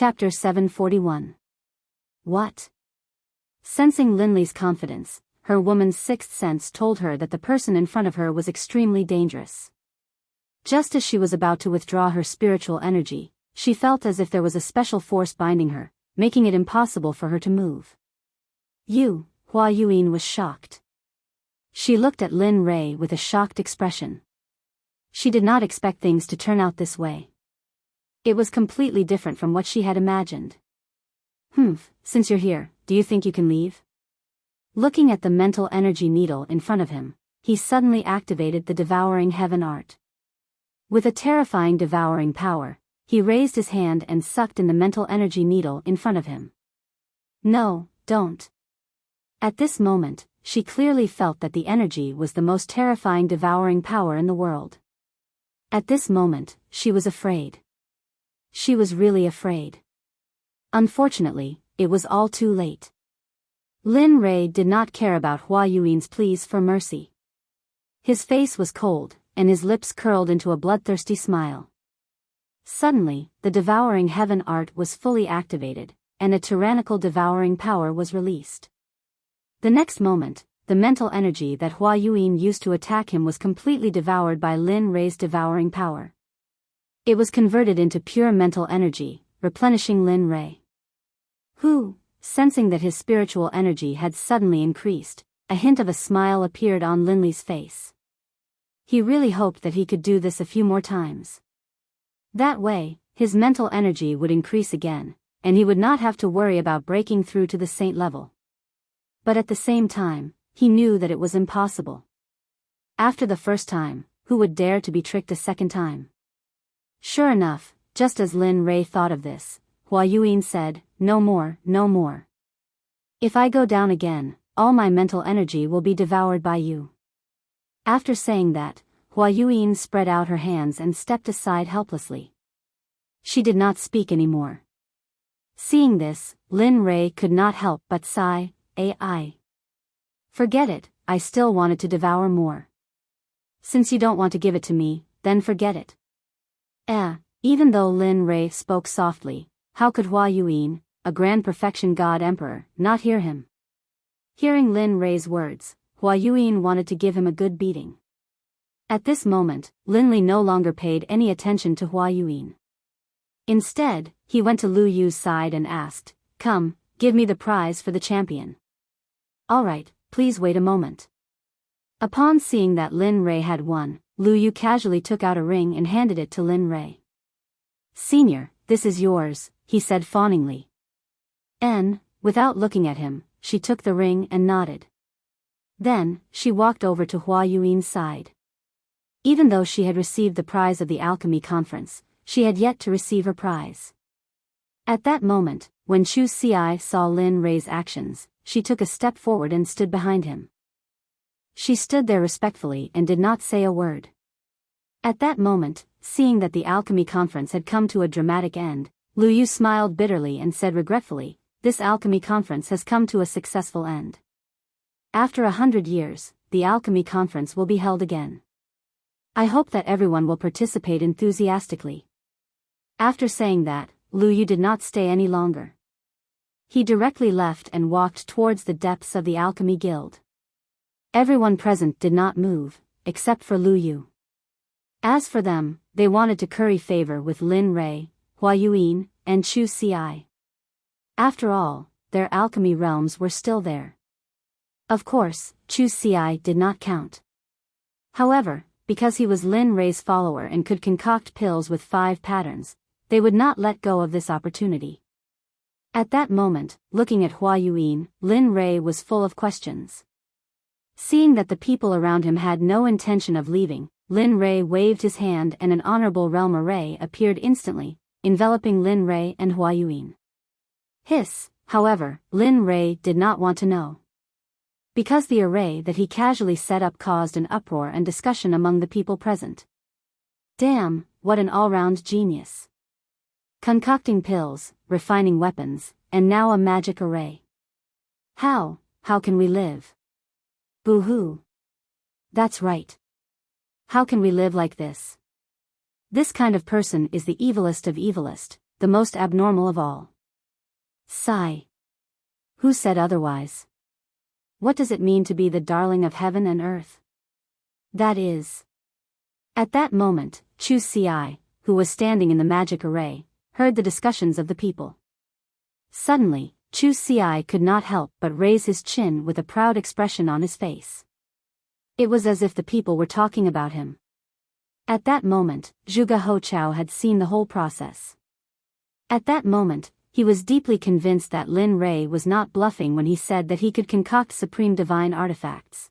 Chapter 741. What? Sensing Linley's confidence, her woman's sixth sense told her that the person in front of her was extremely dangerous. Just as she was about to withdraw her spiritual energy, she felt as if there was a special force binding her, making it impossible for her to move. Hua Yuan was shocked. She looked at Lin Rei with a shocked expression. She did not expect things to turn out this way. It was completely different from what she had imagined. Since you're here, do you think you can leave? Looking at the mental energy needle in front of him, he suddenly activated the devouring heaven art. With a terrifying devouring power, he raised his hand and sucked in the mental energy needle in front of him. No, don't. At this moment, she clearly felt that the energy was the most terrifying devouring power in the world. At this moment, she was afraid. She was really afraid. Unfortunately, it was all too late. Lin Rei did not care about Hua Yuan's pleas for mercy. His face was cold, and his lips curled into a bloodthirsty smile. Suddenly, the devouring heaven art was fully activated, and a tyrannical devouring power was released. The next moment, the mental energy that Hua Yuan used to attack him was completely devoured by Lin Rei's devouring power. It was converted into pure mental energy, replenishing Lin Rei. Sensing that his spiritual energy had suddenly increased, a hint of a smile appeared on Linley's face. He really hoped that he could do this a few more times. That way, his mental energy would increase again, and he would not have to worry about breaking through to the saint level. But at the same time, he knew that it was impossible. After the first time, who would dare to be tricked a second time? Sure enough, just as Lin Rei thought of this, Hua Yuan said, "No more, no more. If I go down again, all my mental energy will be devoured by you." After saying that, Hua Yuan spread out her hands and stepped aside helplessly. She did not speak anymore. Seeing this, Lin Rei could not help but sigh, "Ai. Forget it, I still wanted to devour more. Since you don't want to give it to me, then forget it." Even though Lin Rei spoke softly, how could Hua Yuan, a grand perfection god emperor, not hear him? Hearing Lin Rei's words, Hua Yuan wanted to give him a good beating. At this moment, Lin Li no longer paid any attention to Hua Yuan. Instead, he went to Lu Yu's side and asked, "Come, give me the prize for the champion." "All right, please wait a moment." Upon seeing that Lin Rei had won, Lu Yu casually took out a ring and handed it to Lin Rei. "Senior, this is yours," he said fawningly. Without looking at him, she took the ring and nodded. Then, she walked over to Hua Yuan's side. Even though she had received the prize of the alchemy conference, she had yet to receive her prize. At that moment, when Chu Ci saw Lin Rei's actions, she took a step forward and stood behind him. She stood there respectfully and did not say a word. At that moment, seeing that the alchemy conference had come to a dramatic end, Lu Yu smiled bitterly and said regretfully, "This alchemy conference has come to a successful end. After 100 years, the alchemy conference will be held again. I hope that everyone will participate enthusiastically." After saying that, Lu Yu did not stay any longer. He directly left and walked towards the depths of the alchemy guild. Everyone present did not move, except for Lu Yu. As for them, they wanted to curry favor with Lin Rei, Hua Yuan, and Chu Ci. After all, their alchemy realms were still there. Of course, Chu Ci did not count. However, because he was Lin Rei's follower and could concoct pills with 5 patterns, they would not let go of this opportunity. At that moment, looking at Hua Yuan, Lin Rei was full of questions. Seeing that the people around him had no intention of leaving, Lin Rei waved his hand and an honorable realm array appeared instantly, enveloping Lin Rei and Hua Yuan. However, Lin Rei did not want to know. Because the array that he casually set up caused an uproar and discussion among the people present. Damn, what an all-round genius. Concocting pills, refining weapons, and now a magic array. How can we live? Boo-hoo. That's right. How can we live like this? This kind of person is the evilest of evilest, the most abnormal of all. Sigh. Who said otherwise? What does it mean to be the darling of heaven and earth? That is. At that moment, Chu Xi, who was standing in the magic array, heard the discussions of the people. Suddenly, Chu Xi could not help but raise his chin with a proud expression on his face. It was as if the people were talking about him. At that moment, Zhuge Hochao had seen the whole process. At that moment, he was deeply convinced that Lin Rei was not bluffing when he said that he could concoct supreme divine artifacts.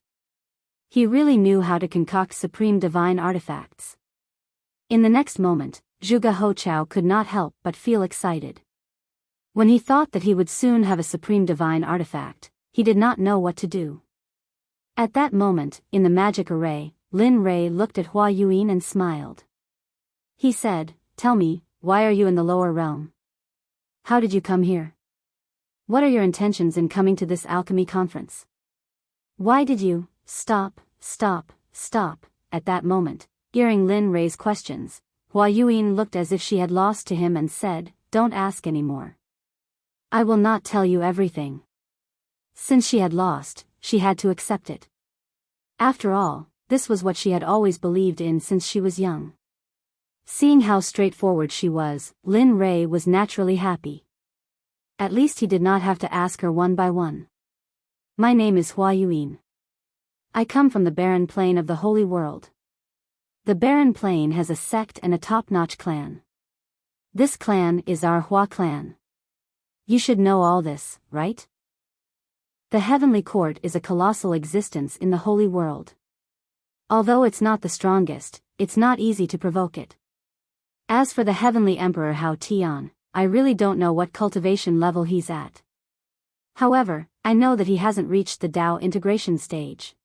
He really knew how to concoct supreme divine artifacts. In the next moment, Zhuge Hochao could not help but feel excited. When he thought that he would soon have a supreme divine artifact, he did not know what to do. At that moment, in the magic array, Lin Rei looked at Hua Yuan and smiled. He said, "Tell me, why are you in the lower realm? How did you come here? What are your intentions in coming to this alchemy conference? Why did you stop?" At that moment, hearing Lin Rei's questions, Hua Yuan looked as if she had lost to him and said, "Don't ask anymore. I will not tell you everything." Since she had lost, she had to accept it. After all, this was what she had always believed in since she was young. Seeing how straightforward she was, Lin Rei was naturally happy. At least he did not have to ask her one by one. "My name is Hua Yuan. I come from the barren plain of the Holy World. The barren plain has a sect and a top-notch clan. This clan is our Hua clan. You should know all this, right? The heavenly court is a colossal existence in the Holy World. Although it's not the strongest, it's not easy to provoke it. As for the heavenly emperor Hao Tian, I really don't know what cultivation level he's at. However, I know that he hasn't reached the Tao integration stage.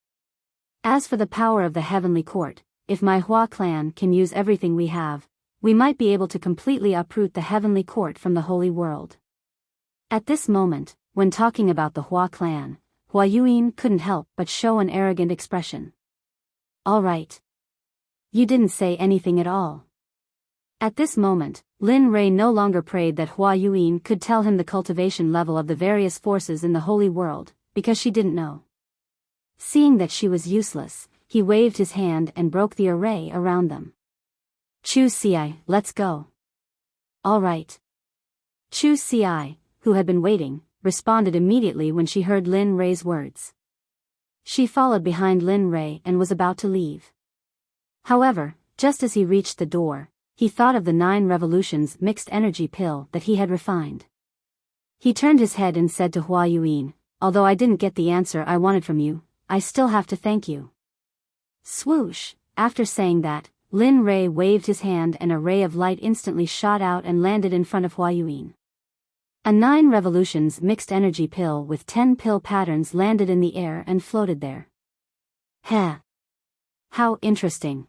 As for the power of the heavenly court, if my Hua clan can use everything we have, we might be able to completely uproot the heavenly court from the Holy World." At this moment, when talking about the Hua clan, Hua Yuan couldn't help but show an arrogant expression. "All right. You didn't say anything at all." At this moment, Lin Rei no longer prayed that Hua Yuan could tell him the cultivation level of the various forces in the Holy World, because she didn't know. Seeing that she was useless, he waved his hand and broke the array around them. "Chu Xi, let's go." "All right." Chu Xi, who had been waiting, responded immediately when she heard Lin Rei's words. She followed behind Lin Rei and was about to leave. However, just as he reached the door, he thought of the 9 revolutions mixed energy pill that he had refined. He turned his head and said to Hua Yuan, "Although I didn't get the answer I wanted from you, I still have to thank you." Swoosh! After saying that, Lin Rei waved his hand and a ray of light instantly shot out and landed in front of Hua Yuan. A 9 revolutions mixed energy pill with 10 pill patterns landed in the air and floated there. Heh! How interesting!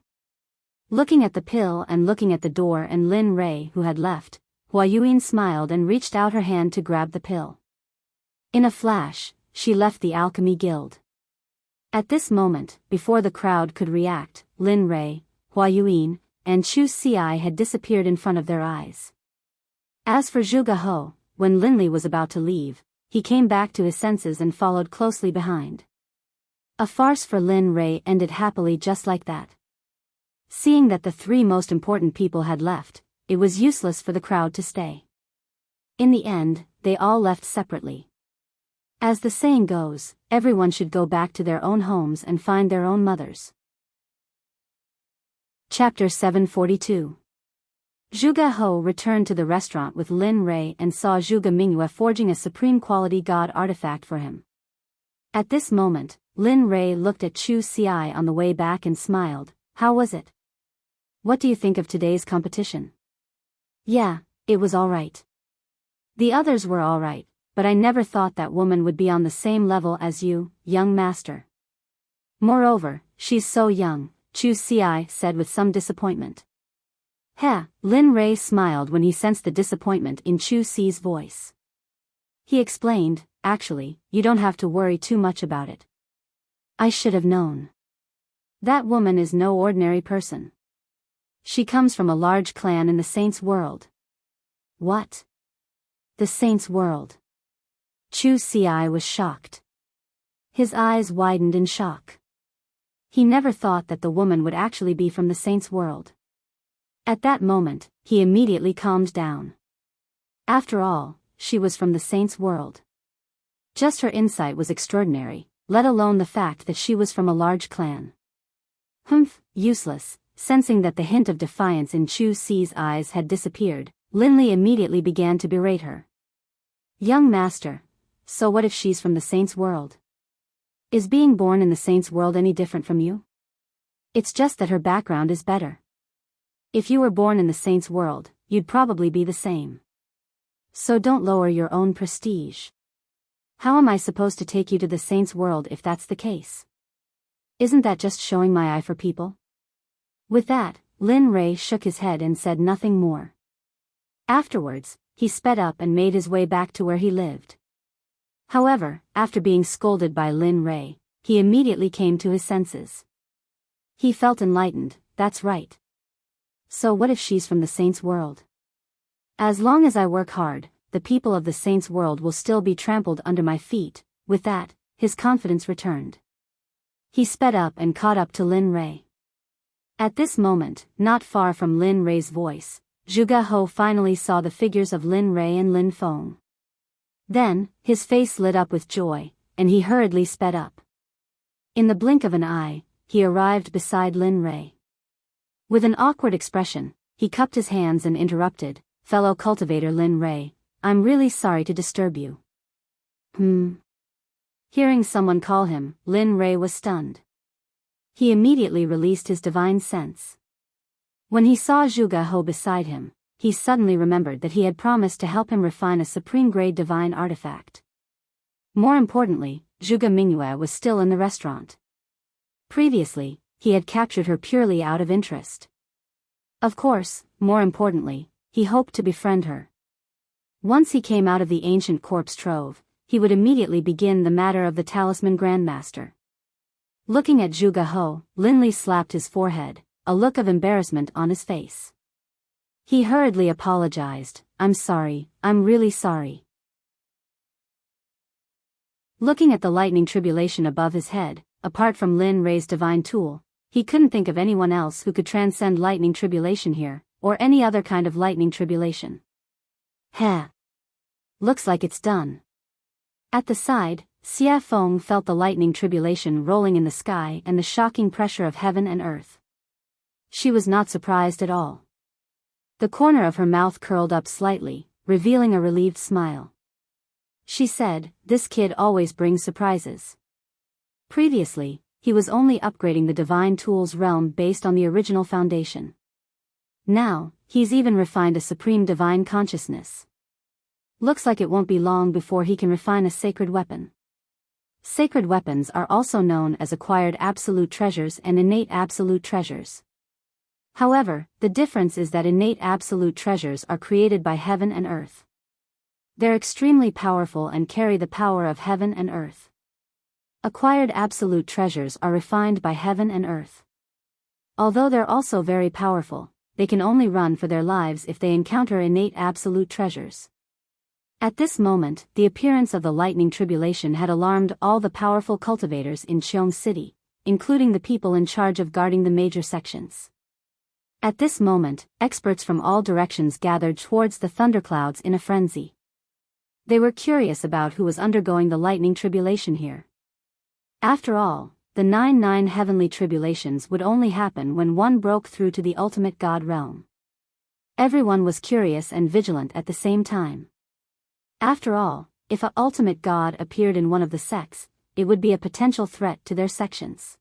Looking at the pill and looking at the door and Lin Rei who had left, Hua Yuan smiled and reached out her hand to grab the pill. In a flash, she left the alchemy guild. At this moment, before the crowd could react, Lin Rei, Hua Yuan, and Chu Xi had disappeared in front of their eyes. As for Zhuge Ho, when Linli was about to leave, he came back to his senses and followed closely behind. A farce for Lin Rei ended happily just like that. Seeing that the 3 most important people had left, it was useless for the crowd to stay. In the end, they all left separately. As the saying goes, everyone should go back to their own homes and find their own mothers. Chapter 742. Zhuge Ho returned to the restaurant with Lin Rei and saw Zhuge Mingyue forging a supreme quality god artifact for him. At this moment, Lin Rei looked at Chu Xi on the way back and smiled. "How was it? What do you think of today's competition?" "Yeah, it was all right. The others were all right, but I never thought that woman would be on the same level as you, young master. Moreover, she's so young," Chu Xi said with some disappointment. "Heh," Lin Rei smiled when he sensed the disappointment in Chu Xi's voice. He explained, "Actually, you don't have to worry too much about it. I should have known. That woman is no ordinary person. She comes from a large clan in the Saints' world." What? The Saint's world. Chu Ci was shocked. His eyes widened in shock. He never thought that the woman would actually be from the Saint's world. At that moment, he immediately calmed down. After all, she was from the Saint's world. Just her insight was extraordinary, let alone the fact that she was from a large clan. Humph, useless. Sensing that the hint of defiance in Chu Ci's eyes had disappeared, Linley immediately began to berate her. Young master, so what if she's from the Saint's world? Is being born in the Saint's world any different from you? It's just that her background is better. If you were born in the Saint's world, you'd probably be the same. So don't lower your own prestige. How am I supposed to take you to the Saint's world if that's the case? Isn't that just showing my eye for people? With that, Lin Rei shook his head and said nothing more. Afterwards, he sped up and made his way back to where he lived. However, after being scolded by Lin Rei, he immediately came to his senses. He felt enlightened, that's right. So what if she's from the Saint's world? As long as I work hard, the people of the Saint's world will still be trampled under my feet. With that, his confidence returned. He sped up and caught up to Lin Rei. At this moment, not far from Lin Rei's voice, Zhuge Ho finally saw the figures of Lin Rei and Lin Feng. Then, his face lit up with joy, and he hurriedly sped up. In the blink of an eye, he arrived beside Lin Rei. With an awkward expression, he cupped his hands and interrupted, "Fellow cultivator Lin Rei, I'm really sorry to disturb you." Hearing someone call him, Lin Rei was stunned. He immediately released his divine sense. When he saw Zhuge Ho beside him, he suddenly remembered that he had promised to help him refine a supreme-grade divine artifact. More importantly, Zhuge Mingyue was still in the restaurant. Previously, he had captured her purely out of interest. Of course, more importantly, he hoped to befriend her. Once he came out of the ancient corpse trove, he would immediately begin the matter of the Talisman Grandmaster. Looking at Zhuge Ho, Linley slapped his forehead, a look of embarrassment on his face. He hurriedly apologized, "I'm sorry, I'm really sorry." Looking at the lightning tribulation above his head, apart from Lin Rei's divine tool, he couldn't think of anyone else who could transcend lightning tribulation here, or any other kind of lightning tribulation. Heh. Looks like it's done. At the side, Xia Feng felt the lightning tribulation rolling in the sky and the shocking pressure of heaven and earth. She was not surprised at all. The corner of her mouth curled up slightly, revealing a relieved smile. She said, "This kid always brings surprises." Previously, he was only upgrading the divine tools realm based on the original foundation. Now, he's even refined a supreme divine consciousness. Looks like it won't be long before he can refine a sacred weapon. Sacred weapons are also known as acquired absolute treasures and innate absolute treasures. However, the difference is that innate absolute treasures are created by heaven and earth. They're extremely powerful and carry the power of heaven and earth. Acquired absolute treasures are refined by heaven and earth. Although they're also very powerful, they can only run for their lives if they encounter innate absolute treasures. At this moment, the appearance of the lightning tribulation had alarmed all the powerful cultivators in Cheong City, including the people in charge of guarding the major sections. At this moment, experts from all directions gathered towards the thunderclouds in a frenzy. They were curious about who was undergoing the lightning tribulation here. After all, the 99 heavenly tribulations would only happen when one broke through to the ultimate God realm. Everyone was curious and vigilant at the same time. After all, if a ultimate God appeared in one of the sects, it would be a potential threat to their sections.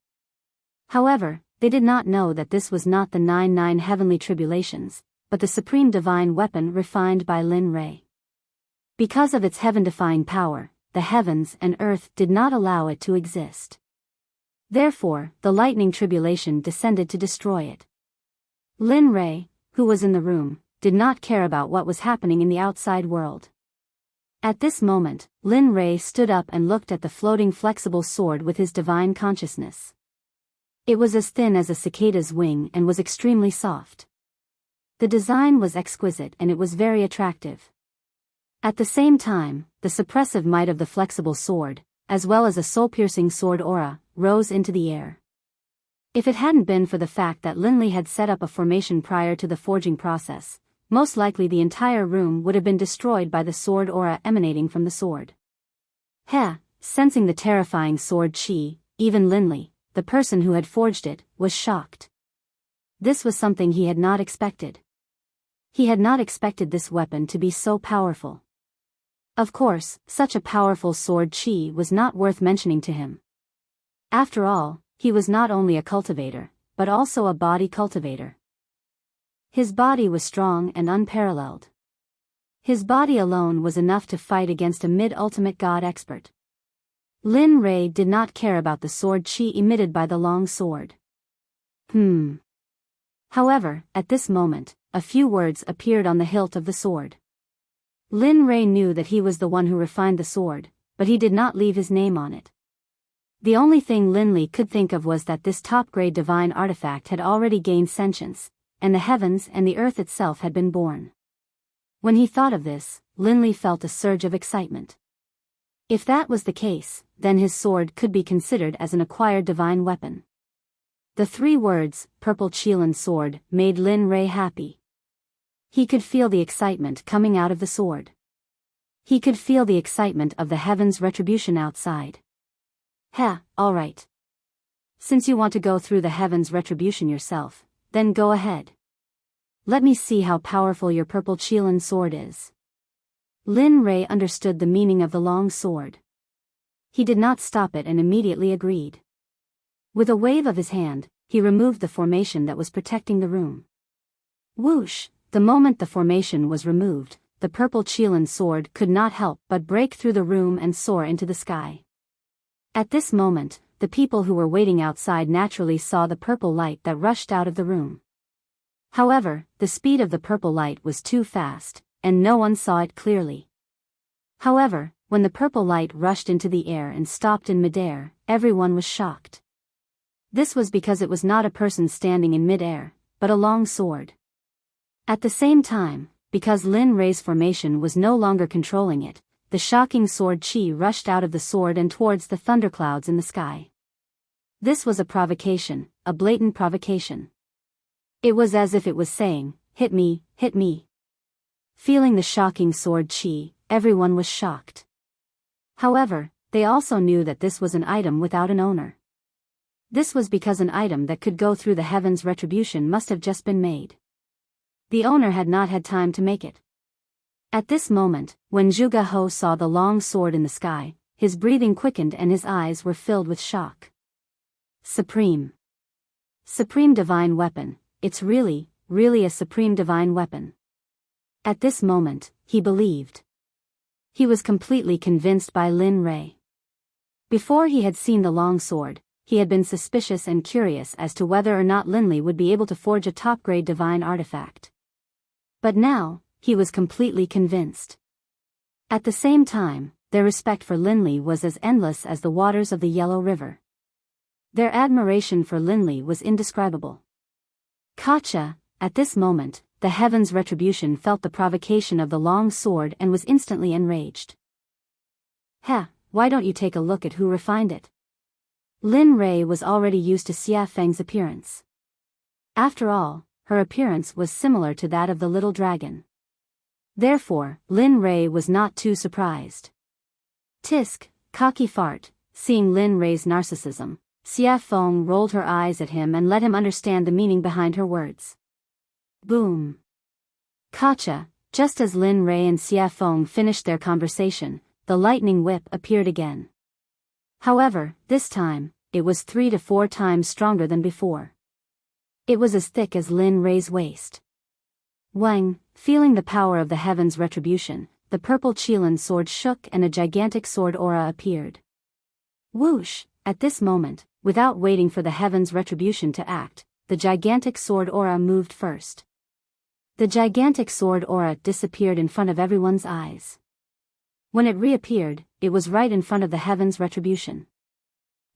However, they did not know that this was not the 99 heavenly tribulations, but the supreme divine weapon refined by Lin Rei. Because of its heaven-defying power, the heavens and earth did not allow it to exist. Therefore, the lightning tribulation descended to destroy it. Lin Rei, who was in the room, did not care about what was happening in the outside world. At this moment, Lin Rei stood up and looked at the floating flexible sword with his divine consciousness. It was as thin as a cicada's wing and was extremely soft. The design was exquisite and it was very attractive. At the same time, the suppressive might of the flexible sword, as well as a soul-piercing sword aura, rose into the air. If it hadn't been for the fact that Linley had set up a formation prior to the forging process, most likely the entire room would have been destroyed by the sword aura emanating from the sword. Sensing the terrifying sword chi, even Linley, the person who had forged it, was shocked. This was something he had not expected. He had not expected this weapon to be so powerful. Of course, such a powerful sword chi was not worth mentioning to him. After all, he was not only a cultivator, but also a body cultivator. His body was strong and unparalleled. His body alone was enough to fight against a mid-ultimate god expert. Lin Rei did not care about the sword chi emitted by the long sword. However, at this moment, a few words appeared on the hilt of the sword. Lin Rei knew that he was the one who refined the sword, but he did not leave his name on it. The only thing Linley could think of was that this top-grade divine artifact had already gained sentience, and the heavens and the earth itself had been born. When he thought of this, Linley felt a surge of excitement. If that was the case, then his sword could be considered as an acquired divine weapon. The 3 words, purple Qilin sword, made Lin Rei happy. He could feel the excitement coming out of the sword. He could feel the excitement of the heavens' retribution outside. All right. Since you want to go through the heavens' retribution yourself, then go ahead. Let me see how powerful your purple Qilin sword is. Lin Rei understood the meaning of the long sword. He did not stop it and immediately agreed. With a wave of his hand, he removed the formation that was protecting the room. Whoosh! The moment the formation was removed, the purple Qilin sword could not help but break through the room and soar into the sky. At this moment, the people who were waiting outside naturally saw the purple light that rushed out of the room. However, the speed of the purple light was too fast, and no one saw it clearly. However, when the purple light rushed into the air and stopped in midair, everyone was shocked. This was because it was not a person standing in midair, but a long sword. At the same time, because Lin Rei's formation was no longer controlling it, the shocking sword chi rushed out of the sword and towards the thunderclouds in the sky. This was a provocation, a blatant provocation. It was as if it was saying, hit me, hit me. Feeling the shocking sword chi, everyone was shocked. However, they also knew that this was an item without an owner. This was because an item that could go through the heavens' retribution must have just been made. The owner had not had time to make it. At this moment, when Zhuge He saw the long sword in the sky, his breathing quickened and his eyes were filled with shock. Supreme divine weapon, it's really a supreme divine weapon. At this moment, he believed. He was completely convinced by Lin Rei. Before he had seen the long sword, he had been suspicious and curious as to whether or not Linley would be able to forge a top-grade divine artifact. But now, he was completely convinced. At the same time, their respect for Linley was as endless as the waters of the Yellow River. Their admiration for Linley was indescribable. Gotcha! At this moment, the heavens' retribution felt the provocation of the long sword and was instantly enraged. Why don't you take a look at who refined it? Lin Rei was already used to Xia Feng's appearance. After all, her appearance was similar to that of the little dragon. Therefore, Lin Rei was not too surprised. Tisk, cocky fart, seeing Lin Rei's narcissism, Xia Feng rolled her eyes at him and let him understand the meaning behind her words. Boom. Gotcha! Just as Lin Rei and Xia Feng finished their conversation, the lightning whip appeared again. However, this time, it was 3 to 4 times stronger than before. It was as thick as Lin Rei's waist. Wang, feeling the power of the heavens' retribution, the purple Qilin sword shook and a gigantic sword aura appeared. Whoosh! At this moment, without waiting for the heavens' retribution to act, the gigantic sword aura moved first. The gigantic sword aura disappeared in front of everyone's eyes. When it reappeared, it was right in front of the heavens' retribution.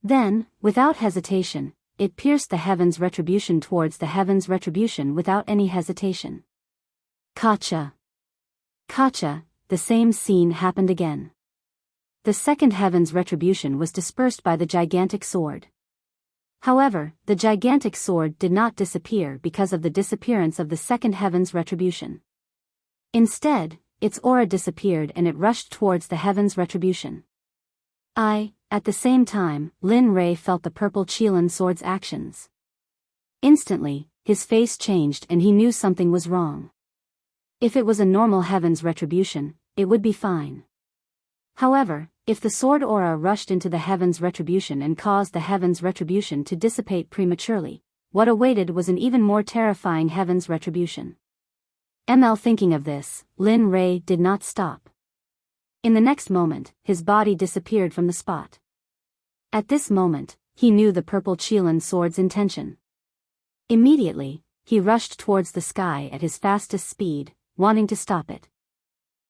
Then, without hesitation, it pierced the heavens' retribution towards the heavens' retribution without any hesitation. Gotcha. Gotcha, the same scene happened again. The second heaven's retribution was dispersed by the gigantic sword. However, the gigantic sword did not disappear because of the disappearance of the second heaven's retribution. Instead, its aura disappeared and it rushed towards the heaven's retribution. At the same time, Lin Rei felt the purple Qilin sword's actions. Instantly, his face changed and he knew something was wrong. If it was a normal heaven's retribution, it would be fine. However, if the sword aura rushed into the heaven's retribution and caused the heaven's retribution to dissipate prematurely, what awaited was an even more terrifying heaven's retribution. Thinking of this, Lin Rei did not stop. In the next moment, his body disappeared from the spot. At this moment, he knew the purple Qilin sword's intention. Immediately, he rushed towards the sky at his fastest speed, wanting to stop it.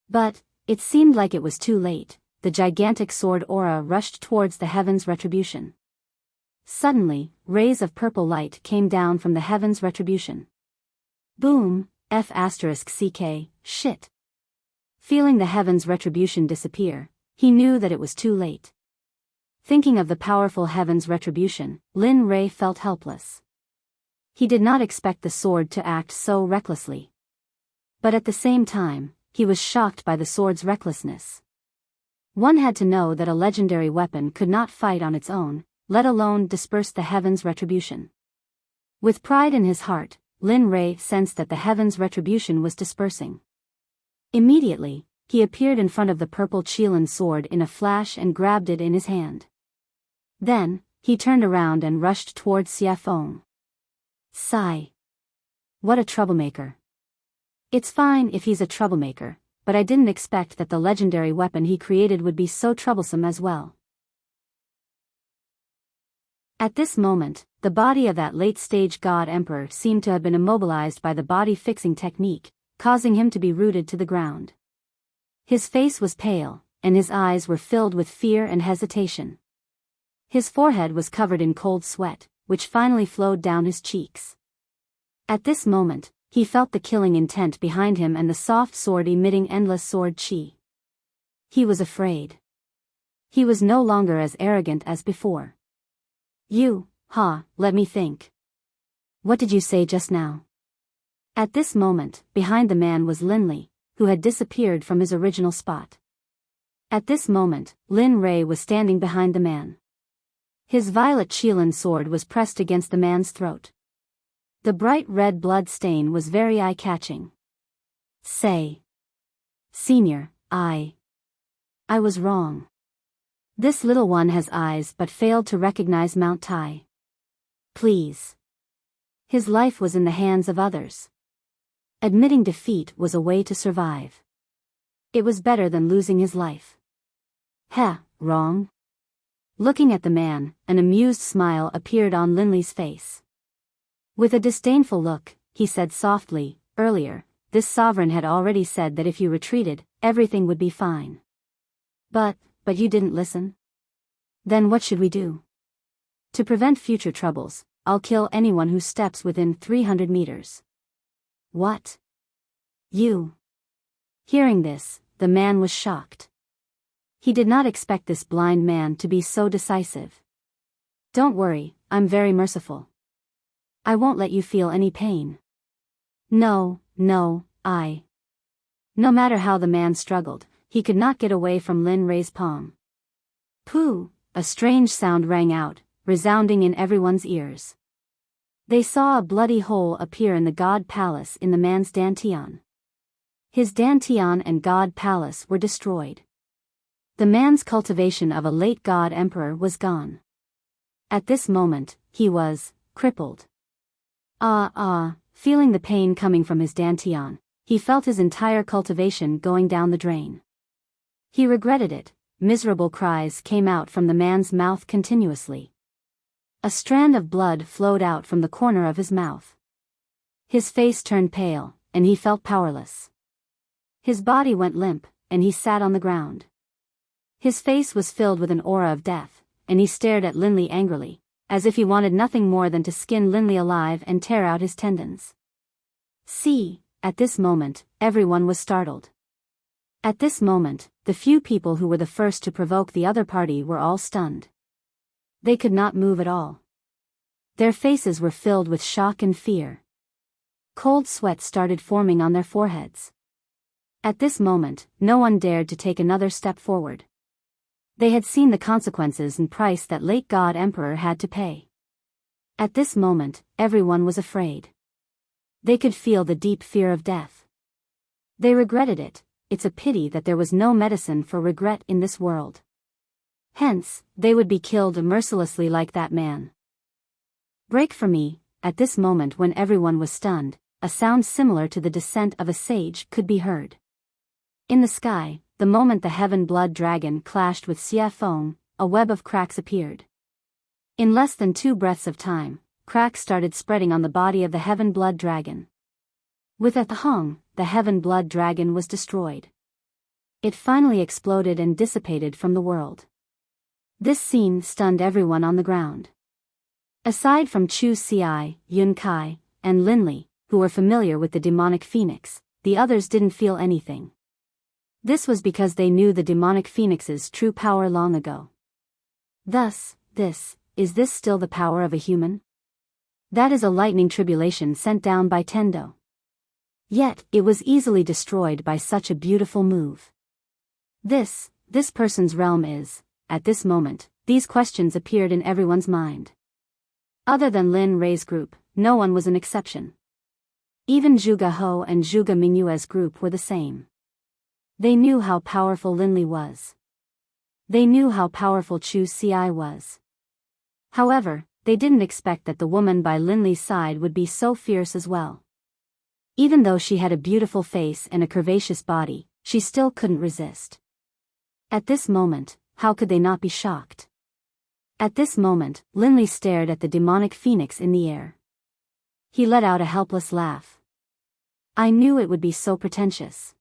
But it seemed like it was too late. The gigantic sword aura rushed towards the heaven's retribution. Suddenly, rays of purple light came down from the heaven's retribution. Boom, *CK, shit. Feeling the heaven's retribution disappear, he knew that it was too late. Thinking of the powerful heaven's retribution, Lin Rei felt helpless. He did not expect the sword to act so recklessly. But at the same time, he was shocked by the sword's recklessness. One had to know that a legendary weapon could not fight on its own, let alone disperse the heaven's retribution. With pride in his heart, Lin Rei sensed that the heaven's retribution was dispersing. Immediately, he appeared in front of the purple Qilin sword in a flash and grabbed it in his hand. Then, he turned around and rushed towards Xie Feng. Sigh. What a troublemaker. It's fine if he's a troublemaker, but I didn't expect that the legendary weapon he created would be so troublesome as well. At this moment, the body of that late-stage god emperor seemed to have been immobilized by the body-fixing technique, causing him to be rooted to the ground. His face was pale, and his eyes were filled with fear and hesitation. His forehead was covered in cold sweat, which finally flowed down his cheeks. At this moment, he felt the killing intent behind him and the soft sword emitting endless sword chi. He was afraid. He was no longer as arrogant as before. Let me think. What did you say just now? At this moment, behind the man was Linley, who had disappeared from his original spot. At this moment, Lin Rei was standing behind the man. His violet Qilin sword was pressed against the man's throat. The bright red blood stain was very eye-catching. Say. Senior, I was wrong. This little one has eyes but failed to recognize Mount Tai. Please. His life was in the hands of others. Admitting defeat was a way to survive. It was better than losing his life. Wrong? Looking at the man, an amused smile appeared on Linley's face. With a disdainful look, he said softly, earlier, this sovereign had already said that if you retreated, everything would be fine. But you didn't listen? Then what should we do? To prevent future troubles, I'll kill anyone who steps within 300 meters. What? You? Hearing this, the man was shocked. He did not expect this blind man to be so decisive. Don't worry, I'm very merciful. I won't let you feel any pain. No, no matter how the man struggled, he could not get away from Lin Rei's palm. Pooh! A strange sound rang out, resounding in everyone's ears. They saw a bloody hole appear in the god palace in the man's dantian. His dantian and god palace were destroyed. The man's cultivation of a late god emperor was gone. At this moment, he was crippled. Feeling the pain coming from his dantian, he felt his entire cultivation going down the drain. He regretted it. Miserable cries came out from the man's mouth continuously. A strand of blood flowed out from the corner of his mouth. His face turned pale, and he felt powerless. His body went limp, and he sat on the ground. His face was filled with an aura of death, and he stared at Linley angrily, as if he wanted nothing more than to skin Linley alive and tear out his tendons. At this moment, everyone was startled. At this moment, the few people who were the first to provoke the other party were all stunned. They could not move at all. Their faces were filled with shock and fear. Cold sweat started forming on their foreheads. At this moment, no one dared to take another step forward. They had seen the consequences and price that late God Emperor had to pay. At this moment, everyone was afraid. They could feel the deep fear of death. They regretted it. It's a pity that there was no medicine for regret in this world. Hence, they would be killed mercilessly like that man. Break for me. At this moment when everyone was stunned, a sound similar to the descent of a sage could be heard. In the sky, the moment the heaven blood dragon clashed with Xia Feng, a web of cracks appeared. In less than 2 breaths of time, cracks started spreading on the body of the heaven blood dragon. With a thong, the heaven blood dragon was destroyed. It finally exploded and dissipated from the world. This scene stunned everyone on the ground. Aside from Chu Xi, Yun Kai, and Lin Li, who were familiar with the demonic phoenix, the others didn't feel anything. This was because they knew the demonic phoenix's true power long ago. Thus, is this still the power of a human? That is a lightning tribulation sent down by Tendo. Yet, it was easily destroyed by such a beautiful move. This person's realm is, at this moment, these questions appeared in everyone's mind. Other than Lin Rei's group, no one was an exception. Even Zhuge He and Zhuge Mingyue's group were the same. They knew how powerful Lin Li was. They knew how powerful Chu Xi was. However, they didn't expect that the woman by Lin Li's side would be so fierce as well. Even though she had a beautiful face and a curvaceous body, she still couldn't resist. At this moment, how could they not be shocked? At this moment, Lin Li stared at the demonic phoenix in the air. He let out a helpless laugh. I knew it would be so pretentious.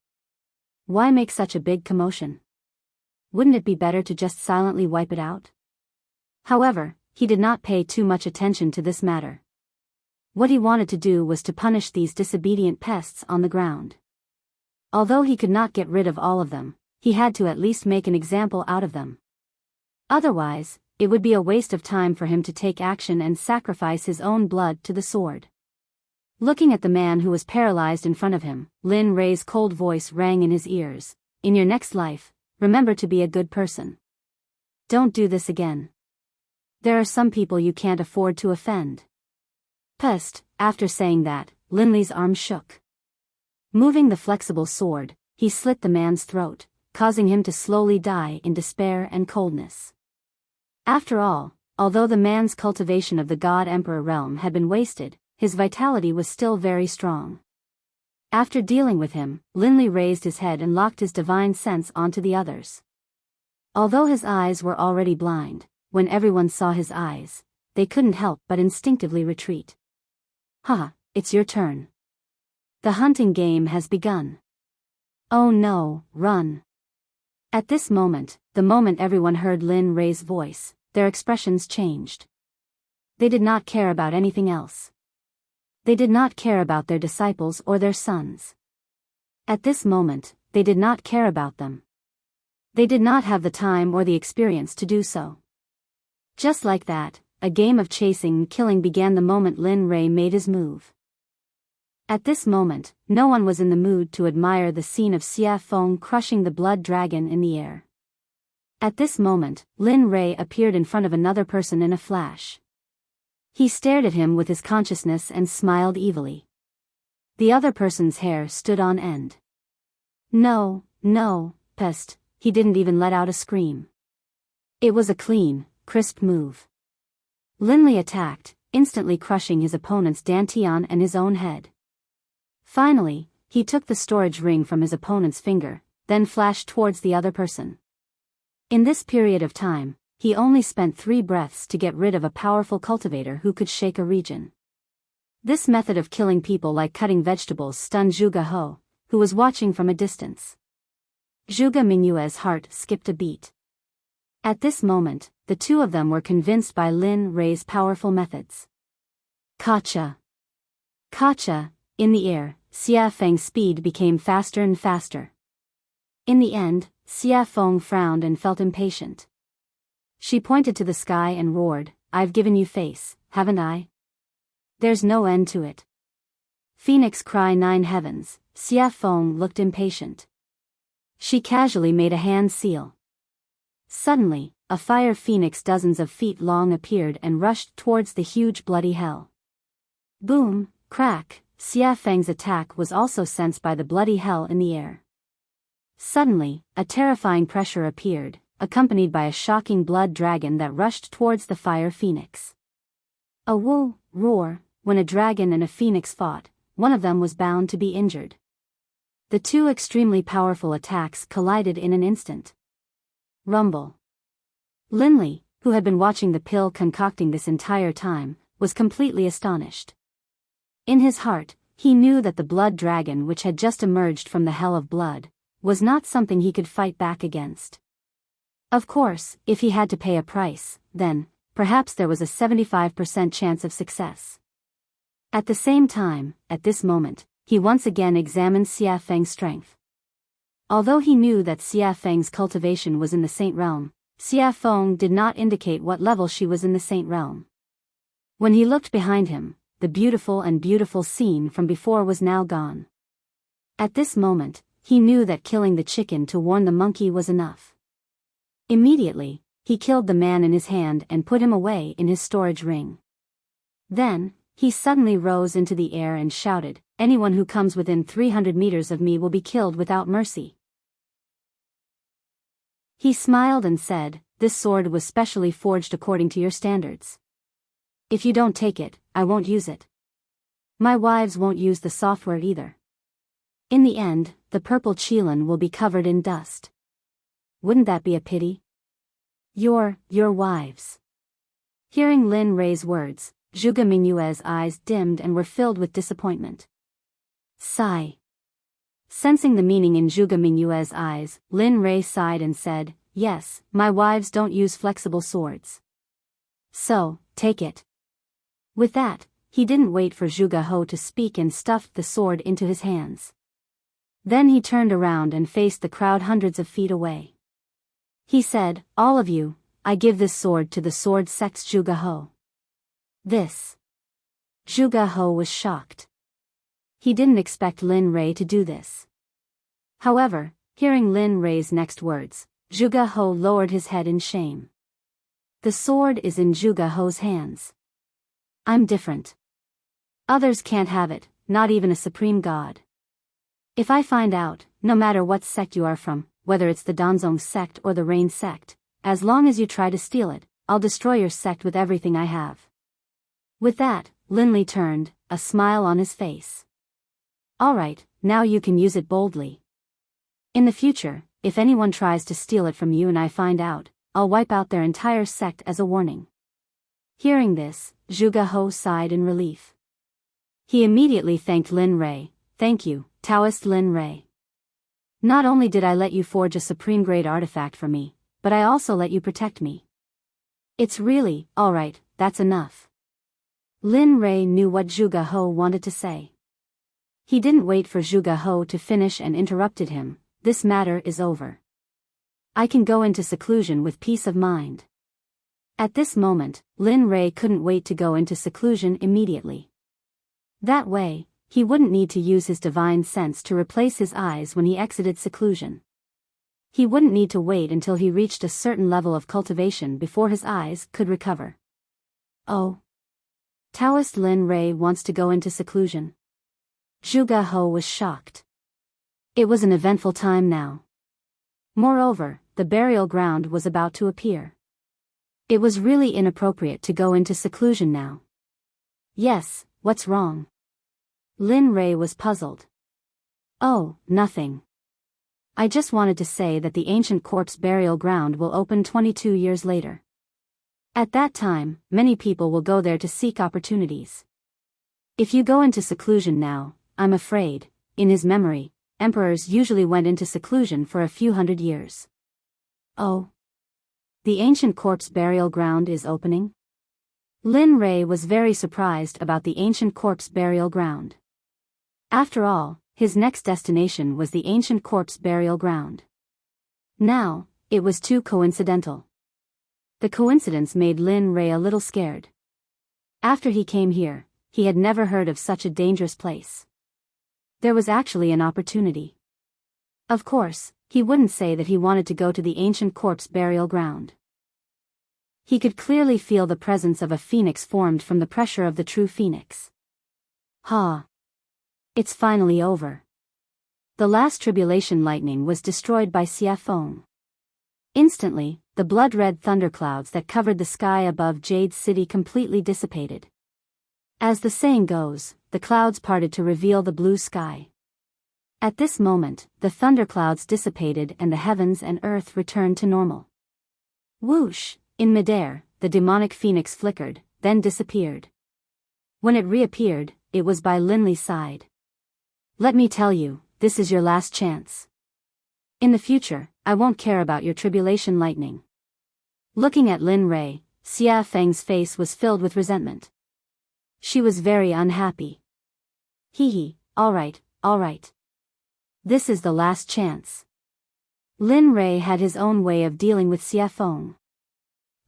Why make such a big commotion? Wouldn't it be better to just silently wipe it out? However, he did not pay too much attention to this matter. What he wanted to do was to punish these disobedient pests on the ground. Although he could not get rid of all of them, he had to at least make an example out of them. Otherwise, it would be a waste of time for him to take action and sacrifice his own blood to the sword. Looking at the man who was paralyzed in front of him, Lin Rei's cold voice rang in his ears. In your next life, remember to be a good person. Don't do this again. There are some people you can't afford to offend. Pest. After saying that, Lin Li's arm shook. Moving the flexible sword, he slit the man's throat, causing him to slowly die in despair and coldness. After all, although the man's cultivation of the God Emperor realm had been wasted, his vitality was still very strong. After dealing with him, Lin Li raised his head and locked his divine sense onto the others. Although his eyes were already blind, when everyone saw his eyes, they couldn't help but instinctively retreat. Haha, it's your turn. The hunting game has begun. Oh no, run. At this moment, the moment everyone heard Lin Rei's voice, their expressions changed. They did not care about anything else. They did not care about their disciples or their sons. At this moment, they did not care about them. They did not have the time or the experience to do so. Just like that, a game of chasing and killing began the moment Lin Rei made his move. At this moment, no one was in the mood to admire the scene of Xia Feng crushing the blood dragon in the air. At this moment, Lin Rei appeared in front of another person in a flash. He stared at him with his consciousness and smiled evilly. The other person's hair stood on end. No, pest, he didn't even let out a scream. It was a clean, crisp move. Lin Li attacked, instantly crushing his opponent's dantian and his own head. Finally, he took the storage ring from his opponent's finger, then flashed towards the other person. In this period of time, he only spent 3 breaths to get rid of a powerful cultivator who could shake a region. This method of killing people like cutting vegetables stunned Zhuge He, who was watching from a distance. Zhuge Mingyue's heart skipped a beat. At this moment, the two of them were convinced by Lin Rei's powerful methods. Kacha! In the air, Xia Feng's speed became faster and faster. In the end, Xia Feng frowned and felt impatient. She pointed to the sky and roared, "I've given you face, haven't I? There's no end to it." Phoenix cry 9 heavens. Xia Feng looked impatient. She casually made a hand seal. Suddenly, a fire phoenix dozens of feet long appeared and rushed towards the huge bloody hell. Boom, crack, Xia Feng's attack was also sensed by the bloody hell in the air. Suddenly, a terrifying pressure appeared, accompanied by a shocking blood dragon that rushed towards the fire phoenix. A woo, roar, when a dragon and a phoenix fought, one of them was bound to be injured. The two extremely powerful attacks collided in an instant. Rumble. Linley, who had been watching the pill concocting this entire time, was completely astonished. In his heart, he knew that the blood dragon which had just emerged from the hell of blood was not something he could fight back against. Of course, if he had to pay a price, then, perhaps there was a 75% chance of success. At the same time, at this moment, he once again examined Xia Feng's strength. Although he knew that Xia Feng's cultivation was in the Saint Realm, Xia Feng did not indicate what level she was in the Saint Realm. When he looked behind him, the beautiful scene from before was now gone. At this moment, he knew that killing the chicken to warn the monkey was enough. Immediately, he killed the man in his hand and put him away in his storage ring. Then, he suddenly rose into the air and shouted, "Anyone who comes within 300 meters of me will be killed without mercy." He smiled and said, "This sword was specially forged according to your standards. If you don't take it, I won't use it. My wives won't use the software either. In the end, the purple Qilin will be covered in dust. Wouldn't that be a pity? Your wives." Hearing Lin Rei's words, Zhuge Mingyue's eyes dimmed and were filled with disappointment. Sigh. Sensing the meaning in Zhuge Mingyue's eyes, Lin Rei sighed and said, "Yes, my wives don't use flexible swords. So, take it." With that, he didn't wait for Zhuge Ho to speak and stuffed the sword into his hands. Then he turned around and faced the crowd hundreds of feet away. He said, "All of you, I give this sword to the Sword Sect's Zhuge Ho." This. Zhuge Ho was shocked. He didn't expect Lin Rei to do this. However, hearing Lin Rei's next words, Zhuge Ho lowered his head in shame. The sword is in Zhuge Ho's hands. I'm different. Others can't have it, not even a supreme god. If I find out, no matter what sect you are from, whether it's the Danzong sect or the Rain sect, as long as you try to steal it, I'll destroy your sect with everything I have. With that, Linley turned, a smile on his face. Alright, now you can use it boldly. In the future, if anyone tries to steal it from you and I find out, I'll wipe out their entire sect as a warning. Hearing this, Zhuge Ho sighed in relief. He immediately thanked Lin Rei. "Thank you, Taoist Lin Rei. Not only did I let you forge a supreme-grade artifact for me, but I also let you protect me. It's really, alright, that's enough." Lin Rei knew what Zhuge Ho wanted to say. He didn't wait for Zhuge Ho to finish and interrupted him. "This matter is over. I can go into seclusion with peace of mind." At this moment, Lin Rei couldn't wait to go into seclusion immediately. That way, he wouldn't need to use his divine sense to replace his eyes when he exited seclusion. He wouldn't need to wait until he reached a certain level of cultivation before his eyes could recover. Oh. Taoist Lin Rei wants to go into seclusion. Zhuge Ho was shocked. It was an eventful time now. Moreover, the burial ground was about to appear. It was really inappropriate to go into seclusion now. Yes, what's wrong? Lin Rei was puzzled. Oh, nothing. I just wanted to say that the ancient corpse burial ground will open 22 years later. At that time, many people will go there to seek opportunities. If you go into seclusion now, I'm afraid, in his memory, emperors usually went into seclusion for a few hundred years. Oh. The ancient corpse burial ground is opening? Lin Rei was very surprised about the ancient corpse burial ground. After all, his next destination was the ancient corpse burial ground. Now, it was too coincidental. The coincidence made Lin Rei a little scared. After he came here, he had never heard of such a dangerous place. There was actually an opportunity. Of course, he wouldn't say that he wanted to go to the ancient corpse burial ground. He could clearly feel the presence of a phoenix formed from the pressure of the true phoenix. Ha! It's finally over. The last tribulation lightning was destroyed by Xia Feng. Instantly, the blood-red thunderclouds that covered the sky above Jade's city completely dissipated. As the saying goes, the clouds parted to reveal the blue sky. At this moment, the thunderclouds dissipated and the heavens and earth returned to normal. Whoosh! In midair, the demonic phoenix flickered, then disappeared. When it reappeared, it was by Linley's side. Let me tell you, this is your last chance. In the future, I won't care about your tribulation lightning. Looking at Lin Rei, Xia Feng's face was filled with resentment. She was very unhappy. Hee, all right. This is the last chance. Lin Rei had his own way of dealing with Xia Feng.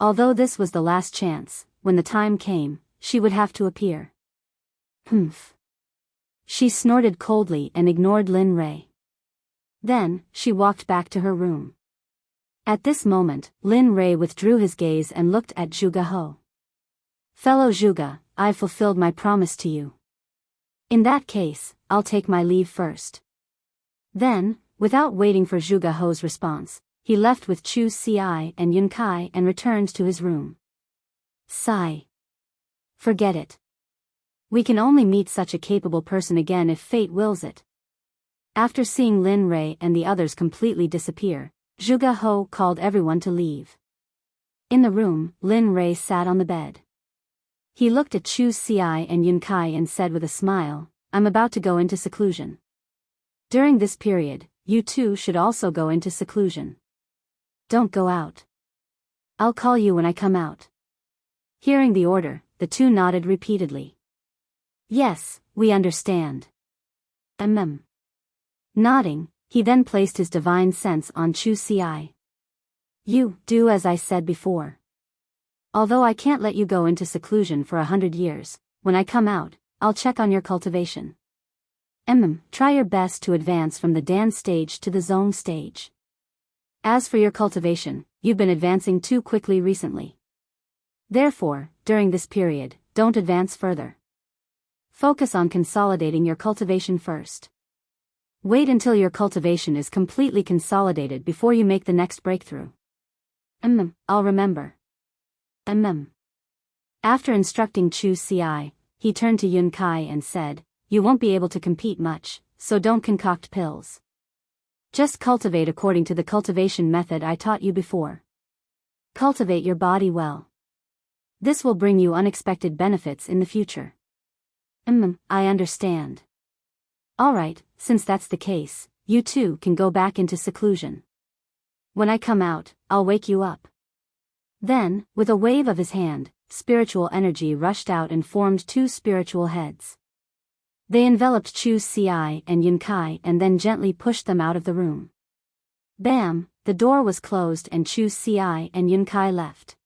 Although this was the last chance, when the time came, she would have to appear. Humph. She snorted coldly and ignored Lin Rei. Then, she walked back to her room. At this moment, Lin Rei withdrew his gaze and looked at Zhuge He. Fellow Zhuge, I've fulfilled my promise to you. In that case, I'll take my leave first. Then, without waiting for Zhuge He's response, he left with Chu Xi and Yun Kai and returned to his room. Sigh. Forget it. We can only meet such a capable person again if fate wills it. After seeing Lin Rei and the others completely disappear, Zhuge He called everyone to leave. In the room, Lin Rei sat on the bed. He looked at Chu Xi and Yun Kai and said with a smile, I'm about to go into seclusion. During this period, you two should also go into seclusion. Don't go out. I'll call you when I come out. Hearing the order, the two nodded repeatedly. Yes, we understand. Nodding, he then placed his divine sense on Chu Xi. You do as I said before. Although I can't let you go into seclusion for 100 years, when I come out, I'll check on your cultivation. Try your best to advance from the Dan stage to the Zone stage. As for your cultivation, you've been advancing too quickly recently. Therefore, during this period, don't advance further. Focus on consolidating your cultivation first. Wait until your cultivation is completely consolidated before you make the next breakthrough. I'll remember. After instructing Chu Xi, he turned to Yun Kai and said, You won't be able to compete much, so don't concoct pills. Just cultivate according to the cultivation method I taught you before. Cultivate your body well. This will bring you unexpected benefits in the future. I understand. Alright, since that's the case, you two can go back into seclusion. When I come out, I'll wake you up. Then, with a wave of his hand, spiritual energy rushed out and formed two spiritual heads. They enveloped Chu Xi and Yun Kai and then gently pushed them out of the room. Bam, the door was closed and Chu Xi and Yun Kai left.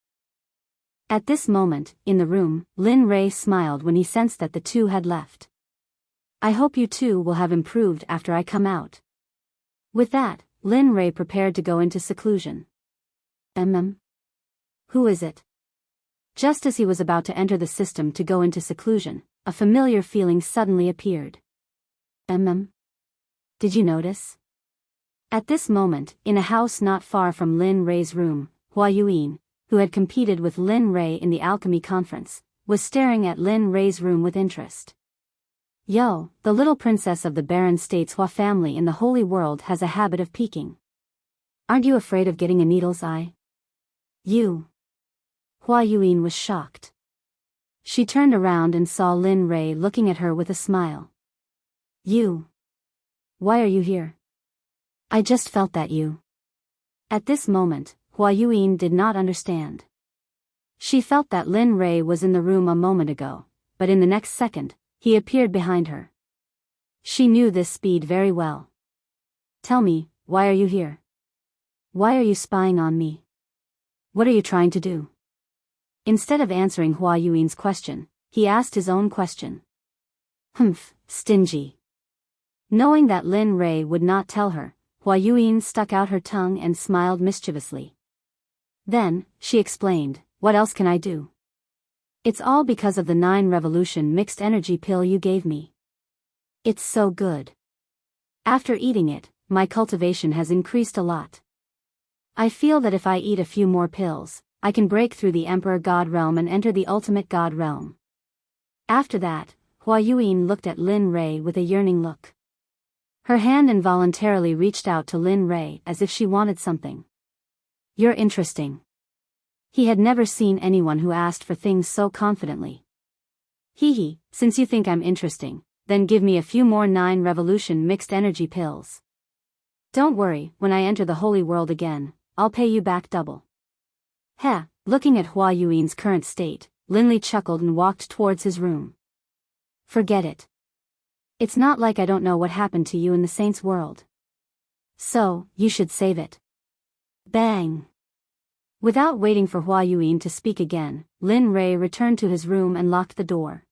At this moment, in the room, Lin Rei smiled when he sensed that the two had left. I hope you two will have improved after I come out. With that, Lin Rei prepared to go into seclusion. Who is it? Just as he was about to enter the system to go into seclusion, a familiar feeling suddenly appeared. Did you notice? At this moment, in a house not far from Lin Rei's room, Hua Yuan, who had competed with Lin Rei in the alchemy conference, was staring at Lin Rei's room with interest. Yo, the little princess of the Baron State's Hua family in the holy world has a habit of peeking. Aren't you afraid of getting a needle's eye? You. Hua Yuan was shocked. She turned around and saw Lin Rei looking at her with a smile. You. Why are you here? I just felt that you. At this moment, Hua Yuan did not understand. She felt that Lin Rei was in the room a moment ago, but in the next second, he appeared behind her. She knew this speed very well. Tell me, why are you here? Why are you spying on me? What are you trying to do? Instead of answering Hua Yuan's question, he asked his own question. Humph, stingy. Knowing that Lin Rei would not tell her, Hua Yuan stuck out her tongue and smiled mischievously. Then, she explained, what else can I do? It's all because of the 9 revolution mixed energy pill you gave me. It's so good. After eating it, my cultivation has increased a lot. I feel that if I eat a few more pills, I can break through the Emperor God realm and enter the ultimate God realm. After that, Hua Yuan looked at Lin Rei with a yearning look. Her hand involuntarily reached out to Lin Rei as if she wanted something. You're interesting. He had never seen anyone who asked for things so confidently. Hee, since you think I'm interesting, then give me a few more 9 revolution mixed energy pills. Don't worry, when I enter the holy world again, I'll pay you back double. Heh, looking at Hua Yuan's current state, Linley chuckled and walked towards his room. Forget it. It's not like I don't know what happened to you in the saint's world. So, you should save it. Bang! Without waiting for Hua Yuan to speak again, Lin Rei returned to his room and locked the door.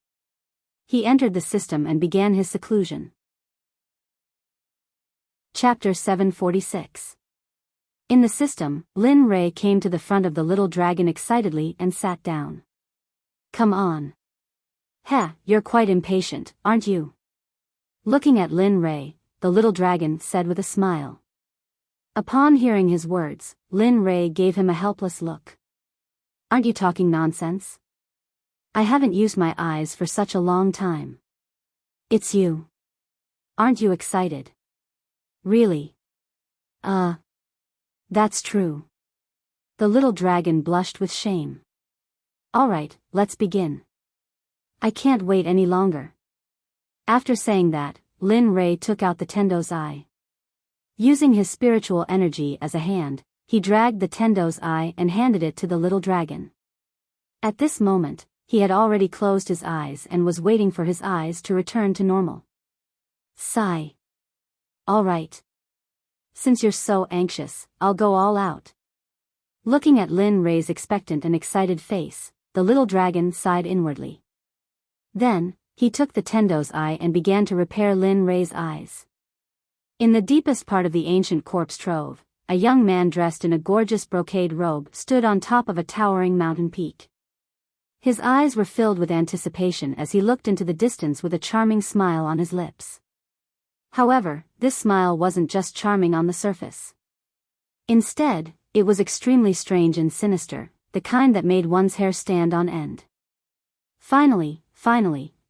He entered the system and began his seclusion. Chapter 746. In the system, Lin Rei came to the front of the little dragon excitedly and sat down. Come on. Heh, you're quite impatient, aren't you? Looking at Lin Rei, the little dragon said with a smile. Upon hearing his words, Lin Rei gave him a helpless look. Aren't you talking nonsense? I haven't used my eyes for such a long time. It's you. Aren't you excited? Really? That's true. The little dragon blushed with shame. Alright, let's begin. I can't wait any longer. After saying that, Lin Rei took out the Tendo's eye. Using his spiritual energy as a hand, he dragged the Tendo's eye and handed it to the little dragon. At this moment, he had already closed his eyes and was waiting for his eyes to return to normal. Sigh. All right. Since you're so anxious, I'll go all out. Looking at Lin Rei's expectant and excited face, the little dragon sighed inwardly. Then, he took the Tendo's eye and began to repair Lin Rei's eyes. In the deepest part of the ancient corpse trove, a young man dressed in a gorgeous brocade robe stood on top of a towering mountain peak. His eyes were filled with anticipation as he looked into the distance with a charming smile on his lips. However, this smile wasn't just charming on the surface. Instead, it was extremely strange and sinister, the kind that made one's hair stand on end. Finally,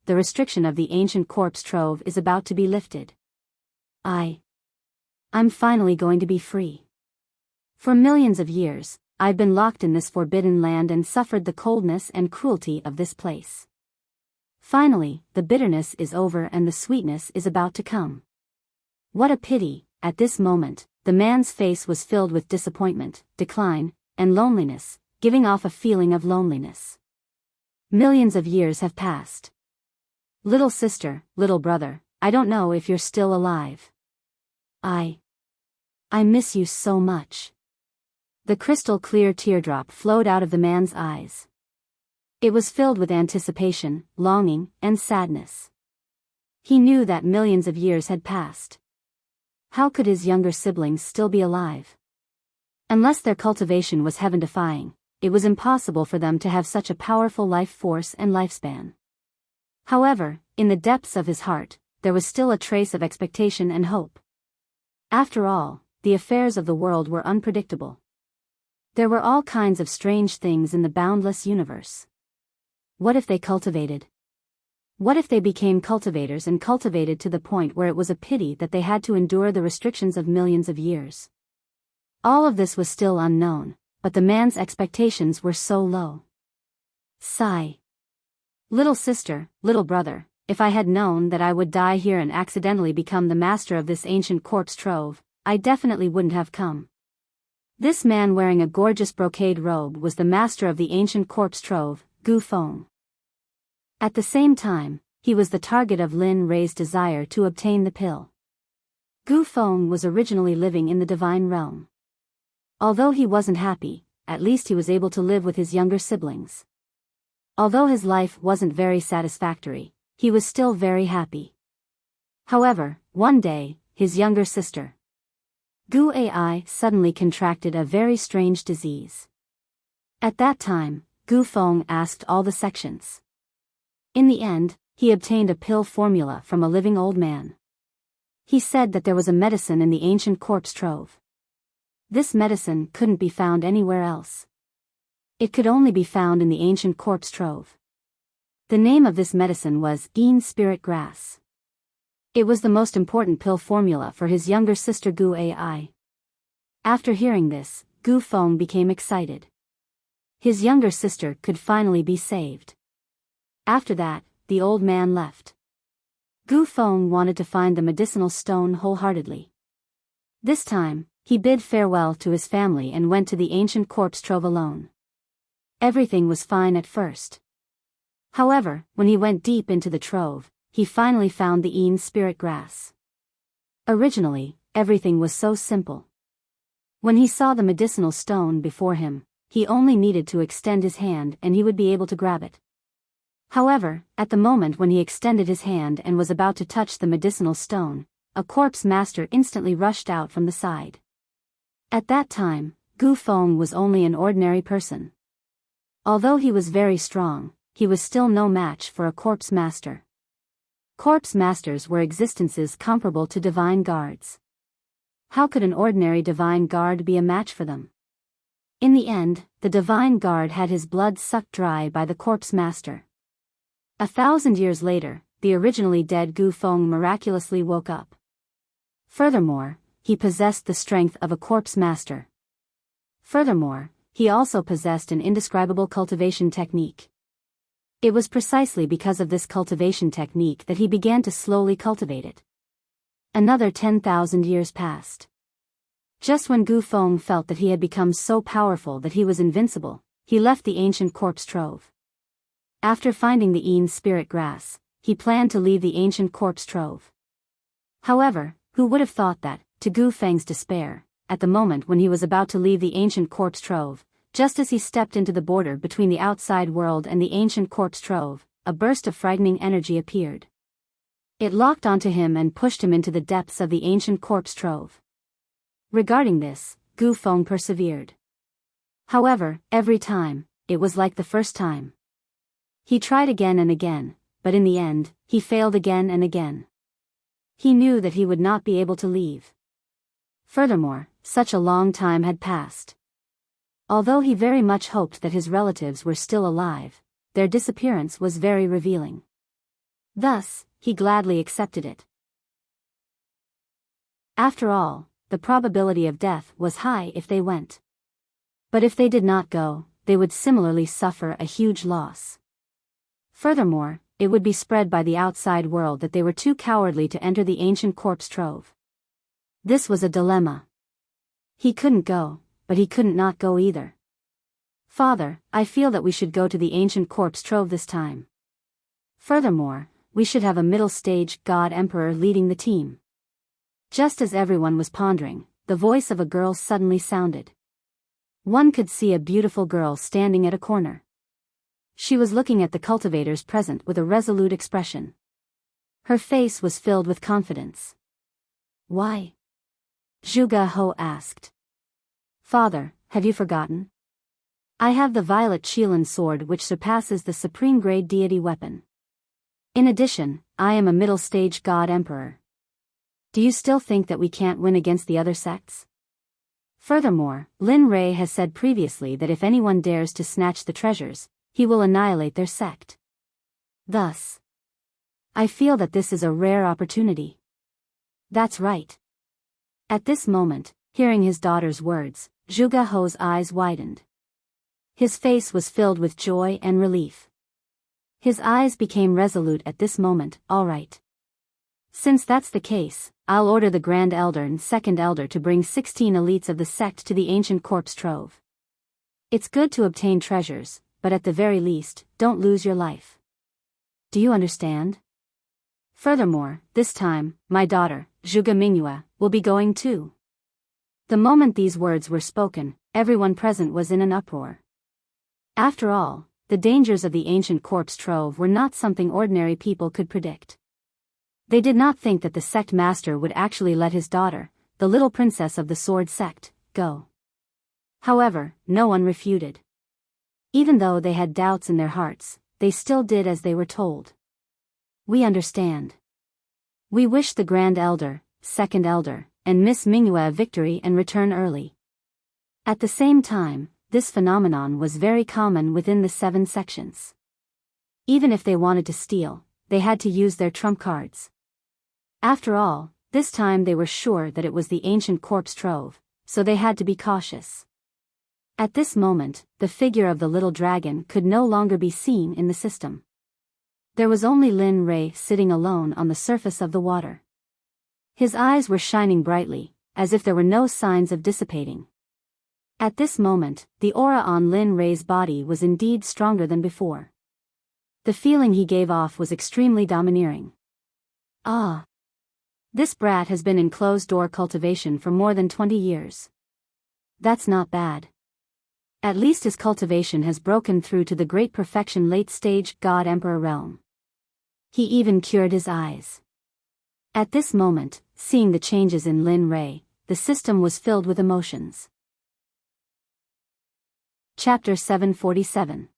the restriction of the ancient corpse trove is about to be lifted. I'm finally going to be free. For millions of years, I've been locked in this forbidden land and suffered the coldness and cruelty of this place. Finally, the bitterness is over and the sweetness is about to come. What a pity, at this moment, the man's face was filled with disappointment, decline, and loneliness, giving off a feeling of loneliness. Millions of years have passed. Little sister, little brother, I don't know if you're still alive. I miss you so much. The crystal clear teardrop flowed out of the man's eyes. It was filled with anticipation, longing, and sadness. He knew that millions of years had passed. How could his younger siblings still be alive? Unless their cultivation was heaven-defying, it was impossible for them to have such a powerful life force and lifespan. However, in the depths of his heart, there was still a trace of expectation and hope. After all, the affairs of the world were unpredictable. There were all kinds of strange things in the boundless universe. What if they cultivated? What if they became cultivators and cultivated to the point where it was a pity that they had to endure the restrictions of millions of years? All of this was still unknown, but the man's expectations were so low. Sigh. Little sister, little brother, if I had known that I would die here and accidentally become the master of this ancient corpse trove, I definitely wouldn't have come. This man wearing a gorgeous brocade robe was the master of the ancient corpse trove, Gu Feng. At the same time, he was the target of Lin Rei's desire to obtain the pill. Gu Feng was originally living in the divine realm. Although he wasn't happy, at least he was able to live with his younger siblings. Although his life wasn't very satisfactory, he was still very happy. However, one day, his younger sister, Gu Ai, suddenly contracted a very strange disease. At that time, Gu Feng asked all the sections. In the end, he obtained a pill formula from a living old man. He said that there was a medicine in the ancient corpse trove. This medicine couldn't be found anywhere else. It could only be found in the ancient corpse trove. The name of this medicine was Yin Spirit Grass. It was the most important pill formula for his younger sister Gu Ai. After hearing this, Gu Feng became excited. His younger sister could finally be saved. After that, the old man left. Gu Feng wanted to find the medicinal stone wholeheartedly. This time, he bid farewell to his family and went to the ancient corpse trove alone. Everything was fine at first. However, when he went deep into the trove, he finally found the Yin Spirit Grass. Originally, everything was so simple. When he saw the medicinal stone before him, he only needed to extend his hand and he would be able to grab it. However, at the moment when he extended his hand and was about to touch the medicinal stone, a corpse master instantly rushed out from the side. At that time, Gu Feng was only an ordinary person. Although he was very strong, he was still no match for a corpse master. Corpse masters were existences comparable to divine guards. How could an ordinary divine guard be a match for them? In the end, the divine guard had his blood sucked dry by the corpse master. 1,000 years later, the originally dead Gu Feng miraculously woke up. Furthermore, he possessed the strength of a corpse master. Furthermore, he also possessed an indescribable cultivation technique. It was precisely because of this cultivation technique that he began to slowly cultivate it. Another 10,000 years passed. Just when Gu Feng felt that he had become so powerful that he was invincible, he left the ancient corpse trove. After finding the Yin Spirit Grass, he planned to leave the ancient corpse trove. However, who would have thought that, to Gu Feng's despair, at the moment when he was about to leave the ancient corpse trove, just as he stepped into the border between the outside world and the ancient corpse trove, a burst of frightening energy appeared. It locked onto him and pushed him into the depths of the ancient corpse trove. Regarding this, Gu Feng persevered. However, every time, it was like the first time. He tried again and again, but in the end, he failed again and again. He knew that he would not be able to leave. Furthermore, such a long time had passed. Although he very much hoped that his relatives were still alive, their disappearance was very revealing. Thus, he gladly accepted it. After all, the probability of death was high if they went. But if they did not go, they would similarly suffer a huge loss. Furthermore, it would be spread by the outside world that they were too cowardly to enter the ancient corpse trove. This was a dilemma. He couldn't go, but he couldn't not go either. Father, I feel that we should go to the ancient corpse trove this time. Furthermore, we should have a middle-stage god emperor leading the team. Just as everyone was pondering, the voice of a girl suddenly sounded. One could see a beautiful girl standing at a corner. She was looking at the cultivators present with a resolute expression. Her face was filled with confidence. Why? Zhuge Ho asked. Father, have you forgotten? I have the violet Qilin sword which surpasses the supreme grade deity weapon. In addition, I am a middle-stage god emperor. Do you still think that we can't win against the other sects? Furthermore, Lin Rei has said previously that if anyone dares to snatch the treasures, he will annihilate their sect. Thus, I feel that this is a rare opportunity. That's right. At this moment, hearing his daughter's words, Zhuge Ho's eyes widened. His face was filled with joy and relief. His eyes became resolute at this moment. All right. Since that's the case, I'll order the Grand Elder and Second Elder to bring 16 elites of the sect to the ancient corpse trove. It's good to obtain treasures, but at the very least, don't lose your life. Do you understand? Furthermore, this time, my daughter, Zhuge Mingyue, will be going too. The moment these words were spoken, everyone present was in an uproar. After all, the dangers of the ancient corpse trove were not something ordinary people could predict. They did not think that the sect master would actually let his daughter, the little princess of the sword sect, go. However, no one refuted. Even though they had doubts in their hearts, they still did as they were told. We understand. We wish the Grand Elder, Second Elder, and Miss Mingyue a victory and return early. At the same time, this phenomenon was very common within the 7 sections. Even if they wanted to steal, they had to use their trump cards. After all, this time they were sure that it was the ancient corpse trove, so they had to be cautious. At this moment, the figure of the little dragon could no longer be seen in the system. There was only Lin Rei sitting alone on the surface of the water. His eyes were shining brightly, as if there were no signs of dissipating. At this moment, the aura on Lin Rei's body was indeed stronger than before. The feeling he gave off was extremely domineering. Ah! This brat has been in closed-door cultivation for more than 20 years. That's not bad. At least his cultivation has broken through to the great perfection late-stage God-Emperor realm. He even cured his eyes. At this moment, seeing the changes in Lin Rei, the system was filled with emotions. Chapter 747.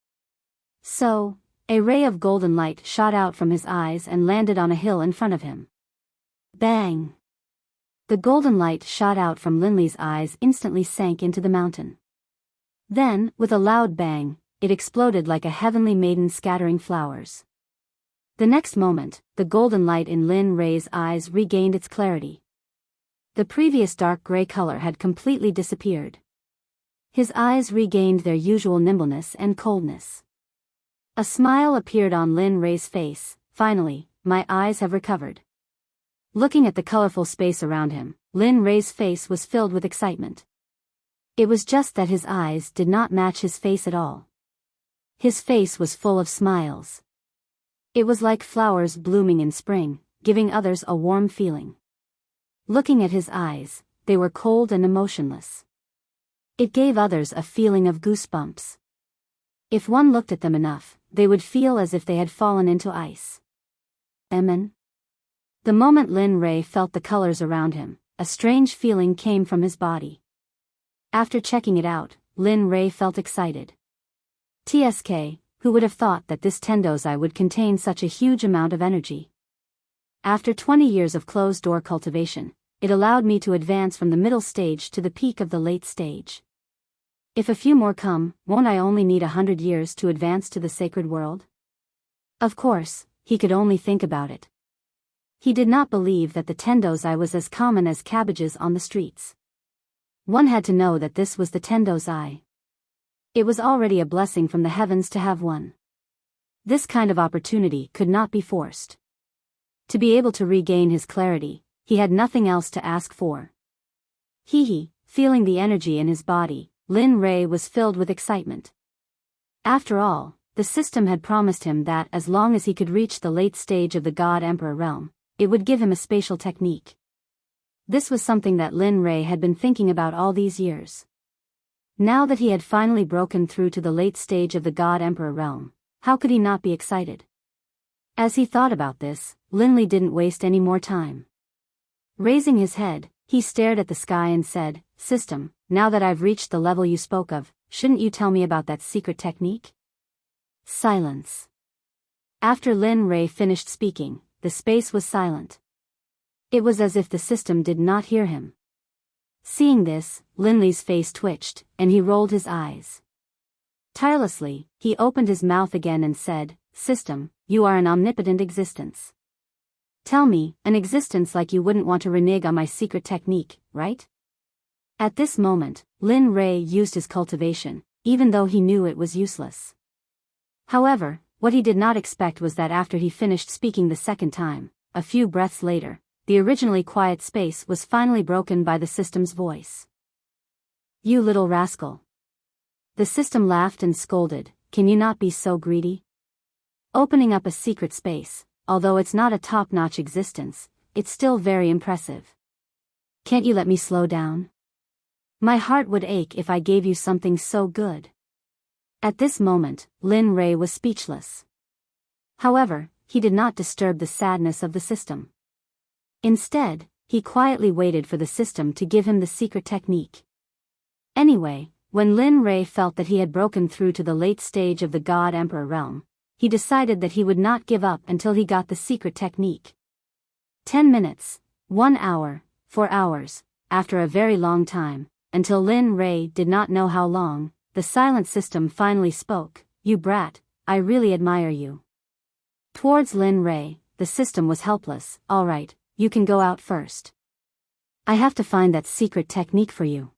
So, a ray of golden light shot out from his eyes and landed on a hill in front of him. Bang! The golden light shot out from Linley's eyes instantly sank into the mountain. Then, with a loud bang, it exploded like a heavenly maiden scattering flowers. The next moment, the golden light in Lin Rei's eyes regained its clarity. The previous dark gray color had completely disappeared. His eyes regained their usual nimbleness and coldness. A smile appeared on Lin Rei's face. Finally, my eyes have recovered. Looking at the colorful space around him, Lin Rei's face was filled with excitement. It was just that his eyes did not match his face at all. His face was full of smiles. It was like flowers blooming in spring, giving others a warm feeling. Looking at his eyes, they were cold and emotionless. It gave others a feeling of goosebumps. If one looked at them enough, they would feel as if they had fallen into ice. Amen. The moment Lin Rei felt the colors around him, a strange feeling came from his body. After checking it out, Lin Rei felt excited. TSK, who would have thought that this Tendozai would contain such a huge amount of energy? After 20 years of closed-door cultivation, it allowed me to advance from the middle stage to the peak of the late stage. If a few more come, won't I only need 100 years to advance to the sacred world? Of course, he could only think about it. He did not believe that the Tendozai was as common as cabbages on the streets. One had to know that this was the Tendozai. It was already a blessing from the heavens to have one. This kind of opportunity could not be forced. To be able to regain his clarity, he had nothing else to ask for. Feeling the energy in his body, Lin Rei was filled with excitement. After all, the system had promised him that as long as he could reach the late stage of the God-Emperor realm, it would give him a spatial technique. This was something that Lin Rei had been thinking about all these years. Now that he had finally broken through to the late stage of the God-Emperor realm, how could he not be excited? As he thought about this, Linley didn't waste any more time. Raising his head, he stared at the sky and said, "System, now that I've reached the level you spoke of, shouldn't you tell me about that secret technique?" Silence. After Lin Rei finished speaking, the space was silent. It was as if the system did not hear him. Seeing this, Linley's face twitched, and he rolled his eyes. Tirelessly, he opened his mouth again and said, "System, you are an omnipotent existence. Tell me, an existence like you wouldn't want to renege on my secret technique, right?" At this moment, Lin Rei used his cultivation, even though he knew it was useless. However, what he did not expect was that after he finished speaking the second time, a few breaths later, the originally quiet space was finally broken by the system's voice. "You little rascal." The system laughed and scolded, "Can you not be so greedy? Opening up a secret space, although it's not a top-notch existence, it's still very impressive. Can't you let me slow down? My heart would ache if I gave you something so good. At this moment, Lin Rei was speechless. However, he did not disturb the sadness of the system. Instead, he quietly waited for the system to give him the secret technique. Anyway, when Lin Rei felt that he had broken through to the late stage of the God Emperor realm, he decided that he would not give up until he got the secret technique. 10 minutes, 1 hour, 4 hours, after a very long time, until Lin Rei did not know how long, the silent system finally spoke, "You brat, I really admire you." Towards Lin Rei, the system was helpless. "All right, you can go out first. I have to find that secret technique for you.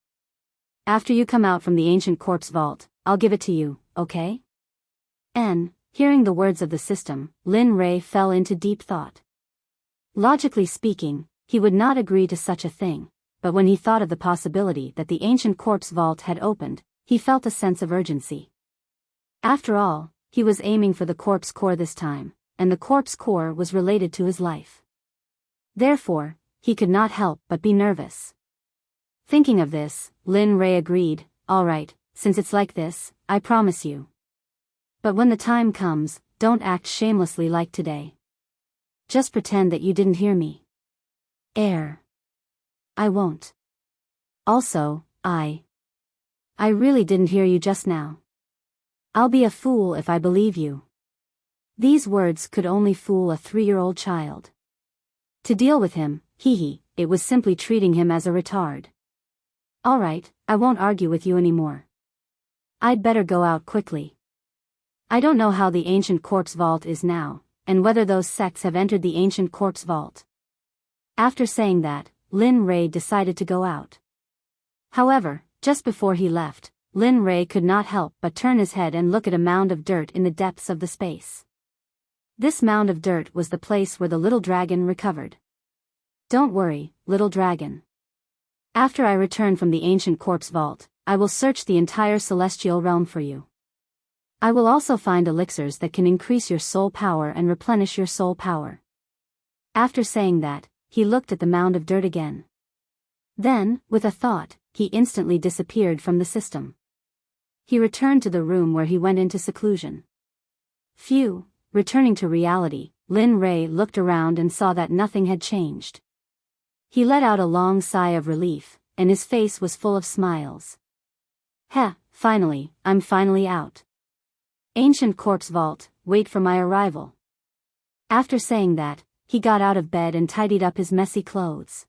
After you come out from the ancient corpse vault, I'll give it to you, okay?" Hearing the words of the system, Lin Rei fell into deep thought. Logically speaking, he would not agree to such a thing, but when he thought of the possibility that the ancient corpse vault had opened, he felt a sense of urgency. After all, he was aiming for the corpse core this time, and the corpse core was related to his life. Therefore, he could not help but be nervous. Thinking of this, Lin Rei agreed, "All right, since it's like this, I promise you. But when the time comes, don't act shamelessly like today. Just pretend that you didn't hear me." I won't. Also, I really didn't hear you just now. I'll be a fool if I believe you. These words could only fool a 3-year-old child. To deal with him, it was simply treating him as a retard. "All right, I won't argue with you anymore. I'd better go out quickly. I don't know how the ancient corpse vault is now, and whether those sects have entered the ancient corpse vault." After saying that, Lin Rei decided to go out. However, just before he left, Lin Rei could not help but turn his head and look at a mound of dirt in the depths of the space. This mound of dirt was the place where the little dragon recovered. "Don't worry, little dragon. After I return from the ancient corpse vault, I will search the entire celestial realm for you. I will also find elixirs that can increase your soul power and replenish your soul power." After saying that, he looked at the mound of dirt again. Then, with a thought, he instantly disappeared from the system. He returned to the room where he went into seclusion. Phew, returning to reality, Lin Rei looked around and saw that nothing had changed. He let out a long sigh of relief, and his face was full of smiles. Finally, I'm finally out. Ancient corpse vault, wait for my arrival." After saying that, he got out of bed and tidied up his messy clothes.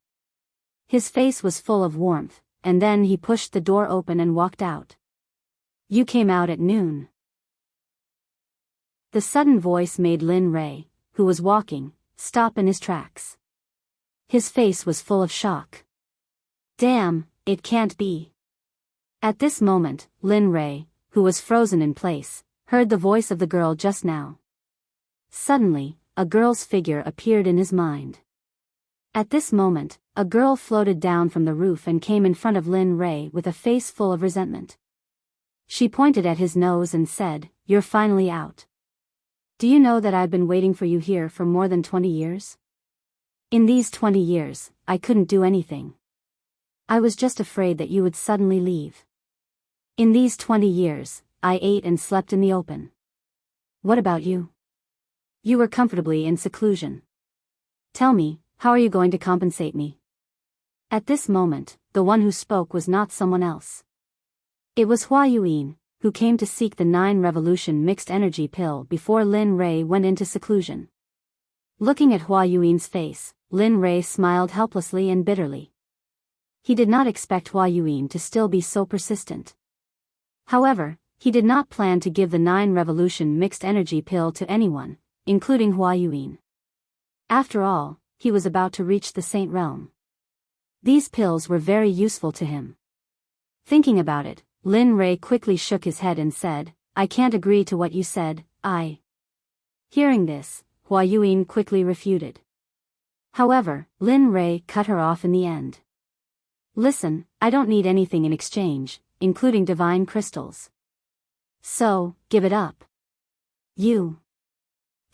His face was full of warmth, and then he pushed the door open and walked out. "You came out at noon." The sudden voice made Lin Rei, who was walking, stop in his tracks. His face was full of shock. "Damn, it can't be." At this moment, Lin Rei, who was frozen in place, heard the voice of the girl just now. Suddenly, a girl's figure appeared in his mind. At this moment, a girl floated down from the roof and came in front of Lin Rei with a face full of resentment. She pointed at his nose and said, "You're finally out. Do you know that I've been waiting for you here for more than 20 years? In these 20 years, I couldn't do anything. I was just afraid that you would suddenly leave. In these 20 years, I ate and slept in the open. What about you? You were comfortably in seclusion. Tell me, how are you going to compensate me?" At this moment, the one who spoke was not someone else. It was Hua Yuan, who came to seek the 9 revolution mixed energy pill before Lin Rei went into seclusion. Looking at Hua Yuan's face, Lin Rei smiled helplessly and bitterly. He did not expect Hua Yuan to still be so persistent. However, he did not plan to give the 9 revolution mixed energy pill to anyone, including Hua Yuan. After all, he was about to reach the Saint Realm. These pills were very useful to him. Thinking about it, Lin Rei quickly shook his head and said, "I can't agree to what you said, Hearing this, Hua Yuan quickly refuted. However, Lin Rei cut her off in the end. "Listen, I don't need anything in exchange, including divine crystals. So, give it up. You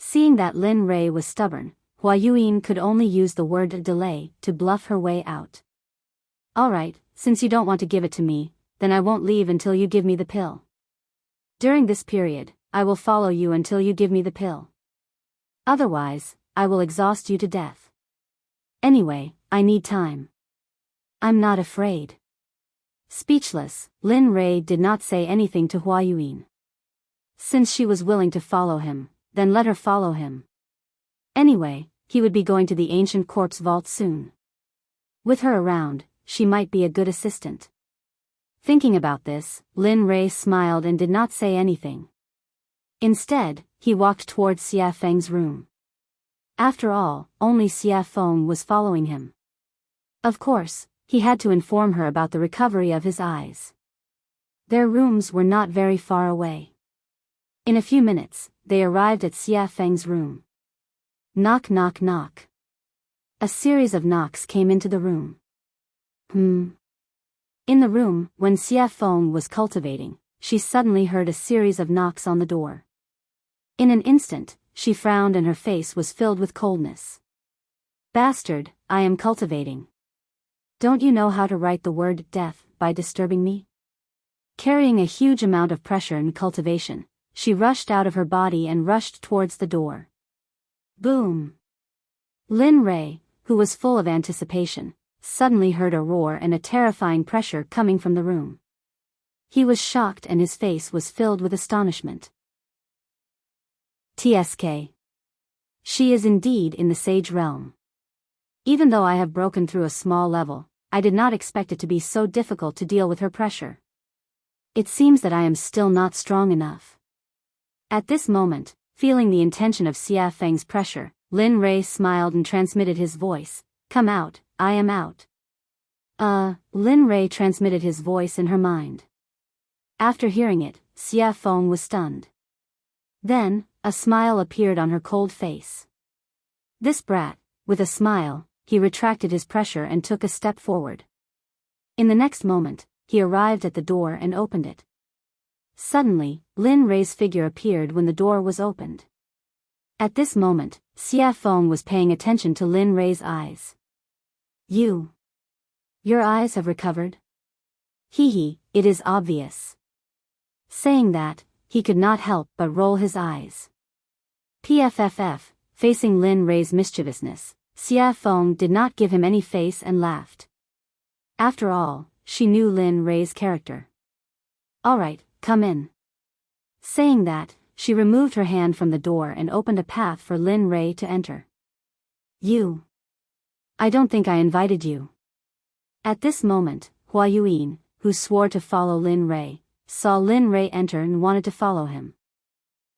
Seeing that Lin Rei was stubborn, Hua Yuyin could only use the word delay to bluff her way out. Alright, since you don't want to give it to me, then I won't leave until you give me the pill. During this period, I will follow you until you give me the pill. Otherwise, I will exhaust you to death. Anyway, I need time. I'm not afraid. Speechless, Lin Rei did not say anything to Hua Yuyin. Since she was willing to follow him, then let her follow him. Anyway, he would be going to the ancient corpse vault soon. With her around, she might be a good assistant. Thinking about this, Lin Rei smiled and did not say anything. Instead, he walked towards Xia Feng's room. After all, only Xia Feng was following him. Of course, he had to inform her about the recovery of his eyes. Their rooms were not very far away. In a few minutes, they arrived at Xia Feng's room. Knock knock knock. A series of knocks came into the room. In the room, when Xia Feng was cultivating, she suddenly heard a series of knocks on the door. In an instant, she frowned and her face was filled with coldness. Bastard, I am cultivating. Don't you know how to write the word death by disturbing me? Carrying a huge amount of pressure in cultivation, she rushed out of her body and rushed towards the door. Boom! Lin Rei, who was full of anticipation, suddenly heard a roar and a terrifying pressure coming from the room. He was shocked and his face was filled with astonishment. TSK. She is indeed in the sage realm. Even though I have broken through a small level, I did not expect it to be so difficult to deal with her pressure. It seems that I am still not strong enough. At this moment, feeling the intention of Xia Feng's pressure, Lin Rei smiled and transmitted his voice, "Come out, I am out." Lin Rei transmitted his voice in her mind. After hearing it, Xia Feng was stunned. Then, a smile appeared on her cold face. This brat, with a smile, he retracted his pressure and took a step forward. In the next moment, he arrived at the door and opened it. Suddenly, Lin Rei's figure appeared when the door was opened. At this moment, Xia Feng was paying attention to Lin Rei's eyes. Your eyes have recovered? Hee, it is obvious. Saying that, he could not help but roll his eyes. PFFF, facing Lin Rei's mischievousness, Xia Feng did not give him any face and laughed. After all, she knew Lin Rei's character. Alright, come in. Saying that, she removed her hand from the door and opened a path for Lin Rei to enter. I don't think I invited you. At this moment, Hua Yuyin, who swore to follow Lin Rei, saw Lin Rei enter and wanted to follow him.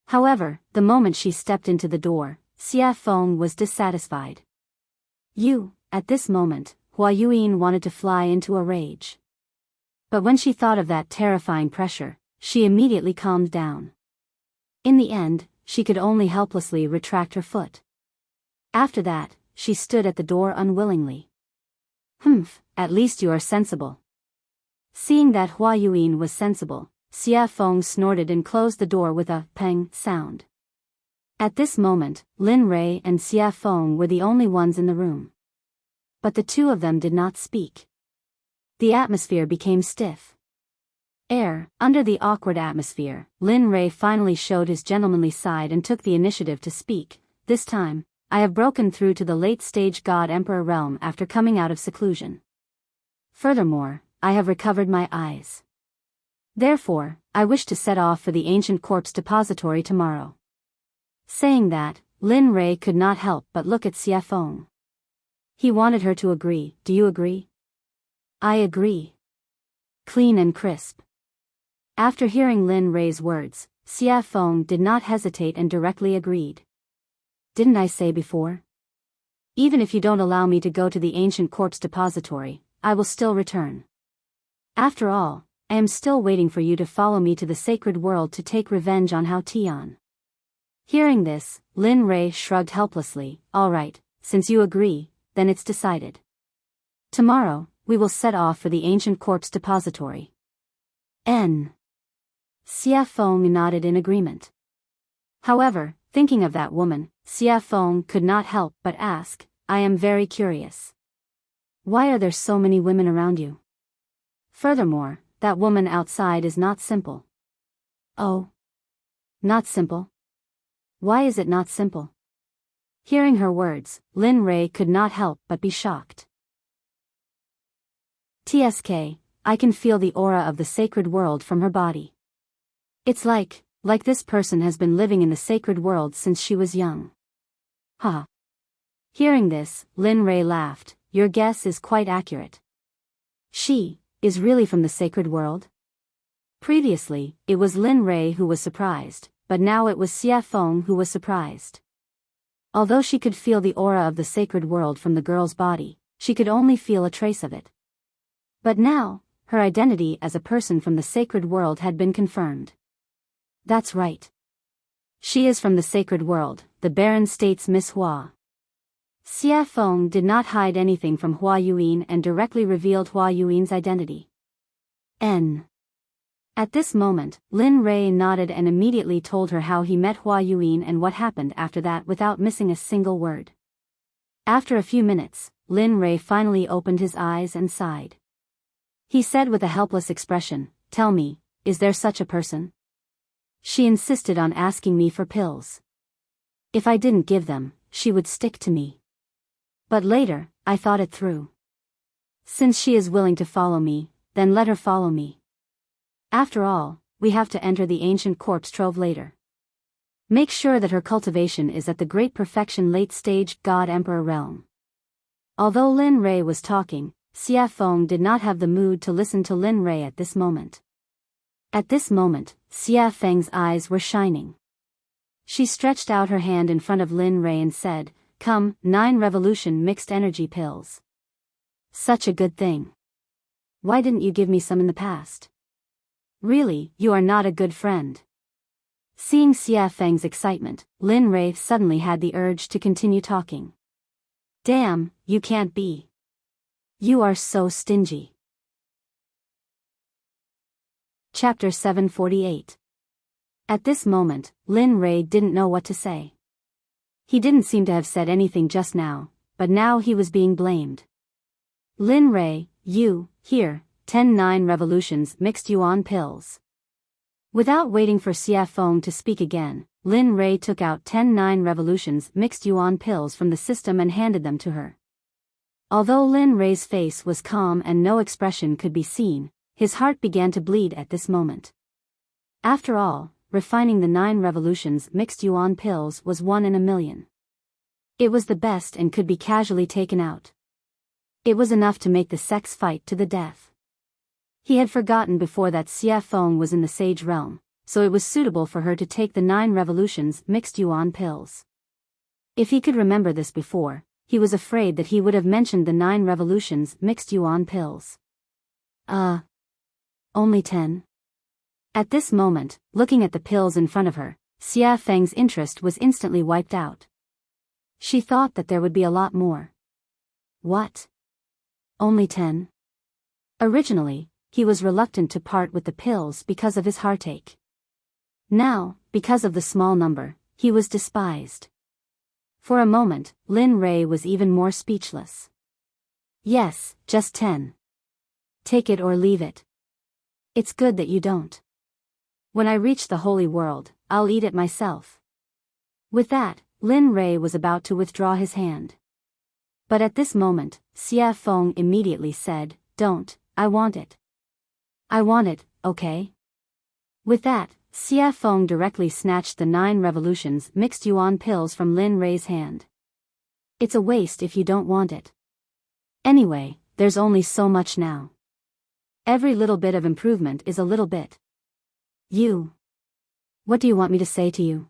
However, the moment she stepped into the door, Xia Feng was dissatisfied. At this moment, Hua Yuyin wanted to fly into a rage. But when she thought of that terrifying pressure, she immediately calmed down. In the end, she could only helplessly retract her foot. After that, she stood at the door unwillingly. At least you are sensible. Seeing that Hua Yuyin was sensible, Xia Feng snorted and closed the door with a peng sound. At this moment, Lin Rei and Xia Feng were the only ones in the room. But the two of them did not speak. The atmosphere became stiff. Under the awkward atmosphere, Lin Rei finally showed his gentlemanly side and took the initiative to speak. This time, I have broken through to the late-stage God-Emperor realm after coming out of seclusion. Furthermore, I have recovered my eyes. Therefore, I wish to set off for the ancient corpse depository tomorrow. Saying that, Lin Rei could not help but look at Xia Feng. He wanted her to agree. Do you agree? I agree. Clean and crisp. After hearing Lin Rei's words, Xia Feng did not hesitate and directly agreed. Didn't I say before? Even if you don't allow me to go to the ancient corpse depository, I will still return. After all, I am still waiting for you to follow me to the sacred world to take revenge on Hao Tian. Hearing this, Lin Rei shrugged helplessly. Alright, since you agree, then it's decided. Tomorrow, we will set off for the ancient corpse depository. Xia Feng nodded in agreement. However, Thinking of that woman, Xia Feng could not help but ask, I am very curious. Why are there so many women around you? Furthermore, that woman outside is not simple. Oh. Not simple? Why is it not simple? Hearing her words, Lin Rei could not help but be shocked. TSK, I can feel the aura of the sacred world from her body. It's like this person has been living in the sacred world since she was young. Ha. Hearing this, Lin Rei laughed, your guess is quite accurate. She is really from the sacred world? Previously, it was Lin Rei who was surprised, but now it was Xia Feng who was surprised. Although she could feel the aura of the sacred world from the girl's body, she could only feel a trace of it. But now, her identity as a person from the sacred world had been confirmed. That's right. She is from the sacred world, the Baron states Miss Hua. Xia Feng did not hide anything from Hua Yuan and directly revealed Hua Yuan's identity. At this moment, Lin Rei nodded and immediately told her how he met Hua Yuan and what happened after that without missing a single word. After a few minutes, Lin Rei finally opened his eyes and sighed. He said with a helpless expression, tell me, is there such a person? She insisted on asking me for pills. If I didn't give them, she would stick to me. But later, I thought it through. Since she is willing to follow me, then let her follow me. After all, we have to enter the ancient corpse trove later. Make sure that her cultivation is at the great perfection late-stage God-Emperor realm. Although Lin Rei was talking, Xia Feng did not have the mood to listen to Lin Rei at this moment. At this moment, Xia Feng's eyes were shining. She stretched out her hand in front of Lin Rei and said, come, 9 revolution mixed energy pills. Such a good thing. Why didn't you give me some in the past? Really, you are not a good friend. Seeing Xia Feng's excitement, Lin Rei suddenly had the urge to continue talking. Damn, you can't be. You are so stingy. Chapter 748. At this moment, Lin Rei didn't know what to say. He didn't seem to have said anything just now, but now he was being blamed. Lin Rei, you, here, 10 revolutions mixed yuan pills. Without waiting for Xia Feng to speak again, Lin Rei took out 10 revolutions mixed yuan pills from the system and handed them to her. Although Lin Rei's face was calm and no expression could be seen, his heart began to bleed at this moment. After all, refining the 9 revolutions mixed yuan pills was 1 in a million. It was the best and could be casually taken out. It was enough to make the Sect's fight to the death. He had forgotten before that Xia Feng was in the sage realm, so it was suitable for her to take the 9 revolutions mixed yuan pills. If he could remember this before, he was afraid that he would have mentioned the 9 revolutions mixed yuan pills. Only 10? At this moment, looking at the pills in front of her, Xia Feng's interest was instantly wiped out. She thought that there would be a lot more. What? Only 10? Originally, he was reluctant to part with the pills because of his heartache. Now, because of the small number, he was despised. For a moment, Lin Rei was even more speechless. Yes, just 10. Take it or leave it. It's good that you don't. When I reach the holy world, I'll eat it myself. With that, Lin Rei was about to withdraw his hand. But at this moment, Xia Feng immediately said, don't, I want it. I want it, okay? With that, Xia Feng directly snatched the 9 revolutions mixed yuan pills from Lin Rei's hand. It's a waste if you don't want it. Anyway, there's only so much now. Every little bit of improvement is a little bit. What do you want me to say to you?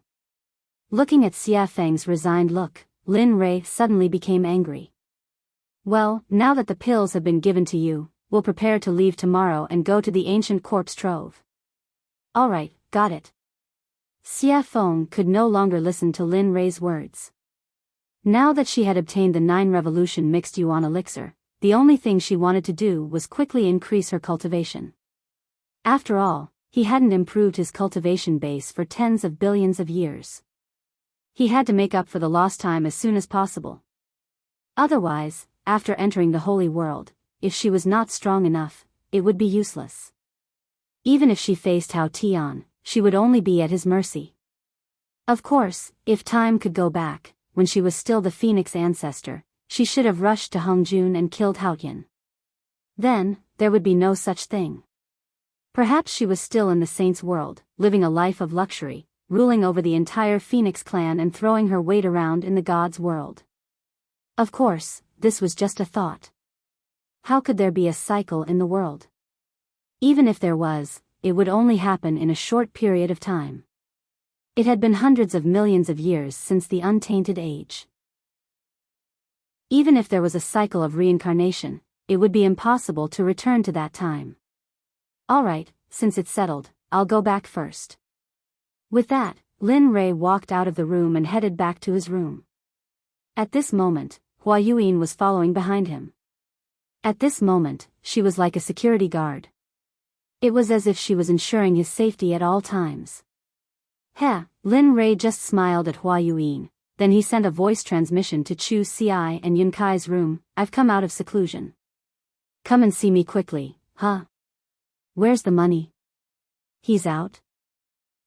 Looking at Xia Feng's resigned look, Lin Rei suddenly became angry. Well, now that the pills have been given to you, we'll prepare to leave tomorrow and go to the ancient corpse trove. Alright, got it. Xia Feng could no longer listen to Lin Rei's words. Now that she had obtained the 9 revolution mixed yuan elixir, the only thing she wanted to do was quickly increase her cultivation. After all, he hadn't improved his cultivation base for tens of billions of years. He had to make up for the lost time as soon as possible. Otherwise, after entering the holy world, if she was not strong enough, it would be useless. Even if she faced Hao Tian, she would only be at his mercy. Of course, if time could go back, when she was still the Phoenix ancestor, she should have rushed to Hongjun and killed Hao Tian. Then, there would be no such thing. Perhaps she was still in the saint's world, living a life of luxury, ruling over the entire Phoenix clan and throwing her weight around in the gods' world. Of course, this was just a thought. How could there be a cycle in the world? Even if there was, it would only happen in a short period of time. It had been hundreds of millions of years since the untainted age. Even if there was a cycle of reincarnation, it would be impossible to return to that time. Alright, since it's settled, I'll go back first. With that, Lin Rei walked out of the room and headed back to his room. At this moment, Hua Yuan was following behind him. At this moment, she was like a security guard. It was as if she was ensuring his safety at all times. Lin Rei just smiled at Hua Yuan, then he sent a voice transmission to Chu Xi and Yun Kai's room. I've come out of seclusion. Come and see me quickly, huh? Where's the money? He's out?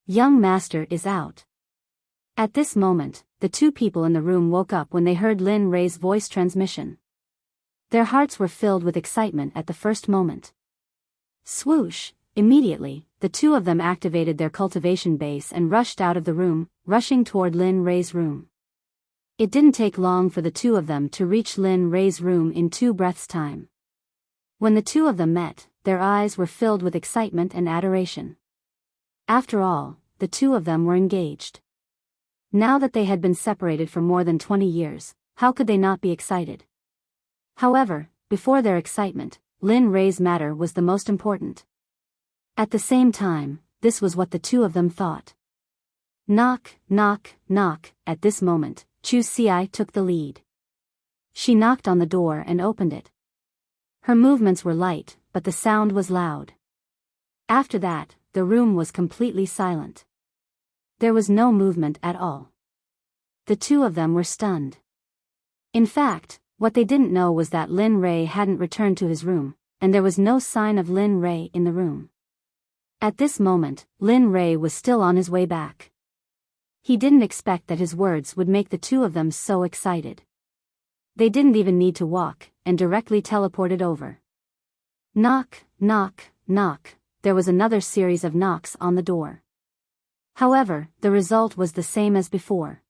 Young master is out. At this moment, the two people in the room woke up when they heard Lin Rei's voice transmission. Their hearts were filled with excitement at the first moment. Swoosh! Immediately, the two of them activated their cultivation base and rushed out of the room, rushing toward Lin Rei's room. It didn't take long for the two of them to reach Lin Rei's room in 2 breaths' time. When the two of them met, their eyes were filled with excitement and adoration. After all, the two of them were engaged. Now that they had been separated for more than 20 years, how could they not be excited? However, before their excitement, Lin Rei's matter was the most important. At the same time, this was what the two of them thought. Knock, knock, knock. At this moment, Chu Xi took the lead. She knocked on the door and opened it. Her movements were light, but the sound was loud. After that, the room was completely silent. There was no movement at all. The two of them were stunned. In fact, what they didn't know was that Lin Rei hadn't returned to his room, and there was no sign of Lin Rei in the room. At this moment, Lin Rei was still on his way back. He didn't expect that his words would make the two of them so excited. They didn't even need to walk, and directly teleported over. Knock, knock, knock. There was another series of knocks on the door. However, the result was the same as before.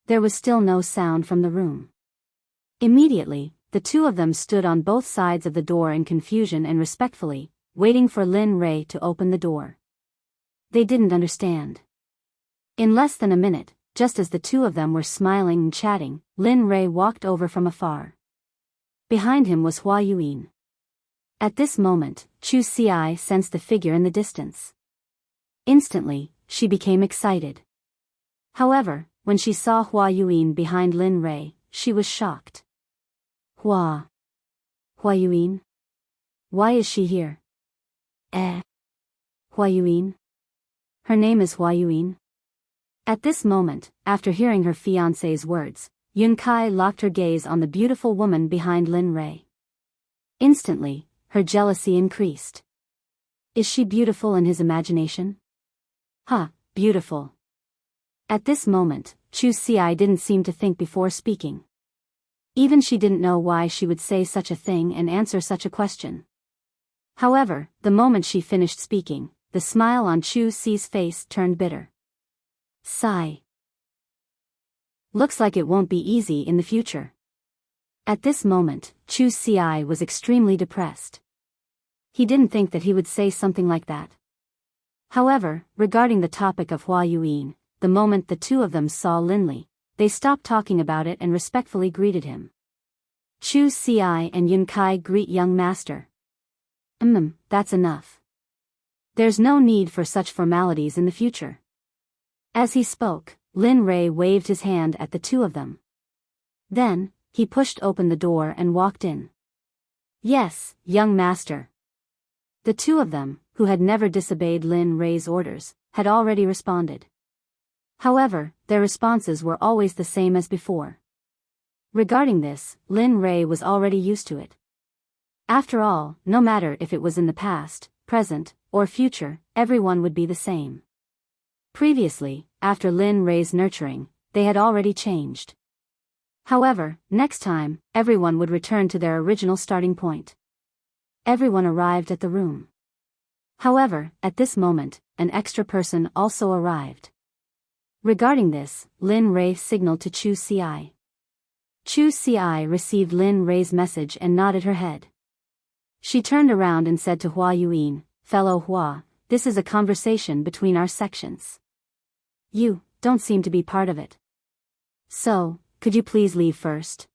There was still no sound from the room. Immediately, the two of them stood on both sides of the door in confusion and respectfully, waiting for Lin Rei to open the door. They didn't understand. In less than a minute, just as the two of them were smiling and chatting, Lin Rei walked over from afar. Behind him was Hua Yuan. At this moment, Chu Xi sensed the figure in the distance. Instantly, she became excited. However, when she saw Hua Yuan behind Lin Rei, she was shocked. Hua Yuan? Why is she here? Hua Yuan? Her name is Hua Yuan. At this moment, after hearing her fiancé's words, Yun Kai locked her gaze on the beautiful woman behind Lin Rei. Instantly, her jealousy increased. Is she beautiful in his imagination? Beautiful. At this moment, Chu Xi didn't seem to think before speaking. Even she didn't know why she would say such a thing and answer such a question. However, the moment she finished speaking, the smile on Chu Xi's face turned bitter. Sigh. Looks like it won't be easy in the future. At this moment, Chu Xi was extremely depressed. He didn't think that he would say something like that. However, regarding the topic of Hua Yuan, the moment the two of them saw Lin Li, they stopped talking about it and respectfully greeted him. Chu Xi and Yun Kai greet young master. That's enough. There's no need for such formalities in the future. As he spoke, Lin Rei waved his hand at the two of them. Then, he pushed open the door and walked in. Yes, young master. The two of them, who had never disobeyed Lin Rei's orders, had already responded. However, their responses were always the same as before. Regarding this, Lin Rei was already used to it. After all, no matter if it was in the past, present, or future, everyone would be the same. Previously, after Lin Rei's nurturing, they had already changed. However, next time, everyone would return to their original starting point. Everyone arrived at the room. However, at this moment, an extra person also arrived. Regarding this, Lin Rei signaled to Chu Ci. Chu Ci received Lin Rei's message and nodded her head. She turned around and said to Hua Yuan, "Fellow Hua, this is a conversation between our sections. You don't seem to be part of it. So, could you please leave first?"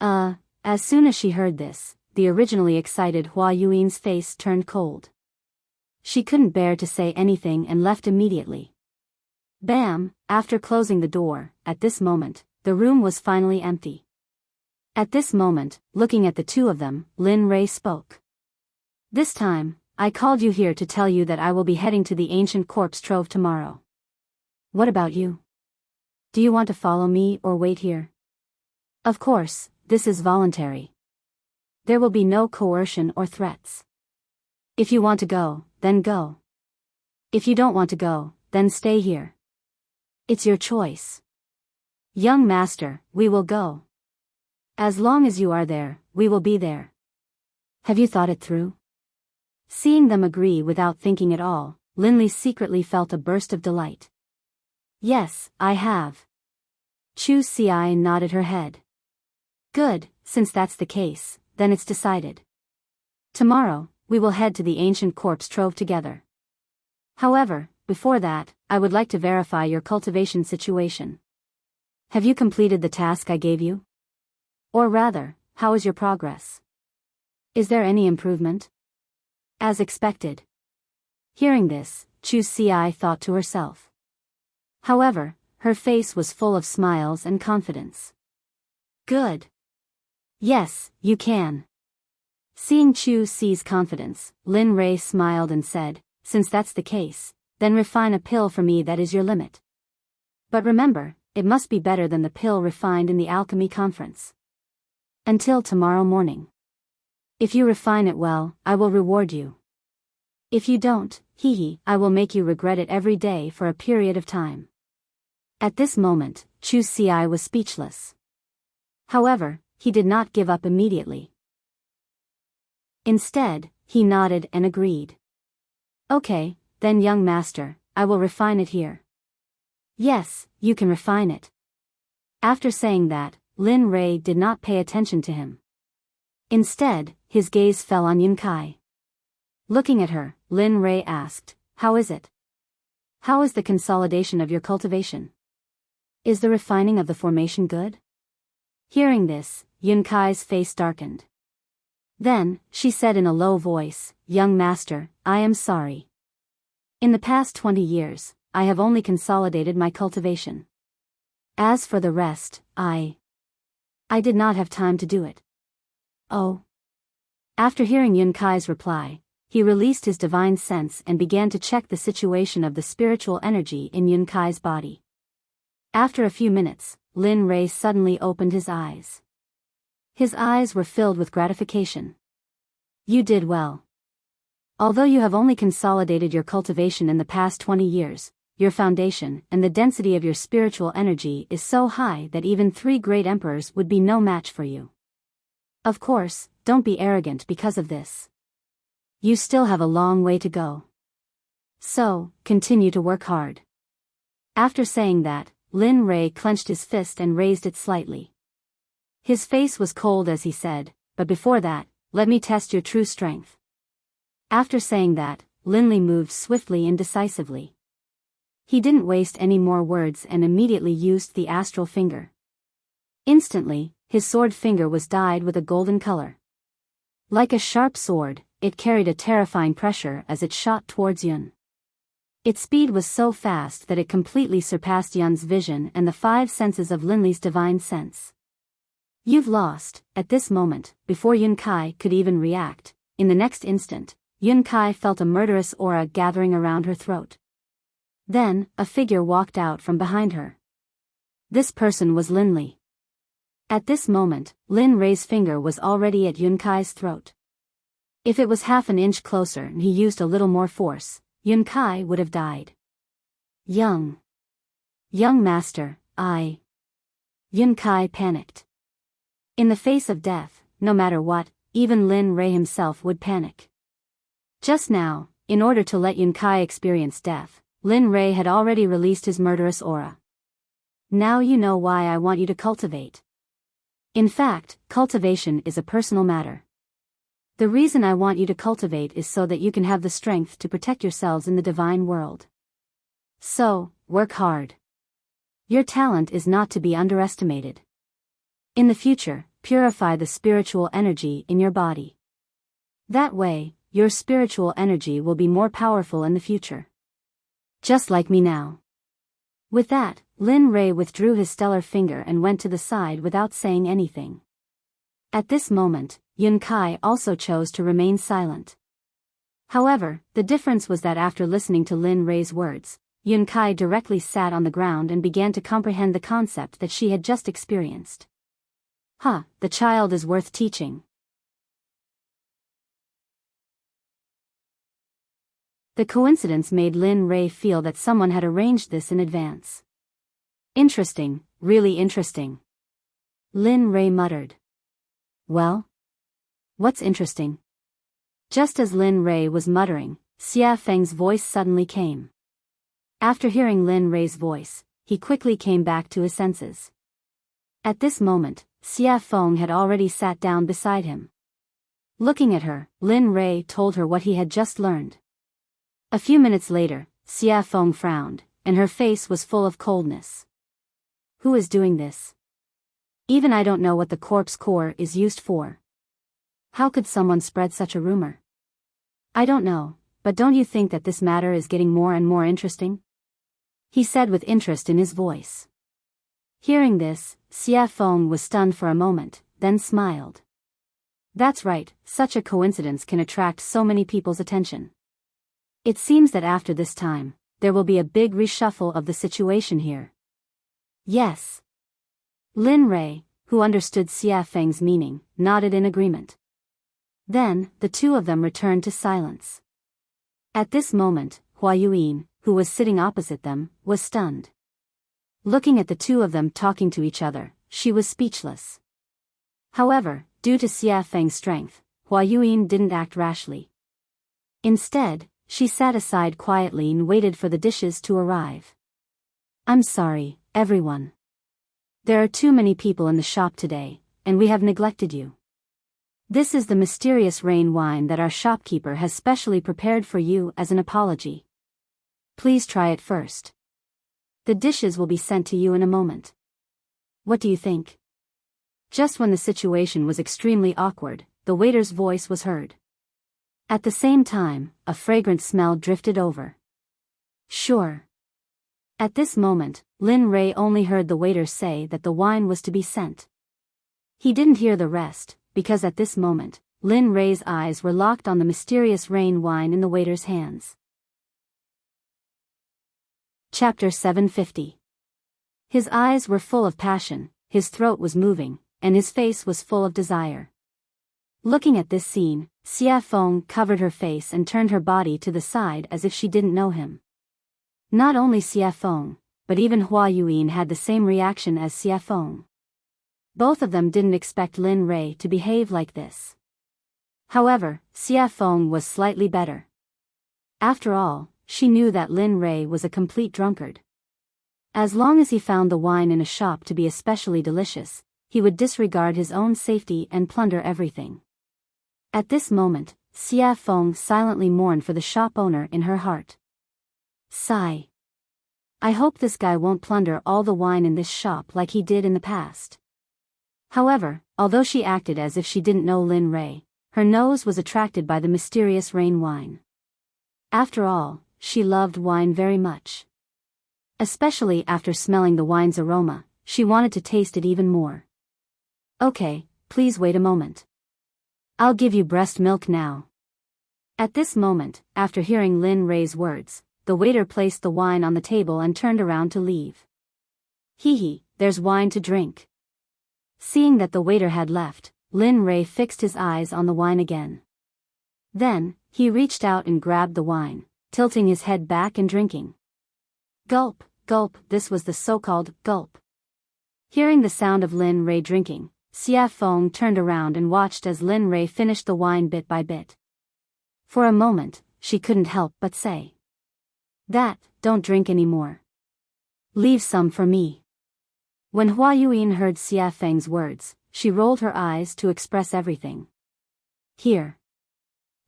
As soon as she heard this, the originally excited Hua Yuan's face turned cold. She couldn't bear to say anything and left immediately. Bam! After closing the door, at this moment, the room was finally empty. At this moment, looking at the two of them, Lin Rei spoke. "This time, I called you here to tell you that I will be heading to the ancient corpse trove tomorrow. What about you? Do you want to follow me or wait here? Of course, this is voluntary. There will be no coercion or threats. If you want to go, then go. If you don't want to go, then stay here. It's your choice. Young master, we will go. As long as you are there, we will be there. Have you thought it through?" Seeing them agree without thinking at all, Linley secretly felt a burst of delight. "Yes, I have." Chu Ci nodded her head. "Good, since that's the case, then it's decided. Tomorrow, we will head to the ancient corpse trove together. However, before that, I would like to verify your cultivation situation. Have you completed the task I gave you? Or rather, how is your progress? Is there any improvement?" "As expected." Hearing this, Chu Ci thought to herself. However, her face was full of smiles and confidence. "Good. Yes, you can." Seeing Chu Ci's confidence, Lin Rei smiled and said, "Since that's the case, then refine a pill for me that is your limit. But remember, it must be better than the pill refined in the alchemy conference. Until tomorrow morning. If you refine it well, I will reward you. If you don't, I will make you regret it every day for a period of time." At this moment, Chu Ci was speechless. However, he did not give up immediately. Instead, he nodded and agreed. "Okay, then young master, I will refine it here." "Yes, you can refine it." After saying that, Lin Rei did not pay attention to him. Instead, his gaze fell on Yun Kai. Looking at her, Lin Rei asked, "How is it? How is the consolidation of your cultivation? Is the refining of the formation good?" Hearing this, Yun Kai's face darkened. Then, she said in a low voice, "Young master, I am sorry. In the past 20 years, I have only consolidated my cultivation. As for the rest, I did not have time to do it." "Oh." After hearing Yun Kai's reply, he released his divine sense and began to check the situation of the spiritual energy in Yun Kai's body. After a few minutes, Lin Rei suddenly opened his eyes. His eyes were filled with gratification. "You did well. Although you have only consolidated your cultivation in the past 20 years, your foundation and the density of your spiritual energy is so high that even 3 great emperors would be no match for you. Of course, don't be arrogant because of this. You still have a long way to go. So, continue to work hard." After saying that, Lin Rei clenched his fist and raised it slightly. His face was cold as he said, "But before that, let me test your true strength." After saying that, Linley moved swiftly and decisively. He didn't waste any more words and immediately used the astral finger. Instantly, his sword finger was dyed with a golden color. Like a sharp sword, it carried a terrifying pressure as it shot towards Yun. Its speed was so fast that it completely surpassed Yun's vision and the 5 senses of Linley's divine sense. "You've lost." At this moment, before Yun Kai could even react, in the next instant, Yun Kai felt a murderous aura gathering around her throat. Then, a figure walked out from behind her. This person was Lin Li. At this moment, Lin Rei's finger was already at Yun Kai's throat. If it was half an inch closer and he used a little more force, Yun Kai would have died. Young master, Yun Kai panicked. In the face of death, no matter what, even Lin Rei himself would panic. Just now, in order to let Yun Kai experience death, Lin Rei had already released his murderous aura. Now you know why I want you to cultivate. In fact, cultivation is a personal matter. The reason I want you to cultivate is so that you can have the strength to protect yourselves in the divine world. So, work hard. Your talent is not to be underestimated. In the future, purify the spiritual energy in your body. That way, your spiritual energy will be more powerful in the future. Just like me now. With that, Lin Rei withdrew his stellar finger and went to the side without saying anything. At this moment, Yun Kai also chose to remain silent. However, the difference was that after listening to Lin Rei's words, Yun Kai directly sat on the ground and began to comprehend the concept that she had just experienced. The child is worth teaching. The coincidence made Lin Rei feel that someone had arranged this in advance. Interesting, really interesting. Lin Rei muttered. Well? What's interesting? Just as Lin Rei was muttering, Xia Feng's voice suddenly came. After hearing Lin Rei's voice, he quickly came back to his senses. At this moment, Xia Feng had already sat down beside him. Looking at her, Lin Rei told her what he had just learned. A few minutes later, Xia Feng frowned, and her face was full of coldness. Who is doing this? Even I don't know what the corpse core is used for. How could someone spread such a rumor? I don't know, but don't you think that this matter is getting more and more interesting? He said with interest in his voice. Hearing this, Xia Feng was stunned for a moment, then smiled. That's right, such a coincidence can attract so many people's attention. It seems that after this time, there will be a big reshuffle of the situation here. Yes. Lin Rei, who understood Xia Feng's meaning, nodded in agreement. Then, the two of them returned to silence. At this moment, Hua Yuyin, who was sitting opposite them, was stunned. Looking at the two of them talking to each other, she was speechless. However, due to Xia Feng's strength, Hua Yuyin didn't act rashly. Instead, she sat aside quietly and waited for the dishes to arrive. I'm sorry, everyone. There are too many people in the shop today, and we have neglected you. This is the mysterious rain wine that our shopkeeper has specially prepared for you as an apology. Please try it first. The dishes will be sent to you in a moment. What do you think? Just when the situation was extremely awkward, the waiter's voice was heard. At the same time, a fragrant smell drifted over. Sure. At this moment, Lin Rei only heard the waiter say that the wine was to be sent. He didn't hear the rest, because at this moment, Lin Rei's eyes were locked on the mysterious rain wine in the waiter's hands. Chapter 750. His eyes were full of passion, his throat was moving, and his face was full of desire. Looking at this scene, Xia Feng covered her face and turned her body to the side as if she didn't know him. Not only Xia Feng, but even Hua Yuyin had the same reaction as Xia Feng. Both of them didn't expect Lin Rei to behave like this. However, Xia Feng was slightly better. After all, she knew that Lin Rei was a complete drunkard. As long as he found the wine in a shop to be especially delicious, he would disregard his own safety and plunder everything. At this moment, Xia Feng silently mourned for the shop owner in her heart. Sigh. I hope this guy won't plunder all the wine in this shop like he did in the past. However, although she acted as if she didn't know Lin Rei, her nose was attracted by the mysterious rain wine. After all, she loved wine very much. Especially after smelling the wine's aroma, she wanted to taste it even more. Okay, please wait a moment. I'll give you breast milk now. At this moment, after hearing Lin Rei's words, the waiter placed the wine on the table and turned around to leave. Hee, there's wine to drink. Seeing that the waiter had left, Lin Rei fixed his eyes on the wine again. Then, he reached out and grabbed the wine, tilting his head back and drinking. Gulp, gulp, this was the so-called gulp. Hearing the sound of Lin Rei drinking, Xia Feng turned around and watched as Lin Rei finished the wine bit by bit. For a moment, she couldn't help but say, "Don't drink anymore. Leave some for me." When Hua Yuyin heard Xia Feng's words, she rolled her eyes to express everything. Here.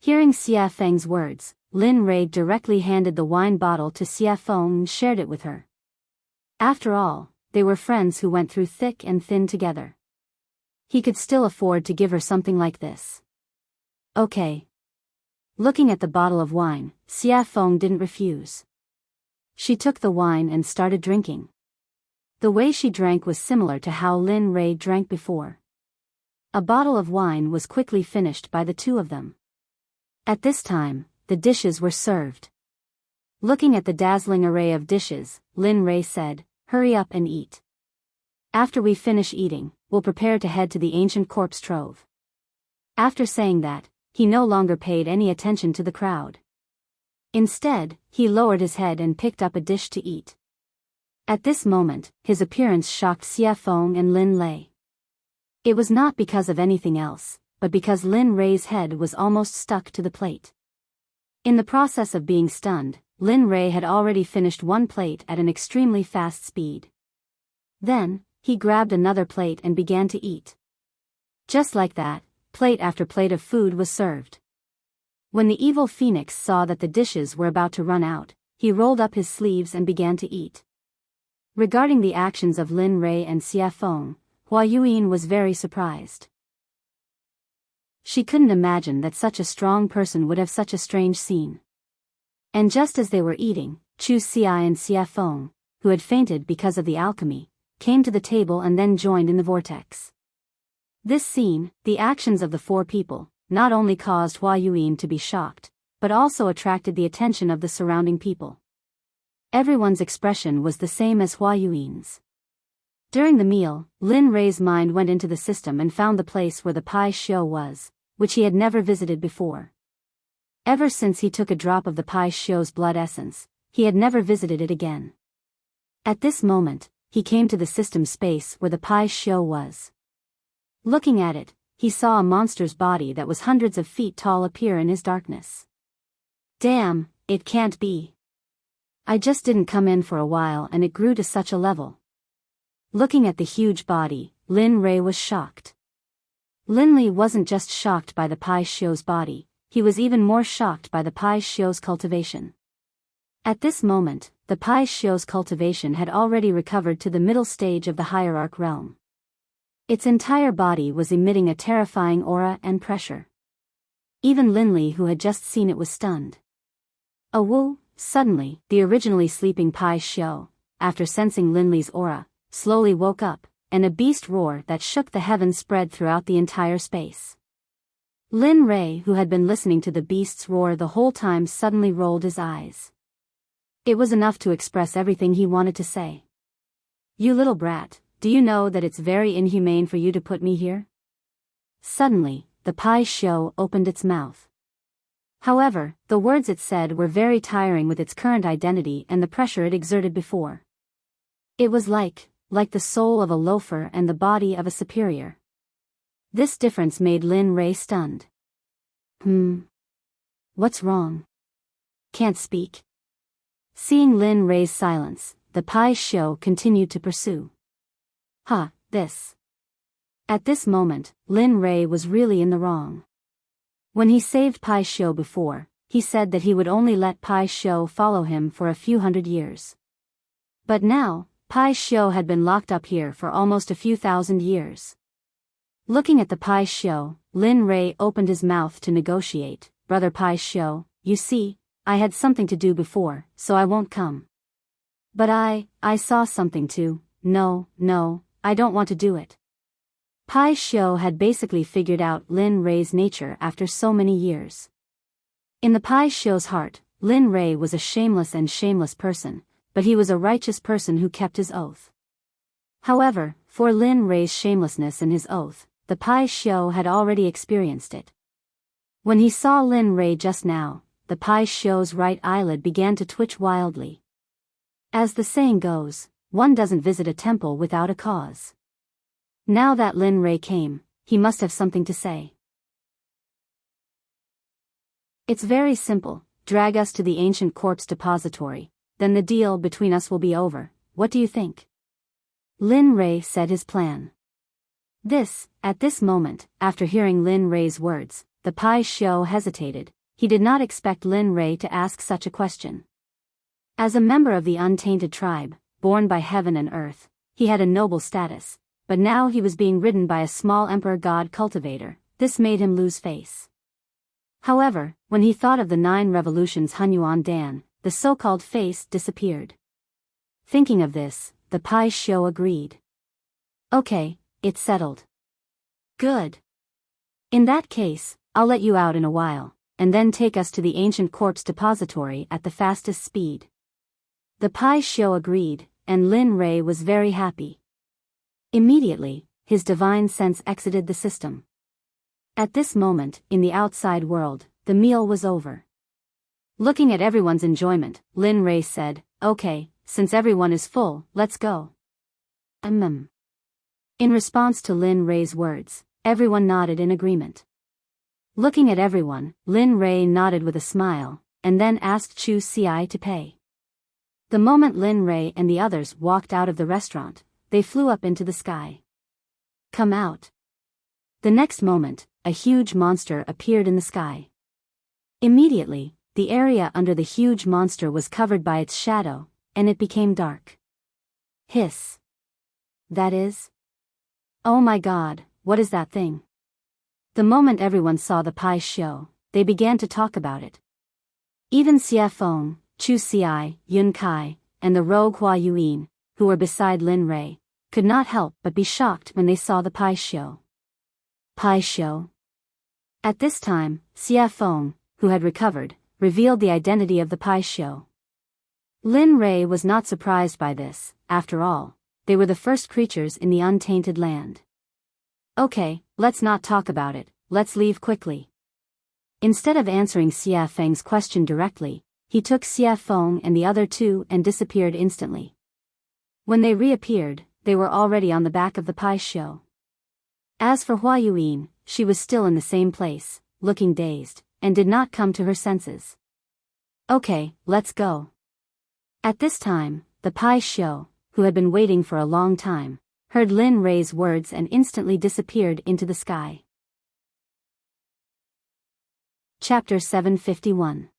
Hearing Xia Feng's words, Lin Rei directly handed the wine bottle to Xia Feng and shared it with her. After all, they were friends who went through thick and thin together. He could still afford to give her something like this. Okay. Looking at the bottle of wine, Xia Feng didn't refuse. She took the wine and started drinking. The way she drank was similar to how Lin Rei drank before. A bottle of wine was quickly finished by the two of them. At this time, the dishes were served. Looking at the dazzling array of dishes, Lin Rei said, "Hurry up and eat. After we finish eating, we'll prepare to head to the ancient corpse trove." After saying that, he no longer paid any attention to the crowd. Instead, he lowered his head and picked up a dish to eat. At this moment, his appearance shocked Xia Feng and Lin Lei. It was not because of anything else, but because Lin Rei's head was almost stuck to the plate. In the process of being stunned, Lin Rei had already finished one plate at an extremely fast speed. Then, he grabbed another plate and began to eat. Just like that, plate after plate of food was served. When the evil phoenix saw that the dishes were about to run out, he rolled up his sleeves and began to eat. Regarding the actions of Lin Rei and Xia Feng, Hua Yuyin was very surprised. She couldn't imagine that such a strong person would have such a strange scene. And just as they were eating, Chu Xi and Xia Feng, who had fainted because of the alchemy, came to the table and then joined in the vortex. This scene, the actions of the four people, not only caused Hua Yuyin to be shocked, but also attracted the attention of the surrounding people. Everyone's expression was the same as Hua Yuyin's. During the meal, Lin Rei's mind went into the system and found the place where the Pai Xiu was, which he had never visited before. Ever since he took a drop of the Pai Xiu's blood essence, he had never visited it again. At this moment, he came to the system space where the Pai Xiu was. Looking at it, he saw a monster's body that was hundreds of feet tall appear in his darkness. Damn, it can't be. I just didn't come in for a while and it grew to such a level. Looking at the huge body, Lin Rei was shocked. Lin Li wasn't just shocked by the Pai Xiu's body, he was even more shocked by the Pai Xiu's cultivation. At this moment, the Pai Xiu's cultivation had already recovered to the middle stage of the hierarch realm. Its entire body was emitting a terrifying aura and pressure. Even Lin Li, who had just seen it, was stunned. Woo! Suddenly, the originally sleeping Pai Xiu, after sensing Lin Li's aura, slowly woke up, and a beast roar that shook the heavens spread throughout the entire space. Lin Rei, who had been listening to the beast's roar the whole time, suddenly rolled his eyes. It was enough to express everything he wanted to say. "You little brat, do you know that it's very inhumane for you to put me here?" Suddenly, the Pai Xiu opened its mouth. However, the words it said were very tiring with its current identity and the pressure it exerted before. It was like the soul of a loafer and the body of a superior. This difference made Lin Rei stunned. What's wrong? Can't speak? Seeing Lin Rei's silence, the Pai Xiu continued to pursue. This. At this moment, Lin Rei was really in the wrong. When he saved Pai Xiu before, he said that he would only let Pai Xiu follow him for a few hundred years. But now, Pai Xiu had been locked up here for almost a few thousand years. Looking at the Pai Xiu, Lin Rei opened his mouth to negotiate. "Brother Pai Xiu, you see, I had something to do before, so I won't come. But I saw something too. No, I don't want to do it." Pai Xiu had basically figured out Lin Rei's nature after so many years. In the Pai Xiu's heart, Lin Rei was a shameless person, but he was a righteous person who kept his oath. However, for Lin Rei's shamelessness and his oath, the Pai Xiu had already experienced it. When he saw Lin Rei just now, the Pai Xiu's right eyelid began to twitch wildly. As the saying goes, one doesn't visit a temple without a cause. Now that Lin Rei came, he must have something to say. It's very simple, drag us to the ancient corpse depository, then the deal between us will be over, what do you think? Lin Rei said his plan. At this moment, after hearing Lin Rei's words, the Pai Xiu hesitated. He did not expect Lin Rei to ask such a question. As a member of the untainted tribe, born by heaven and earth, he had a noble status, but now he was being ridden by a small emperor god cultivator. This made him lose face. However, when he thought of the 9 revolutions Hunyuan Dan, the so-called face disappeared. Thinking of this, the Pai Xiu agreed. Okay, it's settled. Good. In that case, I'll let you out in a while, and then take us to the ancient corpse depository at the fastest speed. The Pai Xiu agreed, and Lin Rei was very happy. Immediately, his divine sense exited the system. At this moment, in the outside world, the meal was over. Looking at everyone's enjoyment, Lin Rei said, okay, since everyone is full, let's go. In response to Lin Rei's words, everyone nodded in agreement. Looking at everyone, Lin Rei nodded with a smile, and then asked Chu Ci to pay. The moment Lin Rei and the others walked out of the restaurant, they flew up into the sky. Come out. The next moment, a huge monster appeared in the sky. Immediately, the area under the huge monster was covered by its shadow, and it became dark. Hiss. That is? Oh my god, what is that thing? The moment everyone saw the Pai Xiu, they began to talk about it. Even Xie Feng, Chu Ci, Yun Kai, and the rogue Hua Yuan, who were beside Lin Rei, could not help but be shocked when they saw the Pai Xiu. Pai Xiu. At this time, Xie Feng, who had recovered, revealed the identity of the Pai Xiu. Lin Rei was not surprised by this. After all, they were the first creatures in the untainted land. Okay, let's not talk about it, let's leave quickly. Instead of answering Xie Feng's question directly, he took Xie Feng and the other 2 and disappeared instantly. When they reappeared, they were already on the back of the Pai Xiu. As for Hua Yuan, she was still in the same place, looking dazed, and did not come to her senses. Okay, let's go. At this time, the Pai Xiu, who had been waiting for a long time, heard Lin Rei's words and instantly disappeared into the sky. Chapter 751.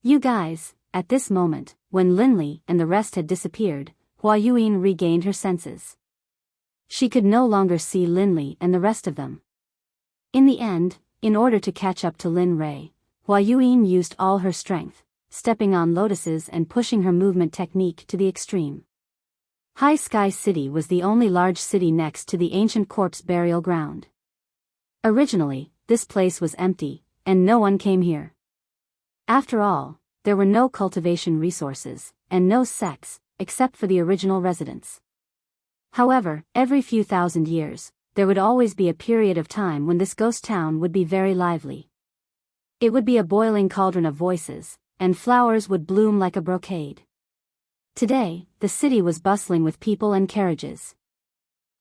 You guys, at this moment, when Linli and the rest had disappeared, Hua Yuan regained her senses. She could no longer see Linli and the rest of them. In the end, in order to catch up to Lin Rei, Hua Yuan used all her strength, stepping on lotuses and pushing her movement technique to the extreme. High Sky City was the only large city next to the ancient corpse burial ground. Originally, this place was empty, and no one came here. After all, there were no cultivation resources, and no sects, except for the original residents. However, every few thousand years, there would always be a period of time when this ghost town would be very lively. It would be a boiling cauldron of voices, and flowers would bloom like a brocade. Today, the city was bustling with people and carriages.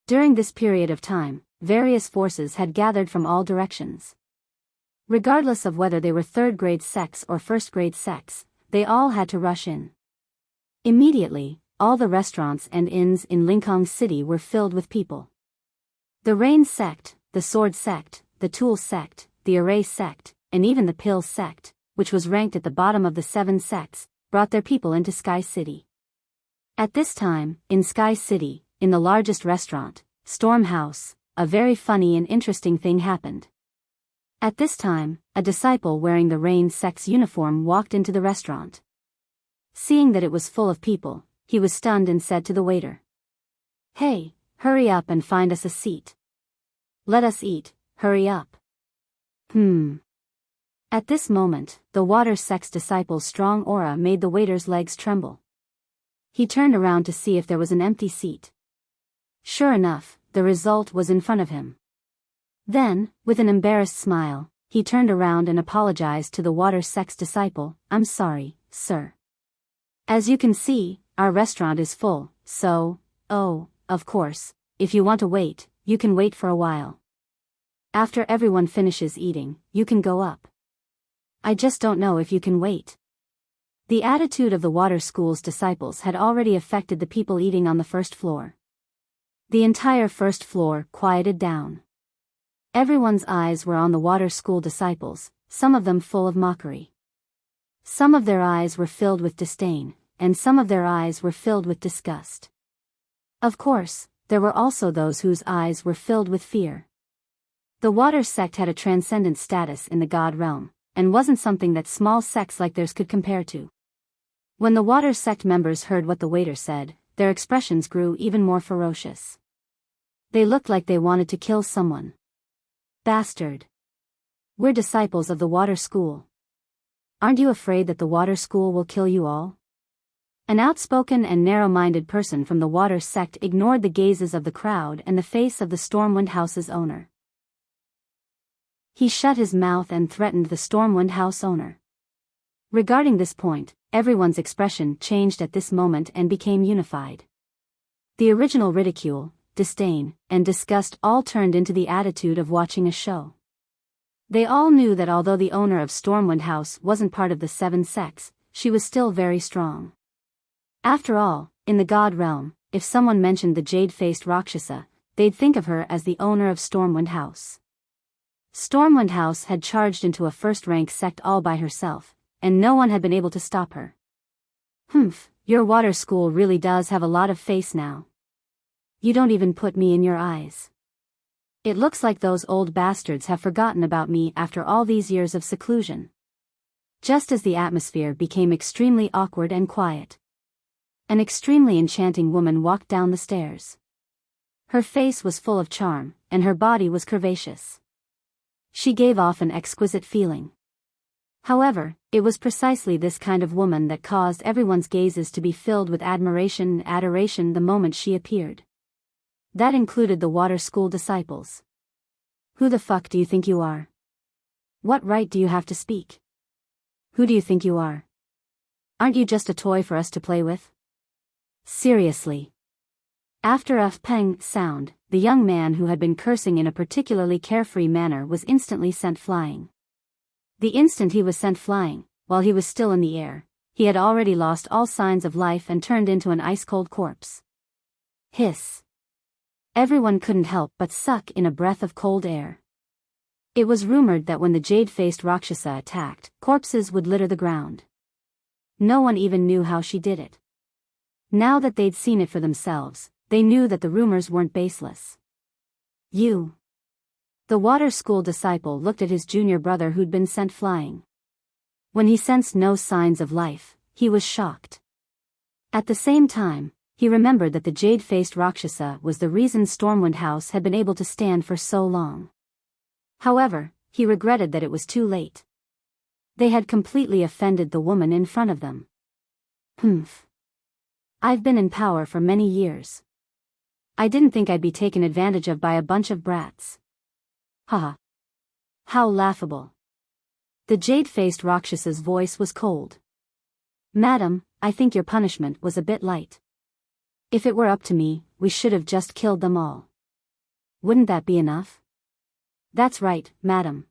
During this period of time, various forces had gathered from all directions. Regardless of whether they were third-grade sects or first-grade sects, they all had to rush in. Immediately, all the restaurants and inns in Linkhong City were filled with people. The Rain Sect, the Sword Sect, the Tool Sect, the Array Sect, and even the Pill Sect, which was ranked at the bottom of the 7 sects, brought their people into Sky City. At this time, in Sky City, in the largest restaurant, Storm House, a very funny and interesting thing happened. At this time, a disciple wearing the Rain Sect's uniform walked into the restaurant. Seeing that it was full of people, he was stunned and said to the waiter, "Hey, hurry up and find us a seat. Let us eat, hurry up." At this moment, the water sect's disciple's strong aura made the waiter's legs tremble. He turned around to see if there was an empty seat. Sure enough, the result was in front of him. Then, with an embarrassed smile, he turned around and apologized to the water sect's disciple. "I'm sorry, sir. As you can see, our restaurant is full, so, of course, if you want to wait, you can wait for a while. After everyone finishes eating, you can go up. I just don't know if you can wait." The attitude of the water school's disciples had already affected the people eating on the first floor. The entire first floor quieted down. Everyone's eyes were on the water school disciples, some of them full of mockery. Some of their eyes were filled with disdain, and some of their eyes were filled with disgust. Of course, there were also those whose eyes were filled with fear. The water sect had a transcendent status in the god realm, and wasn't something that small sects like theirs could compare to. When the water sect members heard what the waiter said, their expressions grew even more ferocious. They looked like they wanted to kill someone. "Bastard. We're disciples of the water school. Aren't you afraid that the water school will kill you all?" An outspoken and narrow-minded person from the water sect ignored the gazes of the crowd and the face of the Stormwind House's owner. He shut his mouth and threatened the Stormwind House owner. Regarding this point, everyone's expression changed at this moment and became unified. The original ridicule, disdain, and disgust all turned into the attitude of watching a show. They all knew that although the owner of Stormwind House wasn't part of the 7 sects, she was still very strong. After all, in the god realm, if someone mentioned the jade-faced Rakshasa, they'd think of her as the owner of Stormwind House. Stormwind House had charged into a first-rank sect all by herself, and no one had been able to stop her. "Humph, your water school really does have a lot of face now. You don't even put me in your eyes. It looks like those old bastards have forgotten about me after all these years of seclusion." Just as the atmosphere became extremely awkward and quiet, an extremely enchanting woman walked down the stairs. Her face was full of charm, and her body was curvaceous. She gave off an exquisite feeling. However, it was precisely this kind of woman that caused everyone's gazes to be filled with admiration and adoration the moment she appeared. That included the water school disciples. "Who the fuck do you think you are? What right do you have to speak? Who do you think you are? Aren't you just a toy for us to play with? Seriously." After a peng sound, the young man who had been cursing in a particularly carefree manner was instantly sent flying. The instant he was sent flying, while he was still in the air, he had already lost all signs of life and turned into an ice-cold corpse. Hiss. Everyone couldn't help but suck in a breath of cold air. It was rumored that when the jade-faced Rakshasa attacked, corpses would litter the ground. No one even knew how she did it. Now that they'd seen it for themselves, they knew that the rumors weren't baseless. "You." The water school disciple looked at his junior brother who'd been sent flying. When he sensed no signs of life, he was shocked. At the same time, he remembered that the jade-faced Rakshasa was the reason Stormwind House had been able to stand for so long. However, he regretted that it was too late. They had completely offended the woman in front of them. "Humph. I've been in power for many years. I didn't think I'd be taken advantage of by a bunch of brats. Haha. How laughable." The jade-faced Rakshasa's voice was cold. "Madam, I think your punishment was a bit light. If it were up to me, we should have just killed them all. Wouldn't that be enough?" "That's right, madam.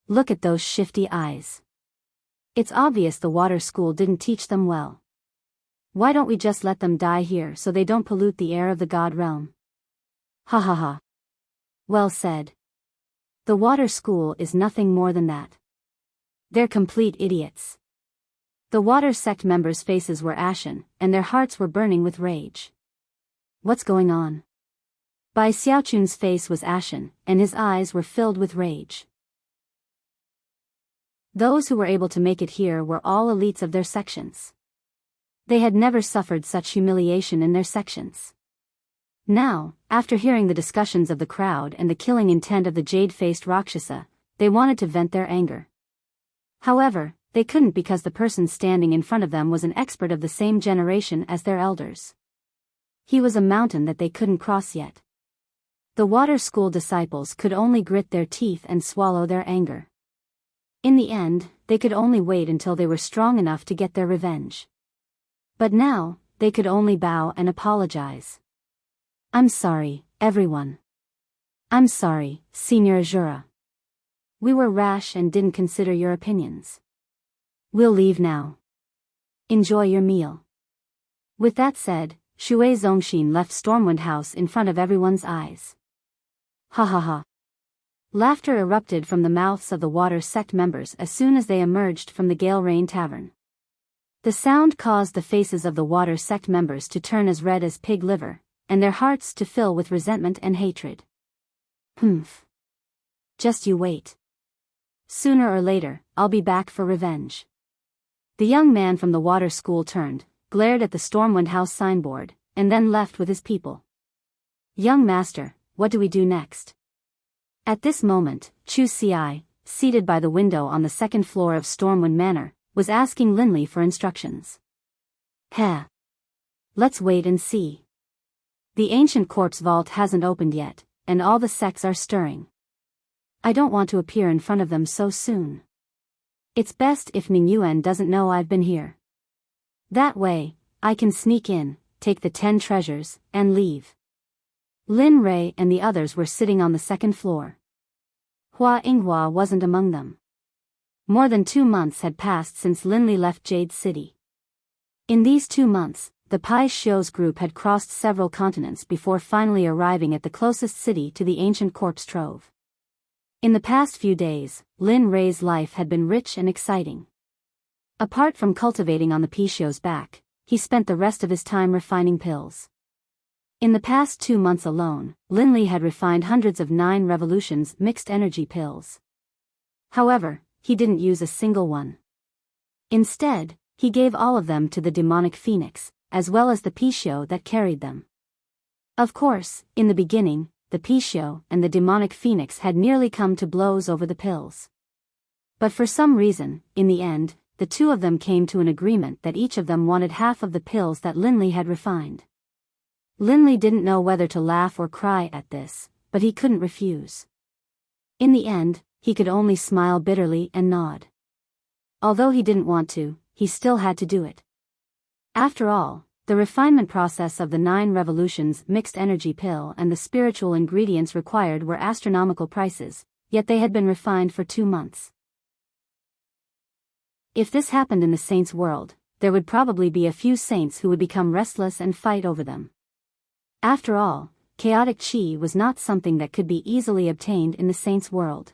Look at those shifty eyes. It's obvious the water school didn't teach them well. Why don't we just let them die here so they don't pollute the air of the god realm?" "Ha ha ha. Well said. The water school is nothing more than that. They're complete idiots." The water sect members' faces were ashen, and their hearts were burning with rage. "What's going on?" Bai Xiaochun's face was ashen, and his eyes were filled with rage. Those who were able to make it here were all elites of their sections. They had never suffered such humiliation in their sections. Now, after hearing the discussions of the crowd and the killing intent of the jade-faced Rakshasa, they wanted to vent their anger. However, they couldn't because the person standing in front of them was an expert of the same generation as their elders. He was a mountain that they couldn't cross yet. The water school disciples could only grit their teeth and swallow their anger. In the end, they could only wait until they were strong enough to get their revenge. But now, they could only bow and apologize. I'm sorry, everyone. I'm sorry, Senior Azura. We were rash and didn't consider your opinions. We'll leave now. Enjoy your meal. With that said, Shui Zongxin left Stormwind House in front of everyone's eyes. Ha ha ha. Laughter erupted from the mouths of the Water Sect members as soon as they emerged from the Gale Rain Tavern. The sound caused the faces of the Water Sect members to turn as red as pig liver, and their hearts to fill with resentment and hatred. Humph. Just you wait. Sooner or later, I'll be back for revenge. The young man from the water school turned, glared at the Stormwind House signboard, and then left with his people. Young master, what do we do next? At this moment, Chu Xiai, seated by the window on the second floor of Stormwind Manor, was asking Linley for instructions. Heh. Let's wait and see. The ancient corpse vault hasn't opened yet, and all the sects are stirring. I don't want to appear in front of them so soon. It's best if Ning Yuan doesn't know I've been here. That way, I can sneak in, take the 10 treasures, and leave. Lin Rei and the others were sitting on the second floor. Hua Yinghua wasn't among them. More than 2 months had passed since Linley left Jade City. In these 2 months, the Pai Xiu's group had crossed several continents before finally arriving at the closest city to the ancient corpse trove. In the past few days, Lin Rei's life had been rich and exciting. Apart from cultivating on the Pai Xiu's back, he spent the rest of his time refining pills. In the past 2 months alone, Linley had refined hundreds of 9 revolutions mixed energy pills. However, he didn't use a single one. Instead, he gave all of them to the demonic phoenix, as well as the Pai Xiu that carried them. Of course, in the beginning, the Pai Xiu and the demonic phoenix had nearly come to blows over the pills. But for some reason, in the end, the two of them came to an agreement that each of them wanted half of the pills that Linley had refined. Linley didn't know whether to laugh or cry at this, but he couldn't refuse. In the end, he could only smile bitterly and nod. Although he didn't want to, he still had to do it. After all, the refinement process of the 9 revolutions mixed energy pill and the spiritual ingredients required were astronomical prices, yet they had been refined for 2 months. If this happened in the saints' world, there would probably be a few saints who would become restless and fight over them. After all, chaotic chi was not something that could be easily obtained in the saints' world.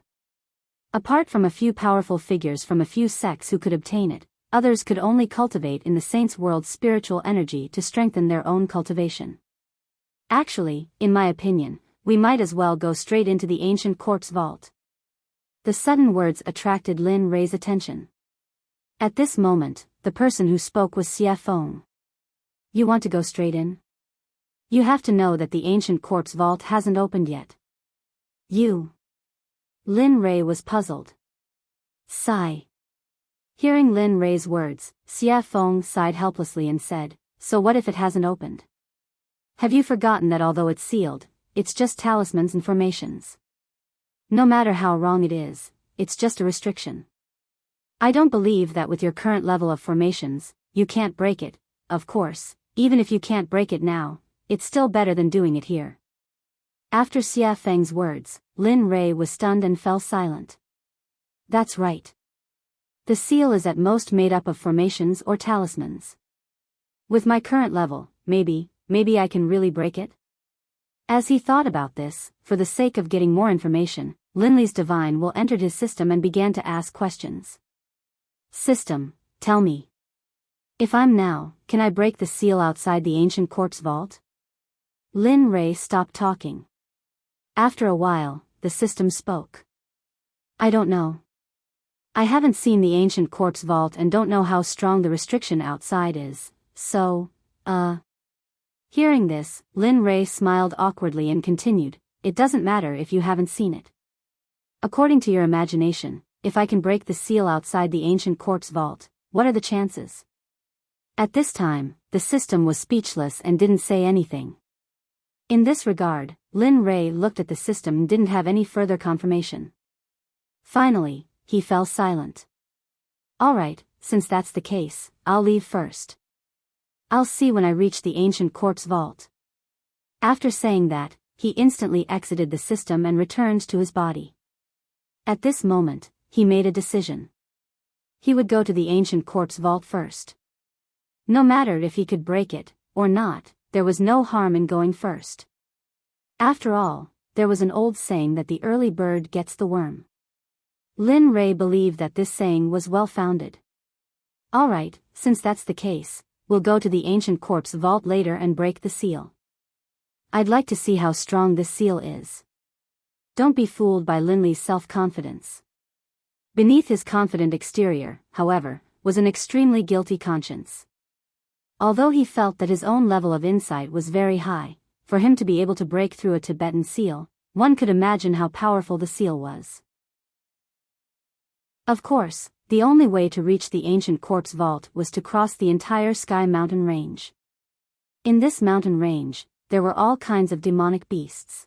Apart from a few powerful figures from a few sects who could obtain it, others could only cultivate in the saints' world spiritual energy to strengthen their own cultivation. Actually, in my opinion, we might as well go straight into the ancient corpse vault. The sudden words attracted Lin Rei's attention. At this moment, the person who spoke was Xie Feng. You want to go straight in? You have to know that the ancient corpse vault hasn't opened yet. You. Lin Rei was puzzled. Sigh. Hearing Lin Rei's words, Xie Feng sighed helplessly and said, So what if it hasn't opened? Have you forgotten that although it's sealed, it's just talismans and formations? No matter how wrong it is, it's just a restriction. I don't believe that with your current level of formations, you can't break it. Of course, even if you can't break it now, it's still better than doing it here. After Xie Feng's words, Lin Rei was stunned and fell silent. That's right. The seal is at most made up of formations or talismans. With my current level, maybe I can really break it? As he thought about this, for the sake of getting more information, Linley's divine will entered his system and began to ask questions. System, tell me. If I'm now, can I break the seal outside the ancient corpse vault? Lin Rei stopped talking. After a while, the system spoke. I don't know. I haven't seen the ancient corpse vault and don't know how strong the restriction outside is, so, Hearing this, Lin Rei smiled awkwardly and continued, It doesn't matter if you haven't seen it. According to your imagination, if I can break the seal outside the ancient quartz vault, what are the chances? At this time, the system was speechless and didn't say anything. In this regard, Lin Rei looked at the system and didn't have any further confirmation. Finally, he fell silent. Alright, since that's the case, I'll leave first. I'll see when I reach the ancient quartz vault. After saying that, he instantly exited the system and returned to his body. At this moment, he made a decision. He would go to the ancient quartz vault first. No matter if he could break it, or not, there was no harm in going first. After all, there was an old saying that the early bird gets the worm. Lin Rei believed that this saying was well-founded. Alright, since that's the case, we'll go to the ancient quartz vault later and break the seal. I'd like to see how strong this seal is. Don't be fooled by Linley's self-confidence. Beneath his confident exterior, however, was an extremely guilty conscience. Although he felt that his own level of insight was very high, for him to be able to break through a Tibetan seal, one could imagine how powerful the seal was. Of course, the only way to reach the ancient quartz vault was to cross the entire Sky Mountain range. In this mountain range, there were all kinds of demonic beasts.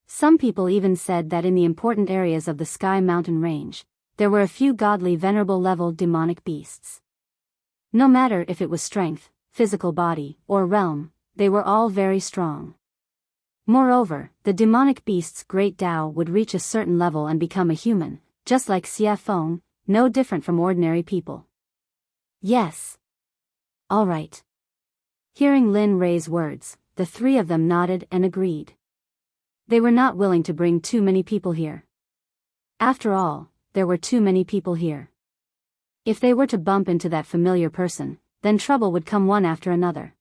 Some people even said that in the important areas of the Sky Mountain range, there were a few godly venerable level demonic beasts. No matter if it was strength, physical body, or realm, they were all very strong. Moreover, the demonic beast's great Tao would reach a certain level and become a human, just like Xie Feng, no different from ordinary people. Yes. All right. Hearing Lin Rei's words, the three of them nodded and agreed. They were not willing to bring too many people here. After all, there were too many people here. If they were to bump into that familiar person, then trouble would come one after another.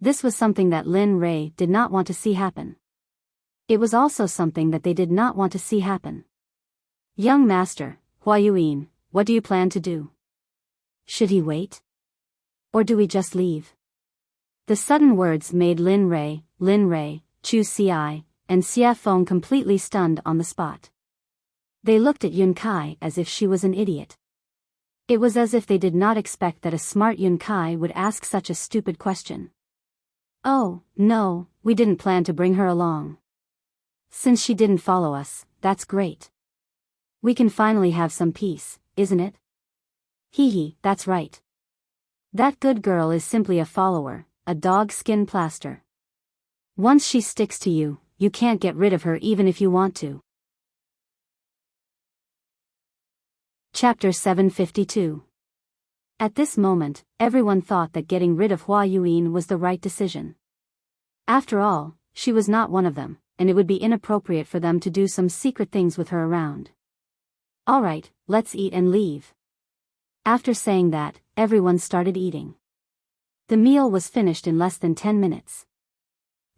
This was something that Lin Rei did not want to see happen. It was also something that they did not want to see happen. Young master, Huayuan, what do you plan to do? Should he wait? Or do we just leave? The sudden words made Lin Rei, Chu Xi, and Xie Feng completely stunned on the spot. They looked at Yun Kai as if she was an idiot. It was as if they did not expect that a smart Yun Kai would ask such a stupid question. Oh, no, we didn't plan to bring her along. Since she didn't follow us, that's great. We can finally have some peace, isn't it? Hee, that's right. That good girl is simply a follower, a dog skin plaster. Once she sticks to you, you can't get rid of her even if you want to. Chapter 752. At this moment, everyone thought that getting rid of Huayuan was the right decision. After all, she was not one of them, and it would be inappropriate for them to do some secret things with her around. Alright, let's eat and leave. After saying that, everyone started eating. The meal was finished in less than 10 minutes.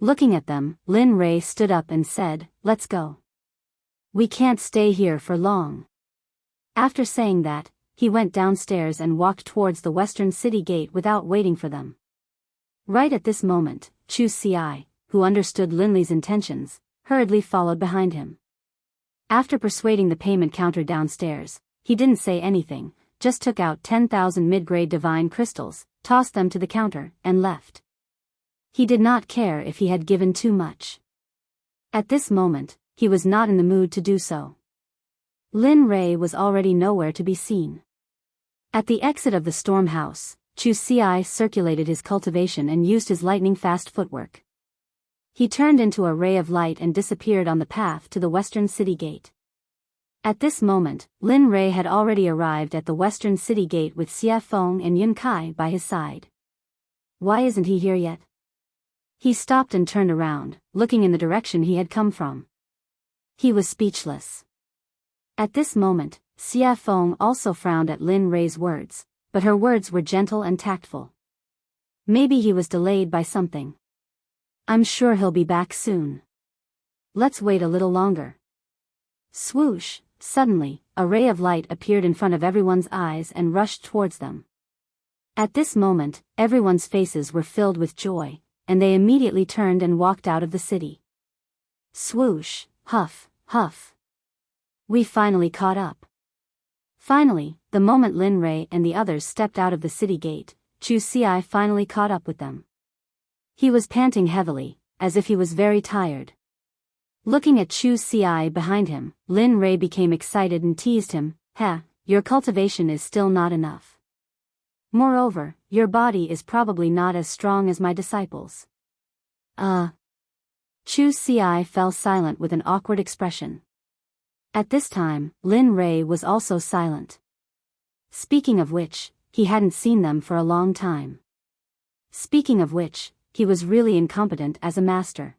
Looking at them, Lin Rei stood up and said, "Let's go. We can't stay here for long." After saying that, he went downstairs and walked towards the western city gate without waiting for them. Right at this moment, Chu Xi, who understood Linley's intentions, hurriedly followed behind him. After persuading the payment counter downstairs, he didn't say anything, just took out 10,000 mid-grade divine crystals, tossed them to the counter, and left. He did not care if he had given too much. At this moment, he was not in the mood to do so. Lin Rei was already nowhere to be seen. At the exit of the storm house, Chu Xi circulated his cultivation and used his lightning-fast footwork. He turned into a ray of light and disappeared on the path to the western city gate. At this moment, Lin Rei had already arrived at the western city gate with Xie Feng and Yun Kai by his side. Why isn't he here yet? He stopped and turned around, looking in the direction he had come from. He was speechless. At this moment, Xie Feng also frowned at Lin Rei's words, but her words were gentle and tactful. Maybe he was delayed by something. I'm sure he'll be back soon. Let's wait a little longer. Swoosh, suddenly, a ray of light appeared in front of everyone's eyes and rushed towards them. At this moment, everyone's faces were filled with joy, and they immediately turned and walked out of the city. Swoosh, huff, huff. We finally caught up. Finally, the moment Lin Rei and the others stepped out of the city gate, Chu Xi finally caught up with them. He was panting heavily, as if he was very tired. Looking at Chu Xi behind him, Lin Rei became excited and teased him, your cultivation is still not enough. Moreover, your body is probably not as strong as my disciples. Chu Xi fell silent with an awkward expression. At this time, Lin Rei was also silent. Speaking of which, he hadn't seen them for a long time. Speaking of which, he was really incompetent as a master.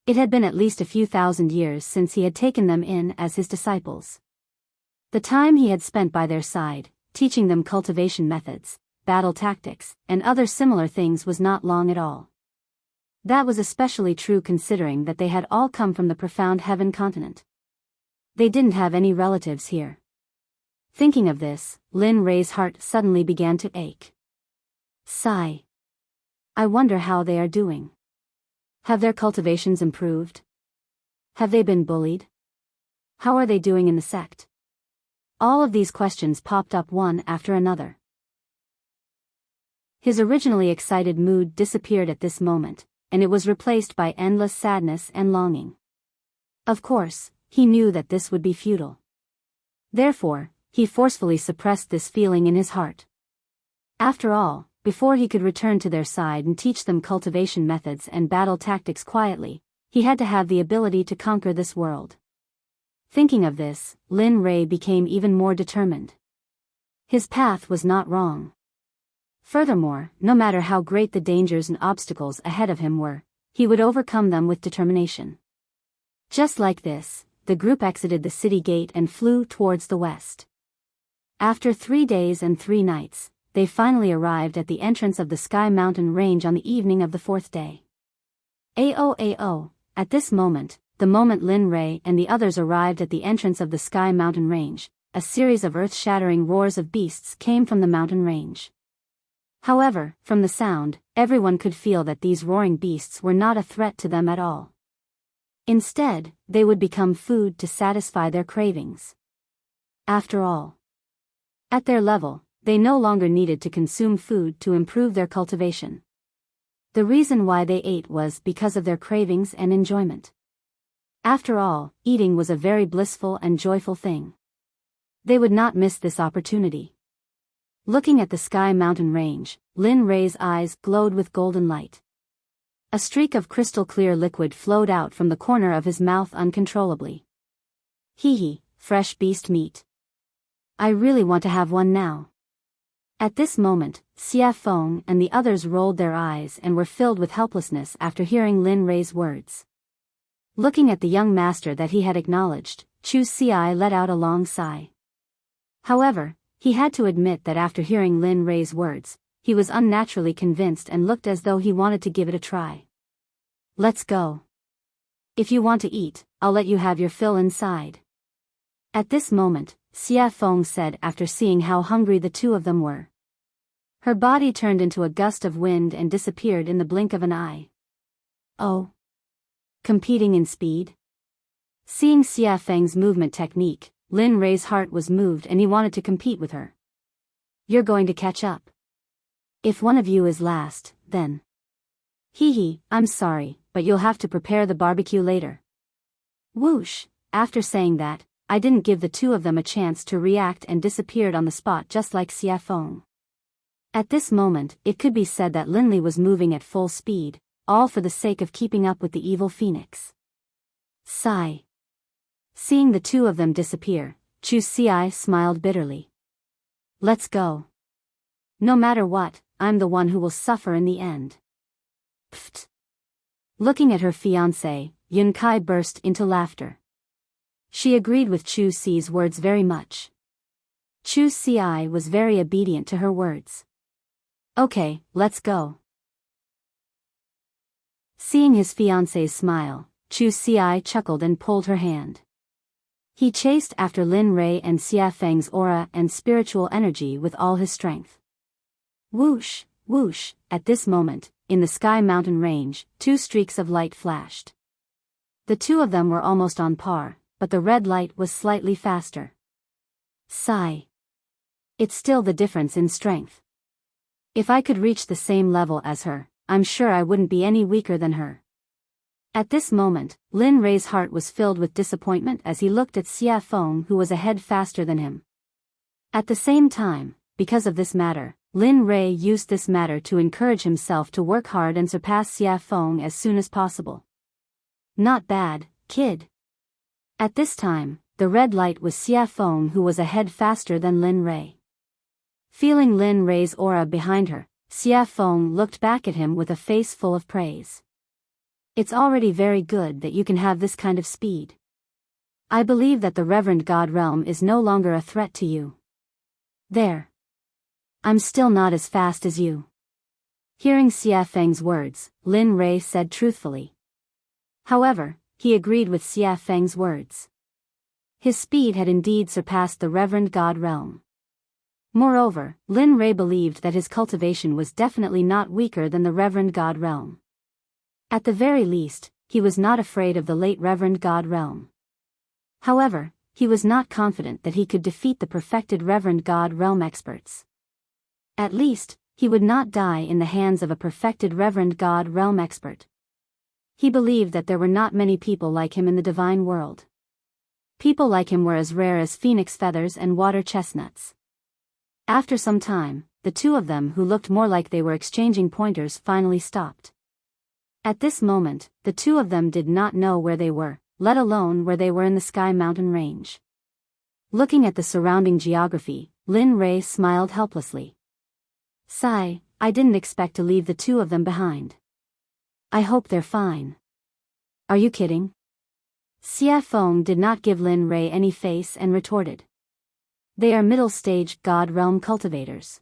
It had been at least a few thousand years since he had taken them in as his disciples. The time he had spent by their side, teaching them cultivation methods, battle tactics, and other similar things was not long at all. That was especially true considering that they had all come from the profound heaven continent. They didn't have any relatives here. Thinking of this, Lin Rei's heart suddenly began to ache. Sigh. I wonder how they are doing. Have their cultivations improved? Have they been bullied? How are they doing in the sect? All of these questions popped up one after another. His originally excited mood disappeared at this moment, and it was replaced by endless sadness and longing. Of course, he knew that this would be futile. Therefore, he forcefully suppressed this feeling in his heart. After all, before he could return to their side and teach them cultivation methods and battle tactics quietly, he had to have the ability to conquer this world. Thinking of this, Lin Rei became even more determined. His path was not wrong. Furthermore, no matter how great the dangers and obstacles ahead of him were, he would overcome them with determination. Just like this, the group exited the city gate and flew towards the west. After 3 days and 3 nights, they finally arrived at the entrance of the Sky Mountain Range on the evening of the 4th day. At this moment, the moment Lin Rei and the others arrived at the entrance of the Sky Mountain Range, a series of earth-shattering roars of beasts came from the mountain range. However, from the sound, everyone could feel that these roaring beasts were not a threat to them at all. Instead, they would become food to satisfy their cravings. After all, at their level, they no longer needed to consume food to improve their cultivation. The reason why they ate was because of their cravings and enjoyment. After all, eating was a very blissful and joyful thing. They would not miss this opportunity. Looking at the Sky Mountain Range, Lin Rei's eyes glowed with golden light. A streak of crystal-clear liquid flowed out from the corner of his mouth uncontrollably. Fresh beast meat. I really want to have one now. At this moment, Xia Feng and the others rolled their eyes and were filled with helplessness after hearing Lin Rei's words. Looking at the young master that he had acknowledged, Chu Xi let out a long sigh. However, he had to admit that after hearing Lin Rei's words, he was unnaturally convinced and looked as though he wanted to give it a try. Let's go. If you want to eat, I'll let you have your fill inside. At this moment, Xia Feng said after seeing how hungry the two of them were. Her body turned into a gust of wind and disappeared in the blink of an eye. Oh. Competing in speed? Seeing Xia Feng's movement technique, Lin Rei's heart was moved and he wanted to compete with her. You're going to catch up. If one of you is last, then. I'm sorry, but you'll have to prepare the barbecue later. Whoosh, after saying that, I didn't give the two of them a chance to react and disappeared on the spot just like Xia Feng. At this moment, it could be said that Lin Li was moving at full speed, all for the sake of keeping up with the evil phoenix. Sigh. Seeing the two of them disappear, Chu Xi smiled bitterly. Let's go. No matter what, I'm the one who will suffer in the end. Pfft. Looking at her fiancé, Yun Kai burst into laughter. She agreed with Chu Xi's words very much. Chu Xi was very obedient to her words. Okay, let's go. Seeing his fiancé's smile, Chu Xi chuckled and pulled her hand. He chased after Lin Rei and Xia Feng's aura and spiritual energy with all his strength. Whoosh, whoosh, at this moment, in the Sky Mountain Range, 2 streaks of light flashed. The two of them were almost on par, but the red light was slightly faster. Sigh. It's still the difference in strength. If I could reach the same level as her, I'm sure I wouldn't be any weaker than her. At this moment, Lin Rei's heart was filled with disappointment as he looked at Xia Feng, who was a head faster than him. At the same time, because of this matter, Lin Rei used this matter to encourage himself to work hard and surpass Xia Feng as soon as possible. Not bad, kid. At this time, the red light was Xia Feng, who was a head faster than Lin Rei. Feeling Lin Rei's aura behind her, Xia Feng looked back at him with a face full of praise. It's already very good that you can have this kind of speed. I believe that the Reverend God Realm is no longer a threat to you. There. I'm still not as fast as you. Hearing Xia Feng's words, Lin Rei said truthfully. However, he agreed with Xia Feng's words. His speed had indeed surpassed the Reverend God Realm. Moreover, Lin Rei believed that his cultivation was definitely not weaker than the Reverend God Realm. At the very least, he was not afraid of the late Reverend God Realm. However, he was not confident that he could defeat the perfected Reverend God Realm experts. At least, he would not die in the hands of a perfected Reverend God Realm expert. He believed that there were not many people like him in the divine world. People like him were as rare as phoenix feathers and water chestnuts. After some time, the two of them, who looked more like they were exchanging pointers, finally stopped. At this moment, the two of them did not know where they were, let alone where they were in the Sky Mountain range. Looking at the surrounding geography, Lin Rei smiled helplessly. Sigh, I didn't expect to leave the two of them behind. I hope they're fine. Are you kidding? Xia Feng did not give Lin Rei any face and retorted. They are middle-stage God Realm cultivators.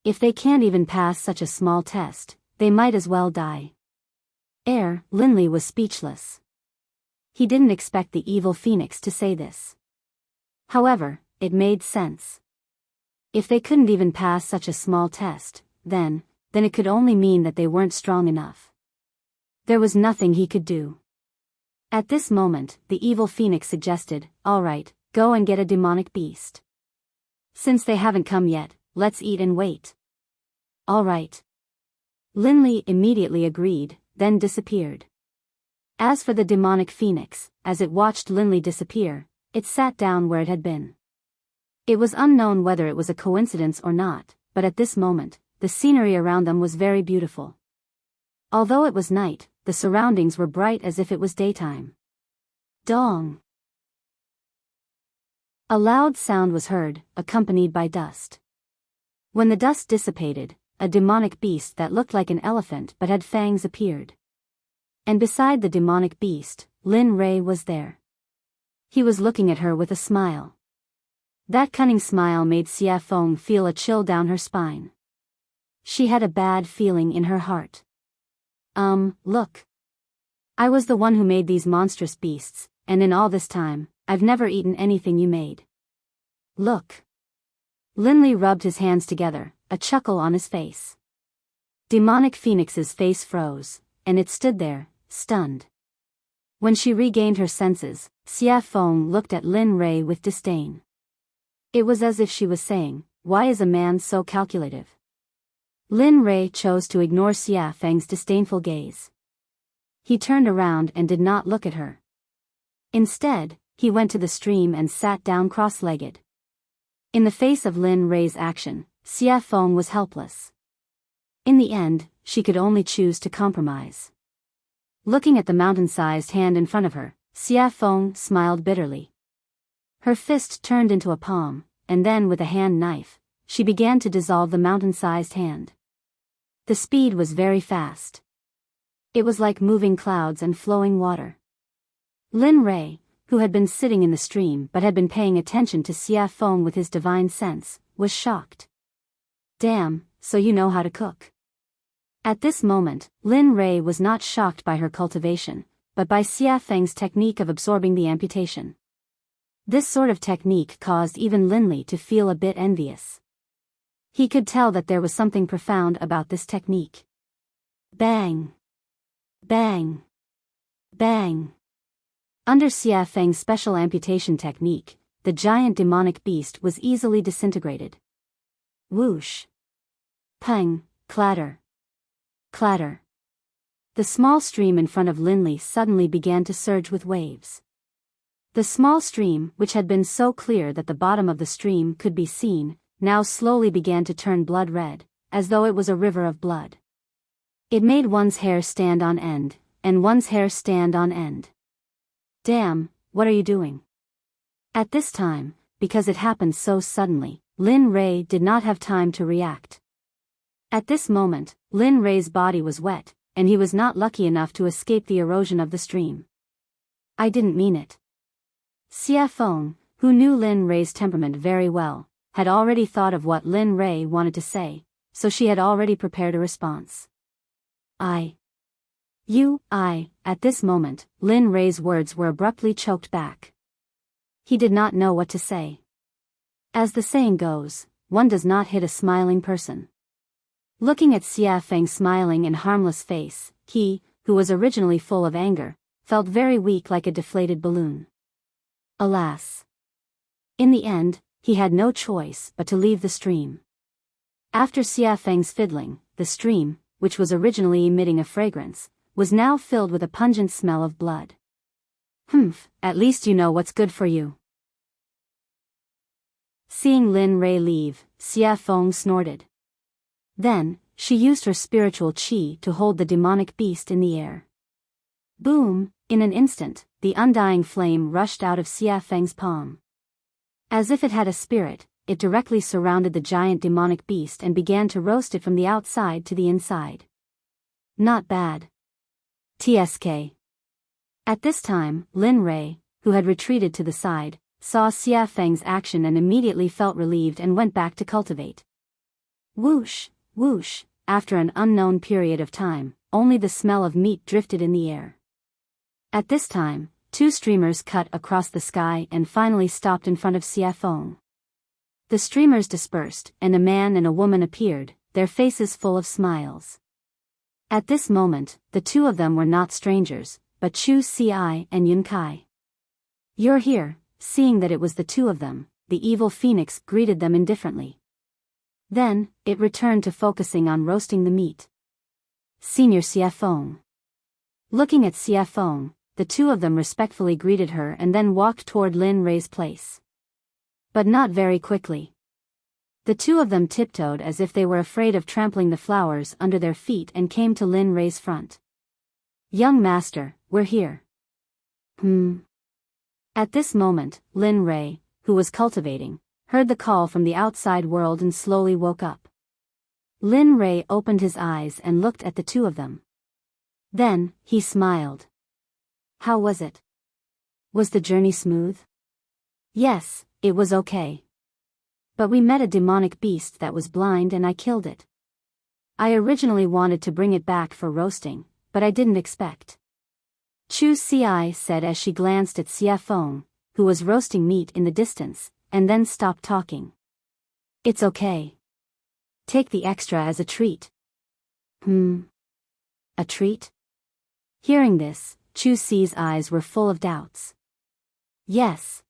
If they can't even pass such a small test, they might as well die. Linley was speechless. He didn't expect the evil phoenix to say this. However, it made sense. If they couldn't even pass such a small test, then it could only mean that they weren't strong enough. There was nothing he could do. At this moment, the evil phoenix suggested, all right, go and get a demonic beast. Since they haven't come yet, let's eat and wait. All right. Linley immediately agreed, then disappeared. As for the demonic phoenix, as it watched Linley disappear, it sat down where it had been. It was unknown whether it was a coincidence or not, but at this moment, the scenery around them was very beautiful. Although it was night, the surroundings were bright as if it was daytime. Dong! A loud sound was heard, accompanied by dust. When the dust dissipated, a demonic beast that looked like an elephant but had fangs appeared. And beside the demonic beast, Lin Rei was there. He was looking at her with a smile. That cunning smile made Xia Feng feel a chill down her spine. She had a bad feeling in her heart. Look. I was the one who made these monstrous beasts, and in all this time, I've never eaten anything you made. Look. Linley rubbed his hands together, a chuckle on his face. Demonic Phoenix's face froze, and it stood there, stunned. When she regained her senses, Xia Feng looked at Lin Rei with disdain. It was as if she was saying, why is a man so calculative? Lin Rei chose to ignore Xia Feng's disdainful gaze. He turned around and did not look at her. Instead, he went to the stream and sat down cross-legged. In the face of Lin Rei's action, Xia Feng was helpless. In the end, she could only choose to compromise. Looking at the mountain-sized hand in front of her, Xia Feng smiled bitterly. Her fist turned into a palm, and then with a hand knife, she began to dissolve the mountain-sized hand. The speed was very fast. It was like moving clouds and flowing water. Lin Rei, who had been sitting in the stream but had been paying attention to Xia Feng with his divine sense, was shocked. Damn, so you know how to cook. At this moment, Lin Rei was not shocked by her cultivation, but by Xia Feng's technique of absorbing the amputation. This sort of technique caused even Linley to feel a bit envious. He could tell that there was something profound about this technique. Bang! Bang! Bang! Under Xia Feng's special amputation technique, the giant demonic beast was easily disintegrated. Whoosh! Pang! Clatter! Clatter! The small stream in front of Linley suddenly began to surge with waves. The small stream, which had been so clear that the bottom of the stream could be seen, now slowly began to turn blood red, as though it was a river of blood. It made one's hair stand on end, and one's hair stand on end. Damn, what are you doing? At this time, because it happened so suddenly, Lin Ray did not have time to react. At this moment, Lin Ray's body was wet, and he was not lucky enough to escape the erosion of the stream. I didn't mean it. Xia Feng, who knew Lin Ray's temperament very well, had already thought of what Lin Ray wanted to say, so she had already prepared a response. At this moment, Lin Ray's words were abruptly choked back. He did not know what to say. As the saying goes, one does not hit a smiling person. Looking at Xia Feng's smiling and harmless face, he, who was originally full of anger, felt very weak like a deflated balloon. Alas! In the end, he had no choice but to leave the stream. After Xia Feng's fiddling, the stream, which was originally emitting a fragrance, was now filled with a pungent smell of blood. Humph, at least you know what's good for you. Seeing Lin Ray leave, Xia Feng snorted. Then, she used her spiritual qi to hold the demonic beast in the air. Boom! In an instant, the undying flame rushed out of Xia Feng's palm. As if it had a spirit, it directly surrounded the giant demonic beast and began to roast it from the outside to the inside. Not bad. TSK. At this time, Lin Ray, who had retreated to the side, saw Xia Feng's action and immediately felt relieved and went back to cultivate. Whoosh, whoosh, after an unknown period of time, only the smell of meat drifted in the air. At this time, two streamers cut across the sky and finally stopped in front of Xia Feng. The streamers dispersed, and a man and a woman appeared, their faces full of smiles. At this moment, the two of them were not strangers, but Chu Ci and Yun Kai. You're here. Seeing that it was the two of them, the evil phoenix greeted them indifferently. Then, it returned to focusing on roasting the meat. Senior Xia Feng. Looking at Xia Feng, the two of them respectfully greeted her and then walked toward Lin Ray's place. But not very quickly. The two of them tiptoed as if they were afraid of trampling the flowers under their feet and came to Lin Ray's front. Young master, we're here. At this moment, Lin Ray, who was cultivating, heard the call from the outside world and slowly woke up. Lin Ray opened his eyes and looked at the two of them. Then, he smiled. How was it? Was the journey smooth? Yes, it was okay. But we met a demonic beast that was blind and I killed it. I originally wanted to bring it back for roasting, but I didn't expect. Chu Ci said as she glanced at Xia Feng, who was roasting meat in the distance, and then stopped talking. It's okay. Take the extra as a treat. A treat? Hearing this, Chu Ci's eyes were full of doubts. Yes.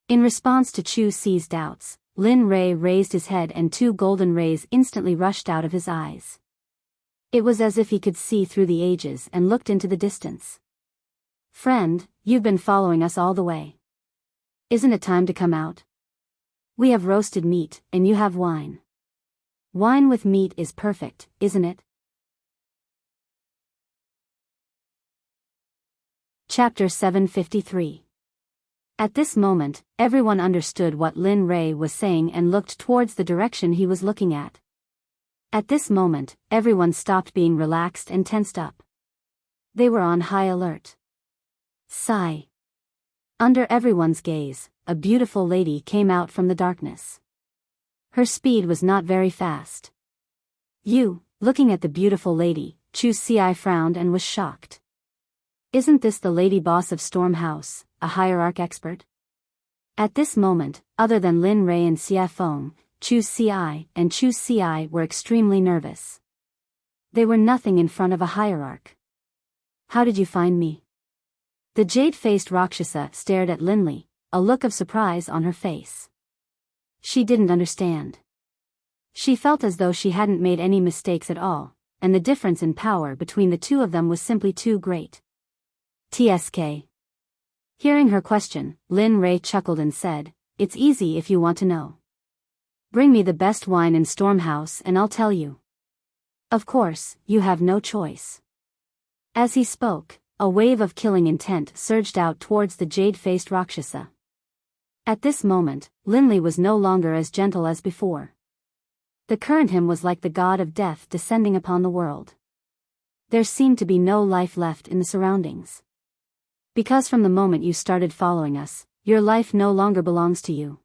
In response to Chu Ci's doubts, Lin Ray raised his head and two golden rays instantly rushed out of his eyes. It was as if he could see through the ages and looked into the distance. Friend, you've been following us all the way. Isn't it time to come out? We have roasted meat, and you have wine. Wine with meat is perfect, isn't it? Chapter 753. At this moment, everyone understood what Lin Ray was saying and looked towards the direction he was looking at. At this moment, everyone stopped being relaxed and tensed up. They were on high alert. Sigh. Under everyone's gaze, a beautiful lady came out from the darkness. Her speed was not very fast. Looking at the beautiful lady, Chu Ci frowned and was shocked. Isn't this the lady boss of Storm House, a hierarch expert? At this moment, other than Lin Ray and Xia Feng, Chu Ci were extremely nervous. They were nothing in front of a hierarch. How did you find me? The jade-faced Rakshasa stared at Linley, a look of surprise on her face. She didn't understand. She felt as though she hadn't made any mistakes at all, and the difference in power between the two of them was simply too great. TSK. Hearing her question, Lin Ray chuckled and said, "It's easy if you want to know. Bring me the best wine in Stormhouse and I'll tell you. Of course, you have no choice." As he spoke, a wave of killing intent surged out towards the jade-faced Rakshasa. At this moment, Linley was no longer as gentle as before. The current him was like the god of death descending upon the world. There seemed to be no life left in the surroundings. "Because from the moment you started following us, your life no longer belongs to you.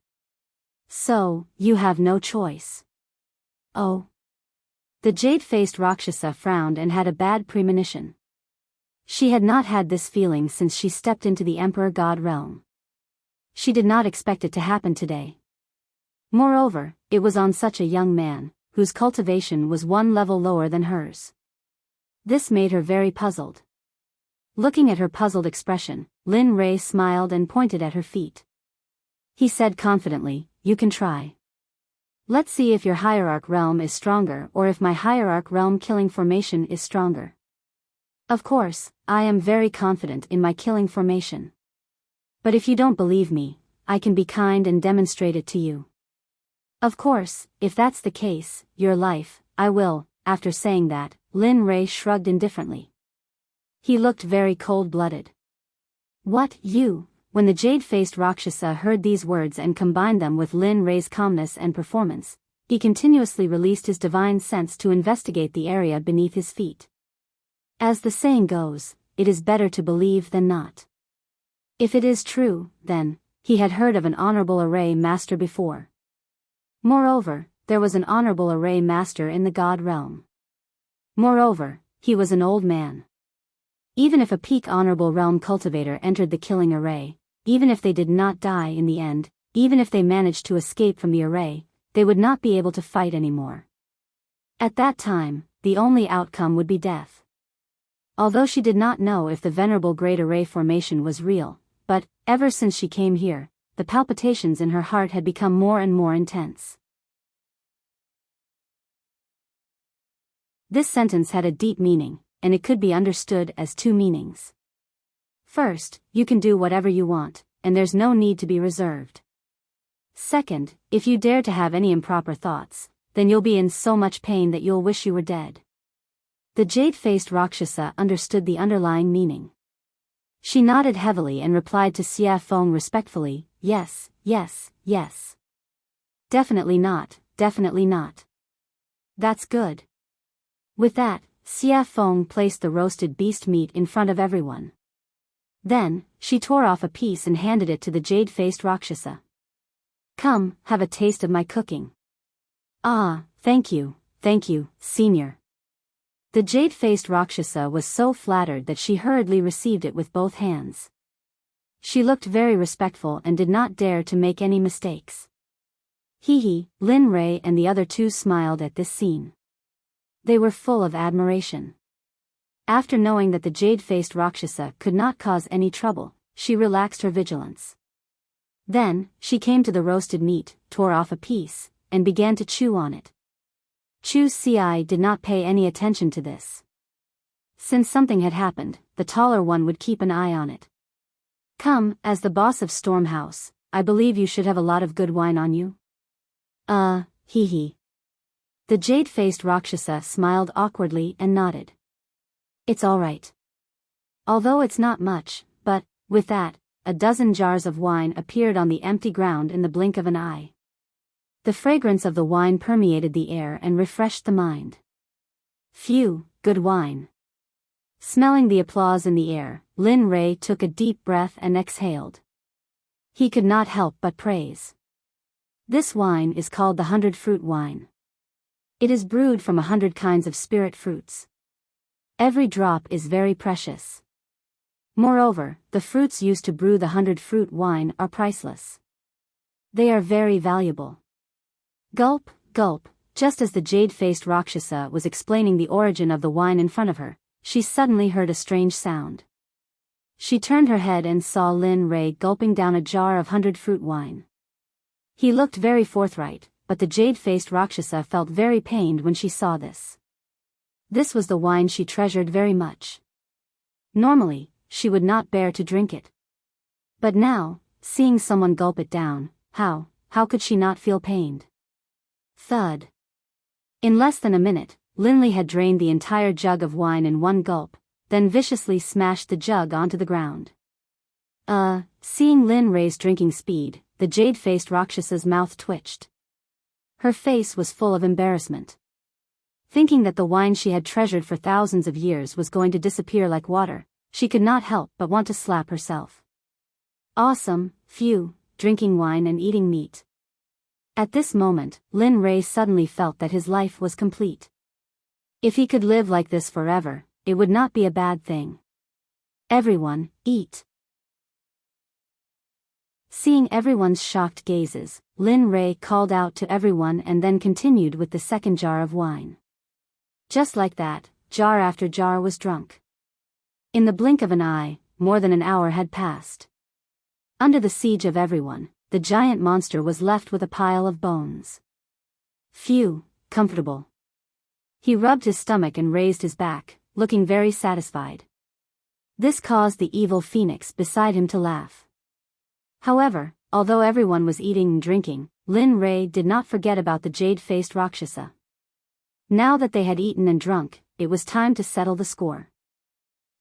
So, you have no choice." "Oh." The jade-faced Rakshasa frowned and had a bad premonition. She had not had this feeling since she stepped into the Emperor God realm. She did not expect it to happen today. Moreover, it was on such a young man, whose cultivation was one level lower than hers. This made her very puzzled. Looking at her puzzled expression, Lin Ray smiled and pointed at her feet. He said confidently, "You can try. Let's see if your hierarch realm is stronger or if my hierarch realm killing formation is stronger. Of course, I am very confident in my killing formation. But if you don't believe me, I can be kind and demonstrate it to you. Of course, if that's the case, your life, I will." After saying that, Lin Ray shrugged indifferently. He looked very cold-blooded. "What, you?" When the jade-faced Rakshasa heard these words and combined them with Lin Ray's calmness and performance, he continuously released his divine sense to investigate the area beneath his feet. As the saying goes, it is better to believe than not. If it is true, then, he had heard of an honorable array master before. Moreover, there was an honorable array master in the god realm. Moreover, he was an old man. Even if a peak honorable realm cultivator entered the killing array, even if they did not die in the end, even if they managed to escape from the array, they would not be able to fight anymore. At that time, the only outcome would be death. Although she did not know if the venerable great array formation was real, but, ever since she came here, the palpitations in her heart had become more and more intense. This sentence had a deep meaning, and it could be understood as two meanings. First, you can do whatever you want, and there's no need to be reserved. Second, if you dare to have any improper thoughts, then you'll be in so much pain that you'll wish you were dead. The jade-faced Rakshasa understood the underlying meaning. She nodded heavily and replied to Xia Feng respectfully, "Yes, yes, yes. Definitely not, definitely not." "That's good." With that, Xia Feng placed the roasted beast meat in front of everyone. Then, she tore off a piece and handed it to the jade-faced Rakshasa. "Come, have a taste of my cooking." "Ah, thank you, senior." The jade-faced Rakshasa was so flattered that she hurriedly received it with both hands. She looked very respectful and did not dare to make any mistakes. Lin Ray and the other two smiled at this scene. They were full of admiration. After knowing that the jade-faced Rakshasa could not cause any trouble, she relaxed her vigilance. Then, she came to the roasted meat, tore off a piece, and began to chew on it. Chu Ci did not pay any attention to this. Since something had happened, the taller one would keep an eye on it. "Come, as the boss of Stormhouse, I believe you should have a lot of good wine on you." The jade-faced Rakshasa smiled awkwardly and nodded. "It's all right. Although it's not much, but," with that, a dozen jars of wine appeared on the empty ground in the blink of an eye. The fragrance of the wine permeated the air and refreshed the mind. "Phew, good wine." Smelling the applause in the air, Lin Ray took a deep breath and exhaled. He could not help but praise. This wine is called the 100-fruit wine. It is brewed from 100 kinds of spirit fruits. Every drop is very precious. Moreover, the fruits used to brew the 100-fruit wine are priceless. They are very valuable. Gulp, gulp, just as the jade-faced Rakshasa was explaining the origin of the wine in front of her, she suddenly heard a strange sound. She turned her head and saw Lin Rei gulping down a jar of 100-fruit wine. He looked very forthright, but the jade-faced Rakshasa felt very pained when she saw this. This was the wine she treasured very much. Normally, she would not bear to drink it. But now, seeing someone gulp it down, how could she not feel pained? Thud. In less than a minute, Linley had drained the entire jug of wine in one gulp, then viciously smashed the jug onto the ground. Seeing Lin Rei's drinking speed, the jade-faced Rakshasa's mouth twitched. Her face was full of embarrassment. Thinking that the wine she had treasured for thousands of years was going to disappear like water, she could not help but want to slap herself. Awesome, phew, drinking wine and eating meat. At this moment, Lin Rei suddenly felt that his life was complete. If he could live like this forever, it would not be a bad thing. Everyone, eat. Seeing everyone's shocked gazes, Lin Rei called out to everyone and then continued with the second jar of wine. Just like that, jar after jar was drunk. In the blink of an eye, more than an hour had passed. Under the siege of everyone, the giant monster was left with a pile of bones. Phew, comfortable. He rubbed his stomach and raised his back, looking very satisfied. This caused the evil phoenix beside him to laugh. However, although everyone was eating and drinking, Lin Rei did not forget about the jade-faced Rakshasa. Now that they had eaten and drunk, it was time to settle the score.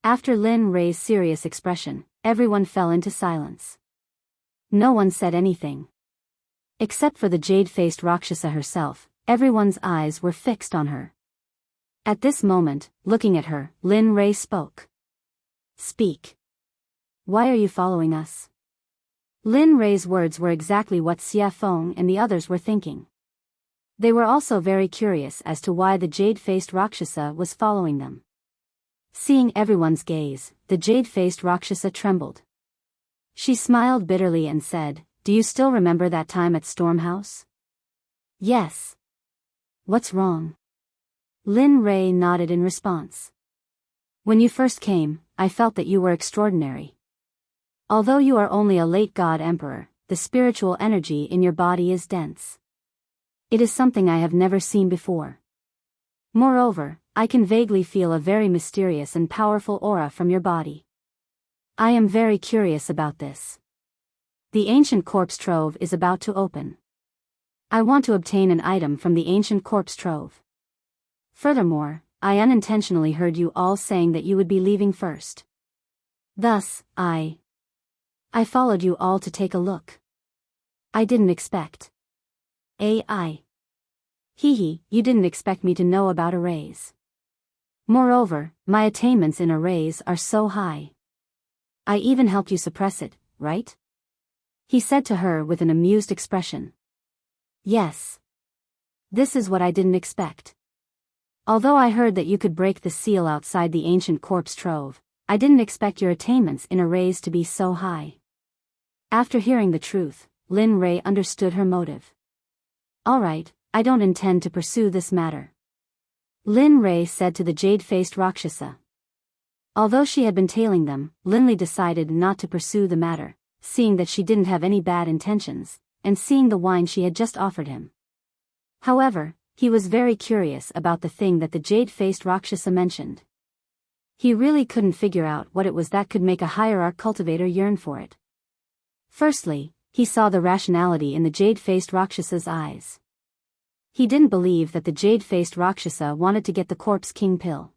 After Lin Rei's serious expression, everyone fell into silence. No one said anything. Except for the jade-faced Rakshasa herself, everyone's eyes were fixed on her. At this moment, looking at her, Lin Rei spoke. Speak. Why are you following us? Lin Rei's words were exactly what Xie Feng and the others were thinking. They were also very curious as to why the jade-faced Rakshasa was following them. Seeing everyone's gaze, the jade-faced Rakshasa trembled. She smiled bitterly and said, "Do you still remember that time at Stormhouse?" "Yes." "What's wrong?" Lin Rei nodded in response. "When you first came, I felt that you were extraordinary. Although you are only a late god emperor, the spiritual energy in your body is dense. It is something I have never seen before. Moreover, I can vaguely feel a very mysterious and powerful aura from your body. I am very curious about this. The ancient corpse trove is about to open. I want to obtain an item from the ancient corpse trove. Furthermore, I unintentionally heard you all saying that you would be leaving first. Thus, I followed you all to take a look. I didn't expect. AI. Hee, you didn't expect me to know about arrays. Moreover, my attainments in arrays are so high. I even helped you suppress it, right?" He said to her with an amused expression. "Yes. This is what I didn't expect. Although I heard that you could break the seal outside the ancient corpse trove, I didn't expect your attainments in arrays to be so high." After hearing the truth, Lin Rei understood her motive. "Alright, I don't intend to pursue this matter," Lin Rei said to the jade-faced Rakshasa. Although she had been tailing them, Linley decided not to pursue the matter, seeing that she didn't have any bad intentions, and seeing the wine she had just offered him. However, he was very curious about the thing that the jade-faced Rakshasa mentioned. He really couldn't figure out what it was that could make a hierarch cultivator yearn for it. Firstly, he saw the rationality in the jade-faced Rakshasa's eyes. He didn't believe that the jade-faced Rakshasa wanted to get the Corpse King pill.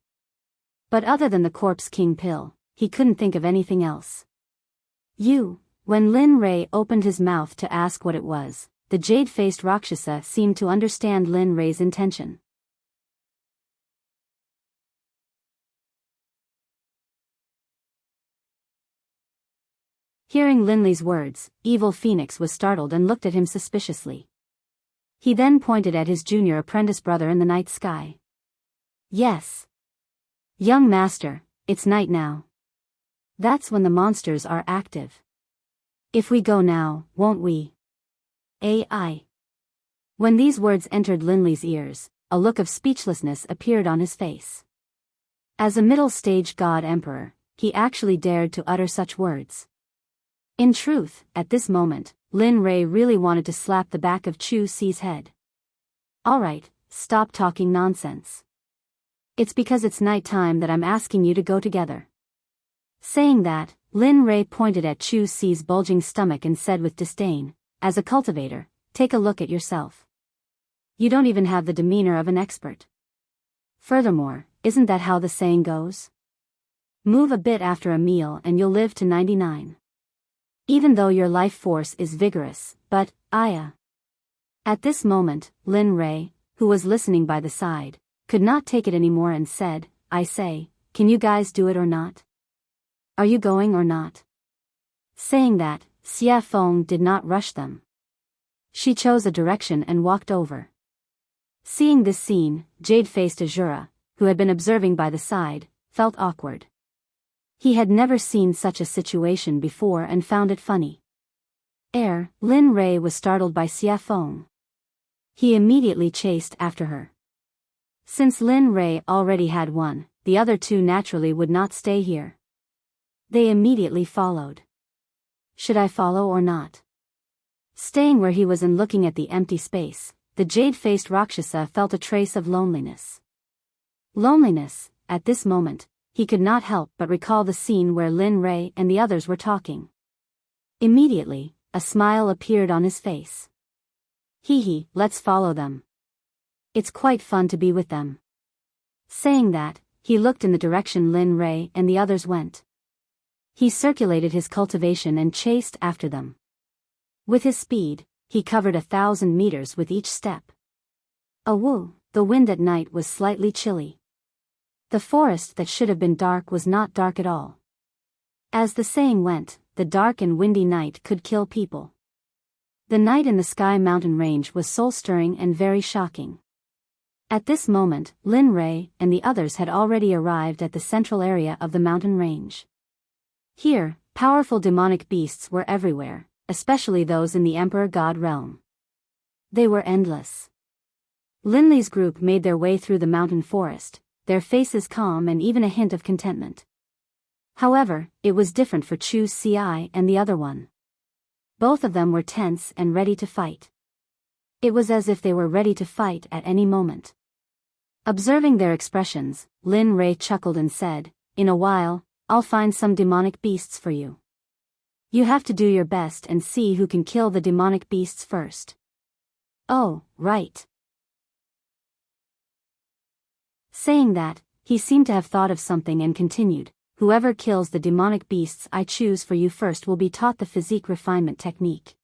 But other than the Corpse King pill, he couldn't think of anything else. When Lin Rei opened his mouth to ask what it was, the jade-faced Rakshasa seemed to understand Lin Rei's intention. Hearing Linley's words, Evil Phoenix was startled and looked at him suspiciously. He then pointed at his junior apprentice brother in the night sky. "Yes. Young master, it's night now. That's when the monsters are active. If we go now, won't we?" AI. When these words entered Linley's ears, a look of speechlessness appeared on his face. As a middle-stage god emperor, he actually dared to utter such words. In truth, at this moment, Lin Rei really wanted to slap the back of Chu Si's head. Alright, stop talking nonsense. It's because it's night time that I'm asking you to go together. Saying that, Lin Rei pointed at Chu Si's bulging stomach and said with disdain, as a cultivator, take a look at yourself. You don't even have the demeanor of an expert. Furthermore, isn't that how the saying goes? Move a bit after a meal and you'll live to 99. Even though your life force is vigorous, but, At this moment, Lin Rei, who was listening by the side, could not take it anymore and said, I say, can you guys do it or not? Are you going or not? Saying that, Xie Feng did not rush them. She chose a direction and walked over. Seeing this scene, jade-faced Azura, who had been observing by the side, felt awkward. He had never seen such a situation before and found it funny. Lin Rei was startled by Xie Feng. He immediately chased after her. Since Lin Rei already had one, the other two naturally would not stay here. They immediately followed. Should I follow or not? Staying where he was and looking at the empty space, the jade-faced Rakshasa felt a trace of loneliness. Loneliness, at this moment, he could not help but recall the scene where Lin Rei and the others were talking. Immediately, a smile appeared on his face. Hee, let's follow them. It's quite fun to be with them. Saying that, he looked in the direction Lin Rei and the others went. He circulated his cultivation and chased after them. With his speed, he covered 1,000 meters with each step. The wind at night was slightly chilly. The forest that should have been dark was not dark at all. As the saying went, the dark and windy night could kill people. The night in the Sky Mountain Range was soul-stirring and very shocking. At this moment, Lin Rei and the others had already arrived at the central area of the mountain range. Here, powerful demonic beasts were everywhere, especially those in the Emperor God realm. They were endless. Lin Li's group made their way through the mountain forest, their faces calm and even a hint of contentment. However, it was different for Chu Si and the other one. Both of them were tense and ready to fight. It was as if they were ready to fight at any moment. Observing their expressions, Lin Rei chuckled and said, in a while, I'll find some demonic beasts for you. You have to do your best and see who can kill the demonic beasts first. Oh, right. Saying that, he seemed to have thought of something and continued, whoever kills the demonic beasts I choose for you first will be taught the physique refinement technique.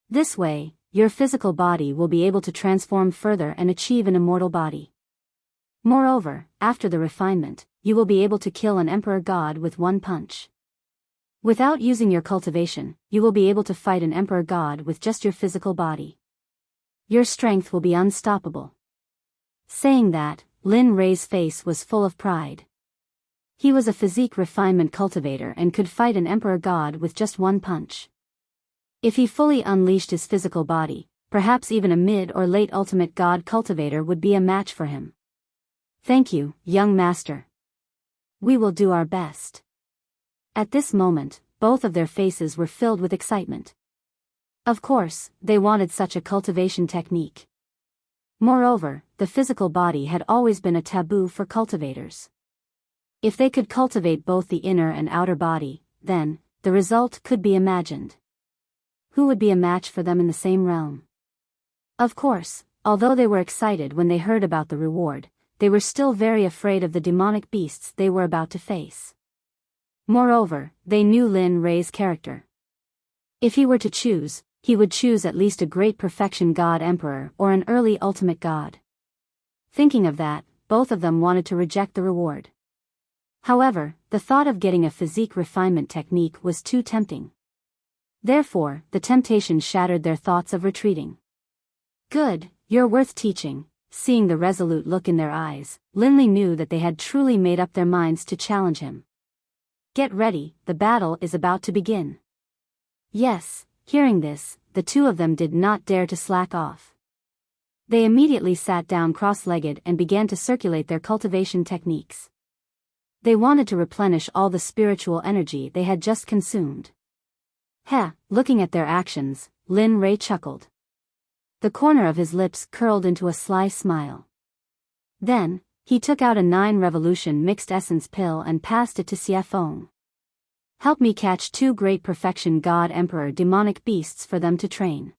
This way, your physical body will be able to transform further and achieve an immortal body. Moreover, after the refinement, you will be able to kill an emperor god with one punch. Without using your cultivation, you will be able to fight an emperor god with just your physical body. Your strength will be unstoppable. Saying that, Lin Rei's face was full of pride. He was a physique refinement cultivator and could fight an emperor god with just one punch. If he fully unleashed his physical body, perhaps even a mid or late ultimate god cultivator would be a match for him. Thank you, young master. We will do our best. At this moment, both of their faces were filled with excitement. Of course, they wanted such a cultivation technique. Moreover, the physical body had always been a taboo for cultivators. If they could cultivate both the inner and outer body, then, the result could be imagined. Who would be a match for them in the same realm? Of course, although they were excited when they heard about the reward, they were still very afraid of the demonic beasts they were about to face. Moreover, they knew Lin Rei's character. If he were to choose, he would choose at least a great perfection god emperor or an early ultimate god. Thinking of that, both of them wanted to reject the reward. However, the thought of getting a physique refinement technique was too tempting. Therefore, the temptation shattered their thoughts of retreating. Good, you're worth teaching. Seeing the resolute look in their eyes, Lin Li knew that they had truly made up their minds to challenge him. Get ready, the battle is about to begin. Yes, hearing this, the two of them did not dare to slack off. They immediately sat down cross-legged and began to circulate their cultivation techniques. They wanted to replenish all the spiritual energy they had just consumed. Looking at their actions, Lin Rei chuckled. The corner of his lips curled into a sly smile. Then, he took out a 9-revolution mixed essence pill and passed it to Xie Feng. Help me catch 2 great perfection God Emperor demonic beasts for them to train.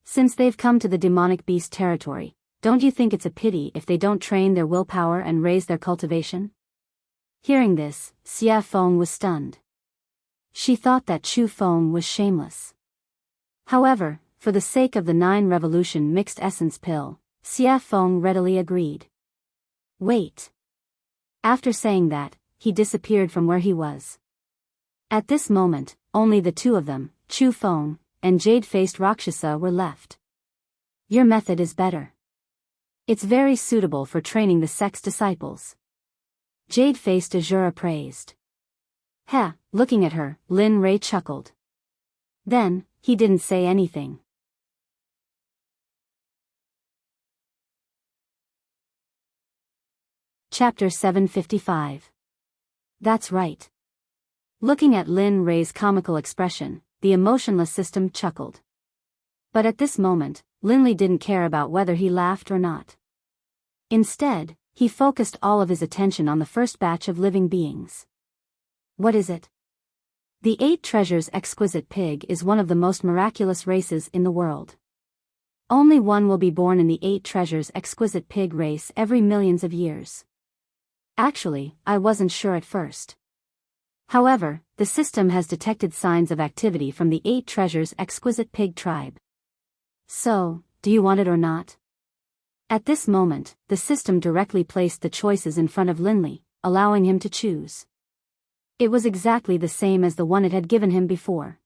Since they've come to the demonic beast territory, don't you think it's a pity if they don't train their willpower and raise their cultivation? Hearing this, Xie Feng was stunned. She thought that Chu Feng was shameless. However, for the sake of the 9-revolution mixed essence pill, Xie Feng readily agreed. Wait. After saying that, he disappeared from where he was. At this moment, only the 2 of them, Chu Feng and jade-faced Rakshasa, were left. Your method is better. It's very suitable for training the Sect's disciples. Jade-faced Azura praised. Looking at her, Lin Rei chuckled. Then, he didn't say anything. Chapter 755. That's right. Looking at Lin Rei's comical expression, the emotionless system chuckled. But at this moment, Linley didn't care about whether he laughed or not. Instead, he focused all of his attention on the first batch of living beings. What is it? The 8 Treasures Exquisite Pig is one of the most miraculous races in the world. Only one will be born in the 8 Treasures Exquisite Pig race every millions of years. Actually, I wasn't sure at first. However, the system has detected signs of activity from the 8 Treasures Exquisite Pig tribe. So, do you want it or not? At this moment, the system directly placed the choices in front of Linley, allowing him to choose. It was exactly the same as the one it had given him before.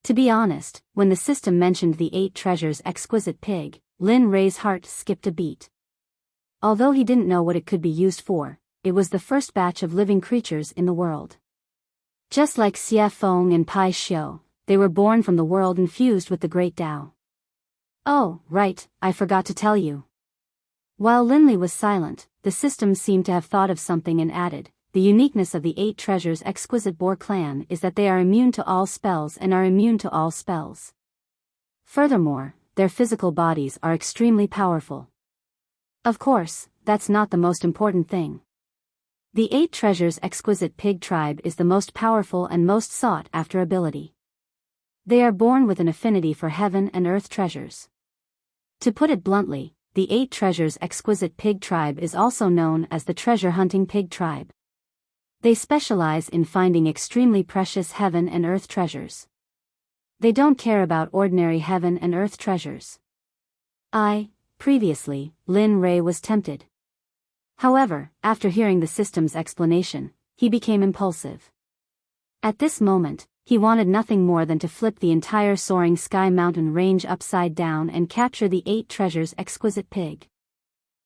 To be honest, when the system mentioned the 8 Treasures Exquisite Pig, Lin Rei's heart skipped a beat. Although he didn't know what it could be used for, it was the first batch of living creatures in the world. Just like Xie Feng and Pai Xiu, they were born from the world infused with the Great Tao. Oh, right, I forgot to tell you. While Linley was silent, the system seemed to have thought of something and added, the uniqueness of the 8 Treasures Exquisite Boar clan is that they are immune to all spells and are immune to all spells. Furthermore, their physical bodies are extremely powerful. Of course, that's not the most important thing. The 8 Treasures Exquisite Pig tribe is the most powerful and most sought-after ability. They are born with an affinity for heaven and earth treasures. To put it bluntly, the 8 Treasures Exquisite Pig tribe is also known as the treasure-hunting pig tribe. They specialize in finding extremely precious heaven and earth treasures. They don't care about ordinary heaven and earth treasures. Previously, Lin Rei was tempted. However, after hearing the system's explanation, he became impulsive. At this moment, he wanted nothing more than to flip the entire soaring sky mountain range upside down and capture the 8 Treasures Exquisite Pig.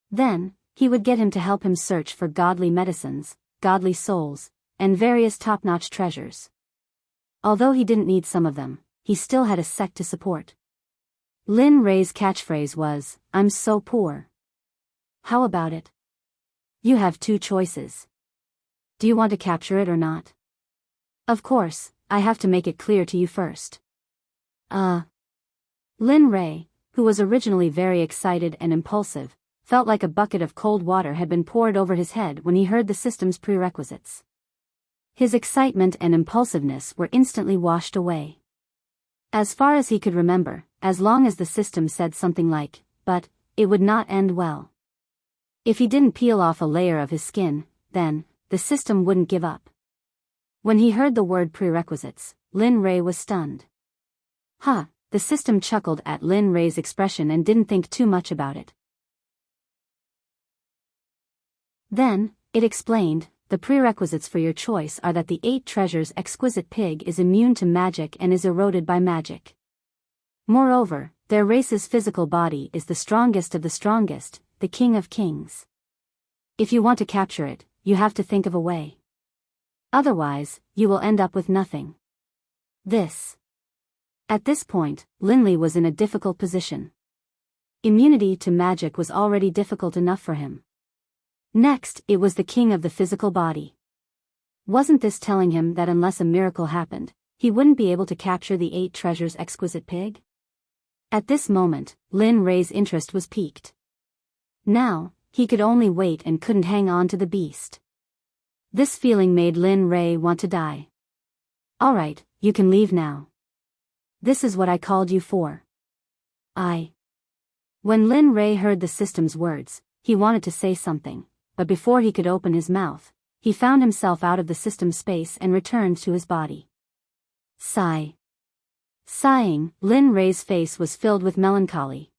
Then, he would get him to help him search for godly medicines, godly souls, and various top-notch treasures. Although he didn't need some of them, he still had a sect to support. Lin Rei's catchphrase was, "I'm so poor." How about it? You have 2 choices. Do you want to capture it or not? Of course, I have to make it clear to you first. Lin Rei, who was originally very excited and impulsive, felt like a bucket of cold water had been poured over his head when he heard the system's prerequisites. His excitement and impulsiveness were instantly washed away. As far as he could remember, as long as the system said something like, "but," it would not end well. If he didn't peel off a layer of his skin, then, the system wouldn't give up. When he heard the word prerequisites, Lin Rei was stunned. The system chuckled at Lin Rei's expression and didn't think too much about it. Then, it explained, the prerequisites for your choice are that the 8 Treasures Exquisite Pig is immune to magic and is eroded by magic. Moreover, their race's physical body is the strongest of the strongest, the King of Kings. If you want to capture it, you have to think of a way. Otherwise, you will end up with nothing. At this point, Linley was in a difficult position. Immunity to magic was already difficult enough for him. Next, it was the king of the physical body. Wasn't this telling him that unless a miracle happened, he wouldn't be able to capture the 8 treasures exquisite pig? At this moment, Lin Rei's interest was piqued. Now, he could only wait and couldn't hang on to the beast. This feeling made Lin Rei want to die. Alright, you can leave now. This is what I called you for. When Lin Rei heard the system's words, he wanted to say something, but before he could open his mouth, he found himself out of the system space and returned to his body. Sigh. Sighing, Lin Rei's face was filled with melancholy.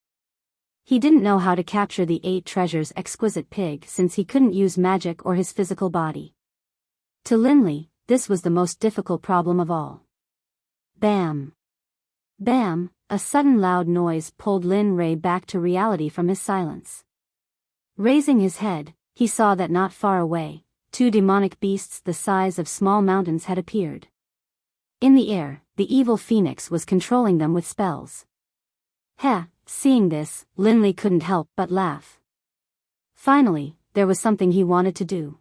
He didn't know how to capture the 8 treasures exquisite pig since he couldn't use magic or his physical body. To Linley, this was the most difficult problem of all. Bam! Bam! A sudden loud noise pulled Lin Rei back to reality from his silence. Raising his head, he saw that not far away, 2 demonic beasts the size of small mountains had appeared. In the air, the evil phoenix was controlling them with spells. Heh! Seeing this, Linley couldn't help but laugh. Finally, there was something he wanted to do.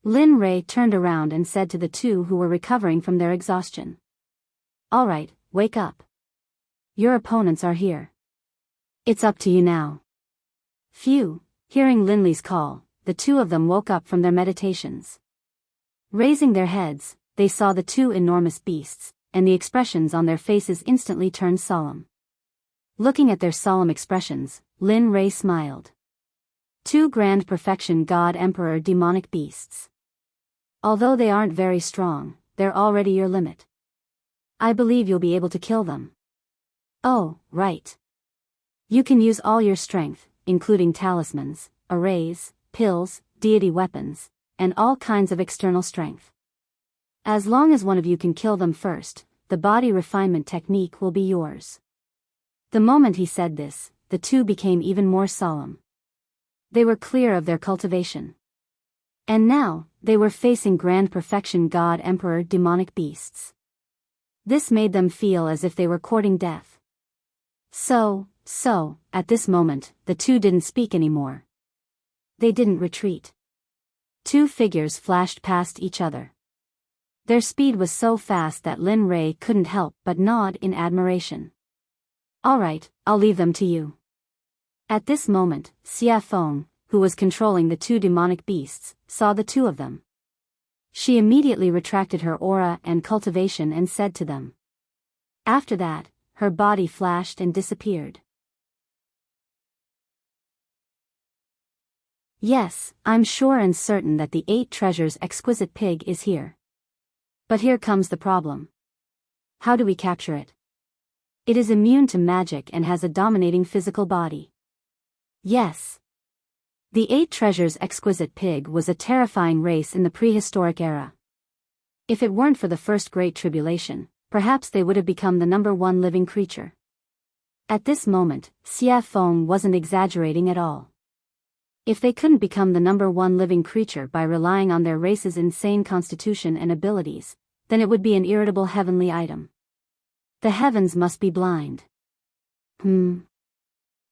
Lin Rei turned around and said to the 2 who were recovering from their exhaustion. Alright, wake up. Your opponents are here. It's up to you now. Phew! Hearing Linley's call, the 2 of them woke up from their meditations. Raising their heads, they saw the 2 enormous beasts, and the expressions on their faces instantly turned solemn. Looking at their solemn expressions, Lin Rei smiled. 2 grand perfection God Emperor demonic beasts. Although they aren't very strong, they're already your limit. I believe you'll be able to kill them. Oh, right. You can use all your strength, including talismans, arrays, pills, deity weapons, and all kinds of external strength. As long as one of you can kill them first, the body refinement technique will be yours. The moment he said this, the 2 became even more solemn. They were clear of their cultivation. And now, they were facing grand perfection God Emperor demonic beasts. This made them feel as if they were courting death. So, at this moment, the 2 didn't speak anymore. They didn't retreat. 2 figures flashed past each other. Their speed was so fast that Lin Rei couldn't help but nod in admiration. Alright, I'll leave them to you. At this moment, Xia Feng, who was controlling the 2 demonic beasts, saw the 2 of them. She immediately retracted her aura and cultivation and said to them. After that, her body flashed and disappeared. Yes, I'm sure and certain that the 8 treasures exquisite pig is here. But here comes the problem. How do we capture it? It is immune to magic and has a dominating physical body. Yes. The 8 treasures exquisite pig was a terrifying race in the prehistoric era. If it weren't for the first Great Tribulation, perhaps they would have become the number 1 living creature. At this moment, Xia Feng wasn't exaggerating at all. If they couldn't become the number 1 living creature by relying on their race's insane constitution and abilities, then it would be an irritable heavenly item. The heavens must be blind.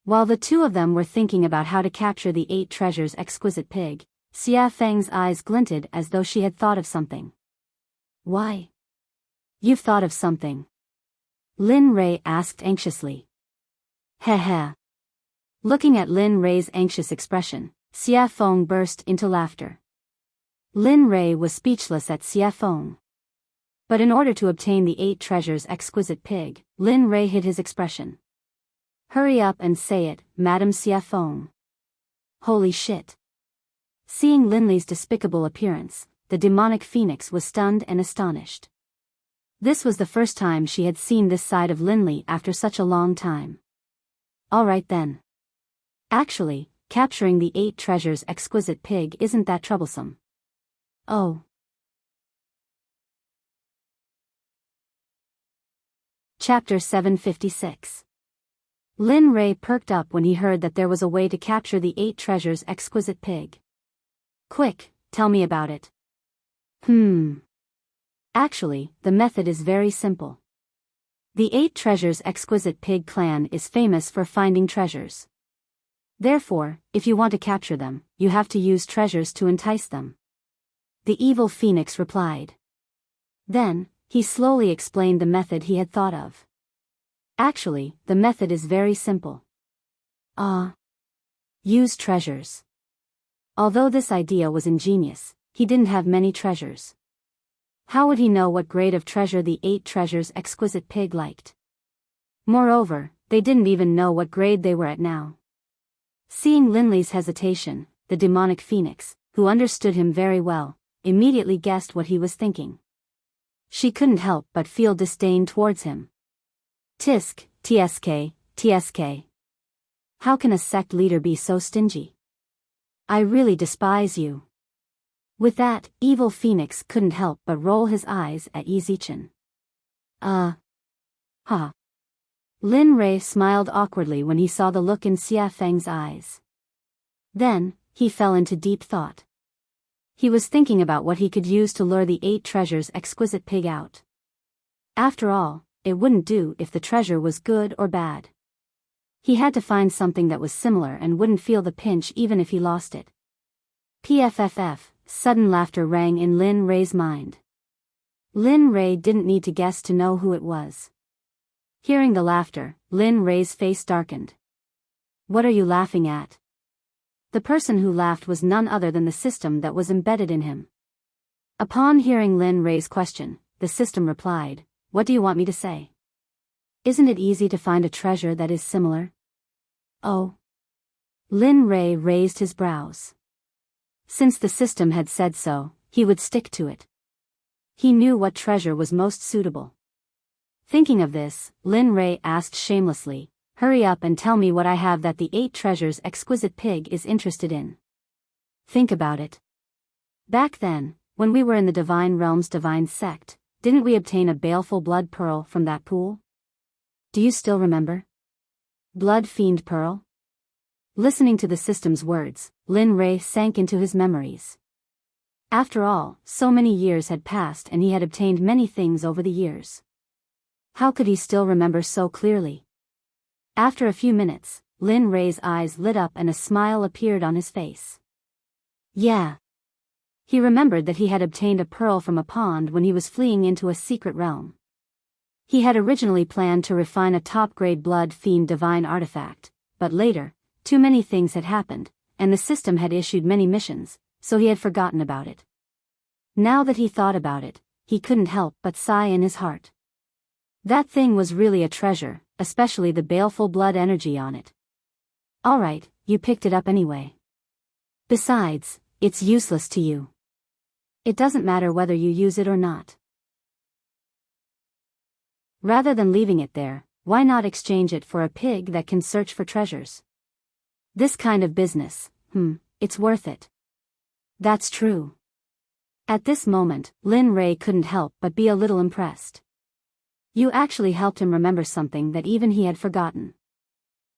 While the 2 of them were thinking about how to capture the 8 treasures exquisite pig, Xia Feng's eyes glinted as though she had thought of something. Why? You've thought of something? Lin Rei asked anxiously. Heh. Looking at Lin Rei's anxious expression, Xia Feng burst into laughter. Lin Rei was speechless at Xia Feng. But in order to obtain the 8 treasures exquisite pig, Lin Rei hid his expression. Hurry up and say it, Madam Xia Feng. Holy shit. Seeing Linley's despicable appearance, the demonic phoenix was stunned and astonished. This was the first time she had seen this side of Linley after such a long time. Alright then. Actually, capturing the 8 treasures exquisite pig isn't that troublesome. Oh. Chapter 756. Lin Rei perked up when he heard that there was a way to capture the 8 treasures exquisite pig. Quick, tell me about it. Actually, the method is very simple. The 8 treasures exquisite pig clan is famous for finding treasures. Therefore, if you want to capture them, you have to use treasures to entice them. The evil phoenix replied. Then, he slowly explained the method he had thought of. Actually, the method is very simple. Use treasures. Although this idea was ingenious, he didn't have many treasures. How would he know what grade of treasure the 8 treasures exquisite pig liked? Moreover, they didn't even know what grade they were at now. Seeing Linley's hesitation, the demonic phoenix, who understood him very well, immediately guessed what he was thinking. She couldn't help but feel disdain towards him. Tisk, tsk, tsk. How can a sect leader be so stingy? I really despise you. With that, evil phoenix couldn't help but roll his eyes at Yizichin. Ha. Lin Rei smiled awkwardly when he saw the look in Xia Feng's eyes. Then, he fell into deep thought. He was thinking about what he could use to lure the 8 treasures exquisite pig out. After all, it wouldn't do if the treasure was good or bad. He had to find something that was similar and wouldn't feel the pinch even if he lost it. PFFF, sudden laughter rang in Lin Rei's mind. Lin Rei didn't need to guess to know who it was. Hearing the laughter, Lin Rei's face darkened. What are you laughing at? The person who laughed was none other than the system that was embedded in him. Upon hearing Lin Rei's question, the system replied, What do you want me to say? Isn't it easy to find a treasure that is similar? Oh. Lin Rei raised his brows. Since the system had said so, he would stick to it. He knew what treasure was most suitable. Thinking of this, Lin Rei asked shamelessly, Hurry up and tell me what I have that the 8 treasures exquisite pig is interested in. Think about it. Back then, when we were in the Divine Realm's Divine Sect, didn't we obtain a baleful blood pearl from that pool? Do you still remember? Blood fiend pearl? Listening to the system's words, Lin Rei sank into his memories. After all, so many years had passed and he had obtained many things over the years. How could he still remember so clearly? After a few minutes, Lin Rei's eyes lit up and a smile appeared on his face. Yeah. He remembered that he had obtained a pearl from a pond when he was fleeing into a secret realm. He had originally planned to refine a top-grade blood fiend divine artifact, but later, too many things had happened, and the system had issued many missions, so he had forgotten about it. Now that he thought about it, he couldn't help but sigh in his heart. That thing was really a treasure, especially the baleful blood energy on it. Alright, you picked it up anyway. Besides, it's useless to you. It doesn't matter whether you use it or not. Rather than leaving it there, why not exchange it for a pig that can search for treasures? This kind of business, it's worth it. That's true. At this moment, Lin Rei couldn't help but be a little impressed. You actually helped him remember something that even he had forgotten.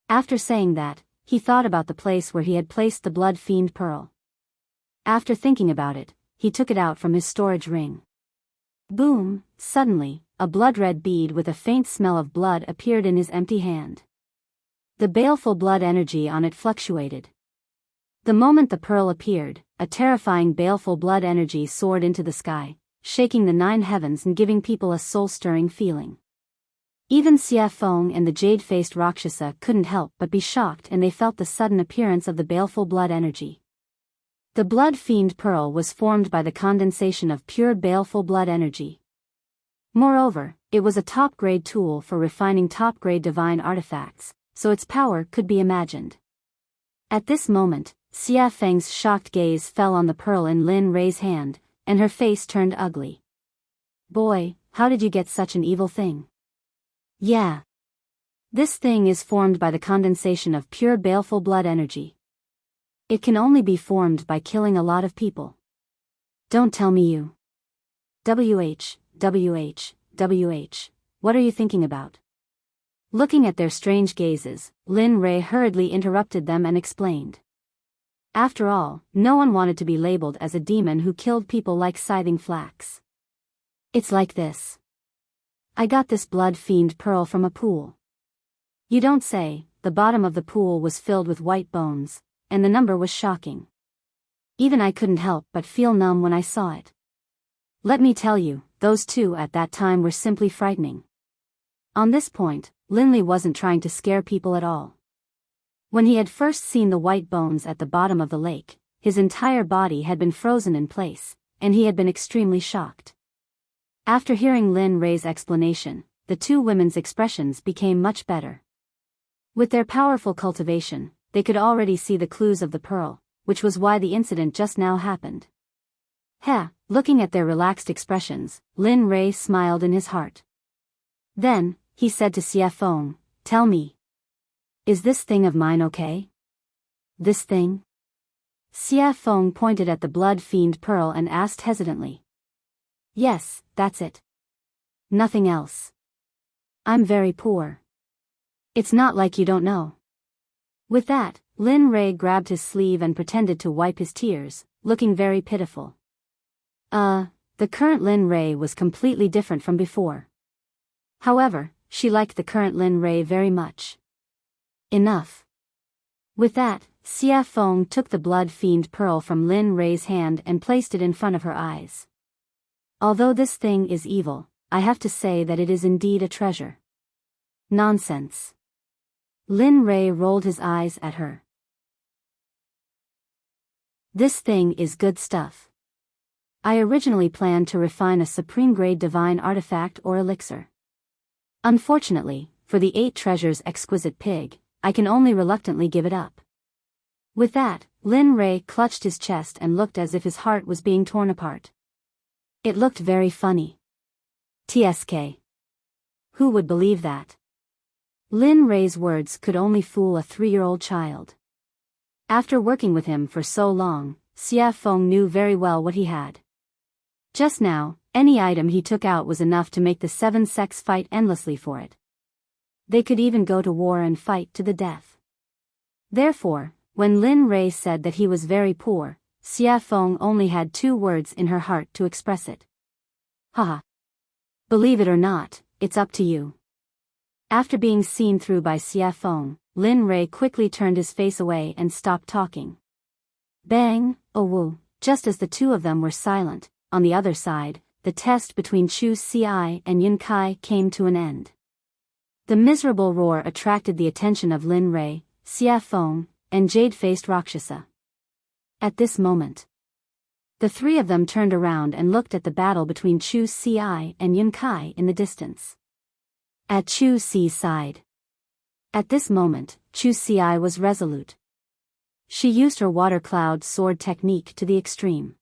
After saying that, he thought about the place where he had placed the blood fiend pearl. After thinking about it, he took it out from his storage ring. Boom, suddenly, a blood-red bead with a faint smell of blood appeared in his empty hand. The baleful blood energy on it fluctuated. The moment the pearl appeared, a terrifying baleful blood energy soared into the sky, shaking the 9 heavens and giving people a soul-stirring feeling. Even Xia Feng and the jade-faced Rakshasa couldn't help but be shocked, and they felt the sudden appearance of the baleful blood energy. The blood fiend pearl was formed by the condensation of pure baleful blood energy. Moreover, it was a top-grade tool for refining top-grade divine artifacts, so its power could be imagined. At this moment, Xia Feng's shocked gaze fell on the pearl in Lin Rei's hand, and her face turned ugly. Boy, how did you get such an evil thing? Yeah. This thing is formed by the condensation of pure baleful blood energy. It can only be formed by killing a lot of people. Don't tell me you. WH, what are you thinking about? Looking at their strange gazes, Lin Rei hurriedly interrupted them and explained. After all, no one wanted to be labeled as a demon who killed people like scything flax. It's like this. I got this blood fiend pearl from a pool. You don't say, the bottom of the pool was filled with white bones, and the number was shocking. Even I couldn't help but feel numb when I saw it. Let me tell you, those two at that time were simply frightening. On this point, Linley wasn't trying to scare people at all. When he had first seen the white bones at the bottom of the lake, his entire body had been frozen in place, and he had been extremely shocked. After hearing Lin Rei's explanation, the two women's expressions became much better. With their powerful cultivation, they could already see the clues of the pearl, which was why the incident just now happened. Looking at their relaxed expressions, Lin Rei smiled in his heart. Then, he said to Xie Feng, "Tell me. Is this thing of mine okay?" "This thing?" Xie Feng pointed at the blood fiend pearl and asked hesitantly. "Yes, that's it. Nothing else. I'm very poor. It's not like you don't know." With that, Lin Rei grabbed his sleeve and pretended to wipe his tears, looking very pitiful. The current Lin Rei was completely different from before. However, she liked the current Lin Rei very much. Enough. With that, Xie Feng took the blood fiend pearl from Lin Rei's hand and placed it in front of her eyes. "Although this thing is evil, I have to say that it is indeed a treasure." "Nonsense." Lin Rei rolled his eyes at her. "This thing is good stuff. I originally planned to refine a supreme-grade divine artifact or elixir. Unfortunately, for the 8 treasures exquisite pig, I can only reluctantly give it up." With that, Lin Rei clutched his chest and looked as if his heart was being torn apart. It looked very funny. TSK. Who would believe that? Lin Rei's words could only fool a 3-year-old child. After working with him for so long, Xie Feng knew very well what he had. Just now, any item he took out was enough to make the 7 sects fight endlessly for it. They could even go to war and fight to the death. Therefore, when Lin Rei said that he was very poor, Xie Feng only had 2 words in her heart to express it. Haha. Believe it or not, it's up to you. After being seen through by Xie Feng, Lin Rei quickly turned his face away and stopped talking. Bang, oh woo, just as the two of them were silent, on the other side, the test between Chu Xi and Yun Kai came to an end. The miserable roar attracted the attention of Lin Rei, Xie Feng, and jade-faced Rakshasa. At this moment, the 3 of them turned around and looked at the battle between Chu Xi and Yun Kai in the distance. At Chu Xi's side. At this moment, Chu Xi was resolute. She used her water cloud sword technique to the extreme.